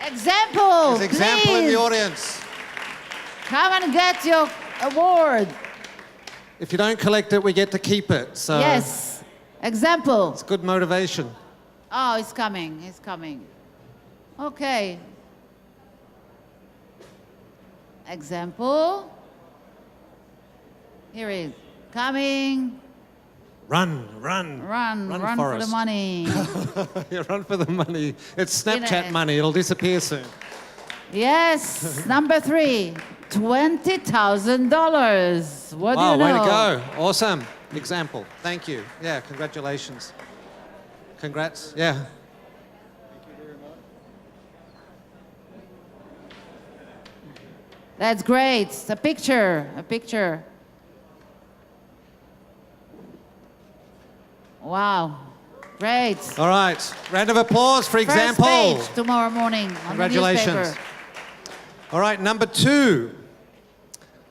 A: Example,
C: There's Example in
A: please.
C: the audience.
A: Come and get your award.
C: If you don't collect it, we get to keep it. So
A: Yes. Example.
C: it's good motivation.
A: Oh, it's coming. It's coming. Okay. Example. Here it is. Coming.
C: Run
A: Run for the
C: Forrest.
A: money.
C: Yeah, run for the money. It's Snapchat
A: know.
C: money. It'll disappear soon.
A: Yes. Number 3. $20,000. What do
C: Wow,
A: you know?
C: way to go. Awesome. Example. Thank you. Yeah, congratulations. Congrats. Yeah.
A: That's great. A picture. A picture. Wow. Great.
C: All right. Round of applause for Example.
A: First page tomorrow morning on
C: Congratulations.
A: the newspaper.
C: All right, number 2.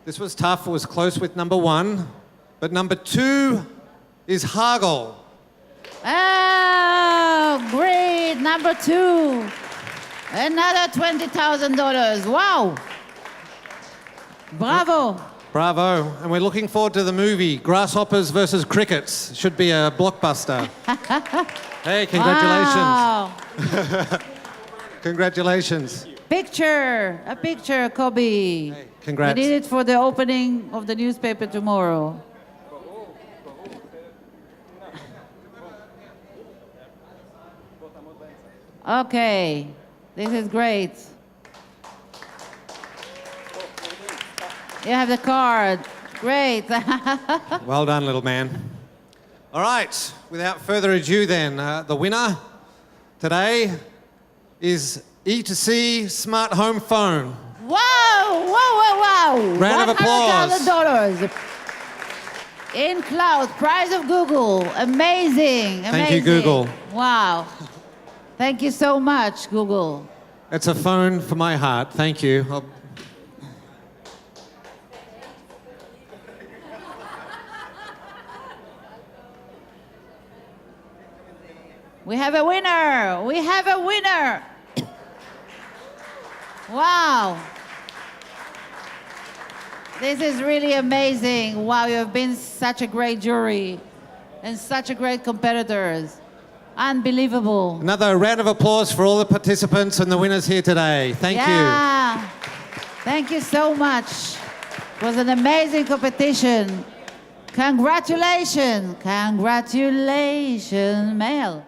C: This was tough. It was close with number 1. But number 2 is Hargol.
A: Oh, great. Number 2. Another $20,000. Wow. Bravo.
C: Bravo. And we're looking forward to the movie Grasshoppers versus Crickets. Should be a blockbuster. Hey, congratulations.
A: Wow.
C: Congratulations.
A: Picture. A picture, Kobe.
C: Congrats.
A: We need it for the opening of the newspaper tomorrow. Okay. This is great. You have the card. Great.
C: Well done, little man. All right, without further ado then, the winner today is E2C Smart Home Phone.
A: Wow! Wow.
C: Round of applause.
A: $100,000 in cloud, prize of Google. Amazing.
C: Thank you, Google.
A: Wow. Thank you so much, Google.
C: It's a phone for my heart. Thank you.
A: We have a winner. We have a winner. Wow. This is really amazing. Wow, you have been such a great jury and such a great competitors. Unbelievable.
C: Another round of applause for all the participants and the winners here today. Thank you.
A: Thank you so much. It was an amazing competition. Congratulations. Congratulations, Mel.